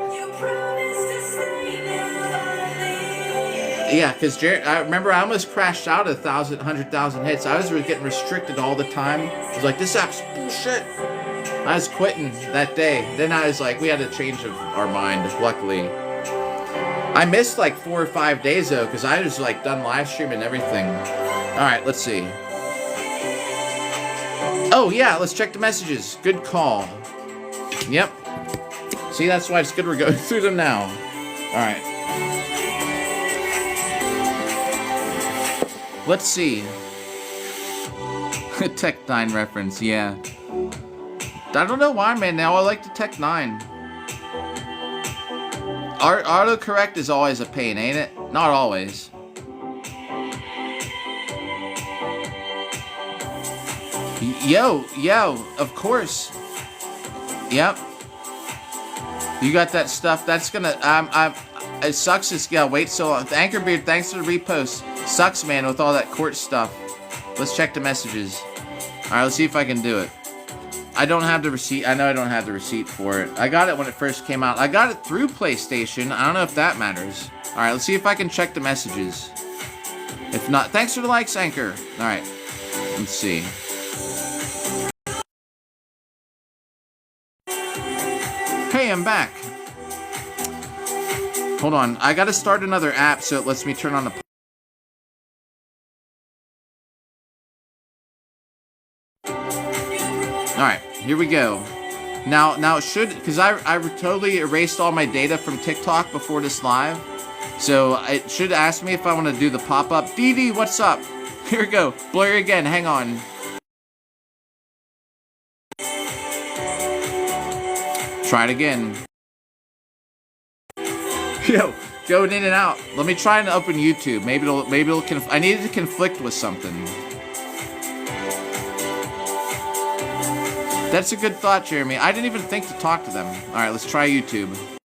Yeah, because I remember I almost crashed out of 100,000 hits. I was getting restricted all the time. I was like, this app's bullshit. I was quitting that day. Then I was like, we had a change of our mind, luckily. I missed like 4 or 5 days, though, because I was like done live streaming and everything. All right, let's see. Oh, yeah, let's check the messages. Good call. Yep. See, that's why it's good we're going through them now. All right. Let's see. Tech 9 reference, yeah. I don't know why, man. Now I like the Tech 9. Autocorrect is always a pain, ain't it? Not always. Yo, of course. Yep. You got that stuff. That's gonna. It sucks. It's gotta wait so long. Anchorbeard, thanks for the repost. Sucks, man, with all that court stuff. Let's check the messages. Alright, let's see if I can do it. I don't have the receipt. I know I don't have the receipt for it. I got it when it first came out. I got it through PlayStation. I don't know if that matters. Alright, let's see if I can check the messages. If not, thanks for the likes, Anchor. Alright, let's see. Hey, I'm back. Hold on. I gotta start another app so it lets me turn on the... Alright, here we go. Now it should, because I totally erased all my data from TikTok before this live. So it should ask me if I want to do the pop-up. Dee, what's up? Here we go. Blurry again, hang on. Try it again. Yo, going in and out. Let me try and open YouTube. Maybe it'll I needed to conflict with something. That's a good thought, Jeremy. I didn't even think to talk to them. All right, let's try YouTube.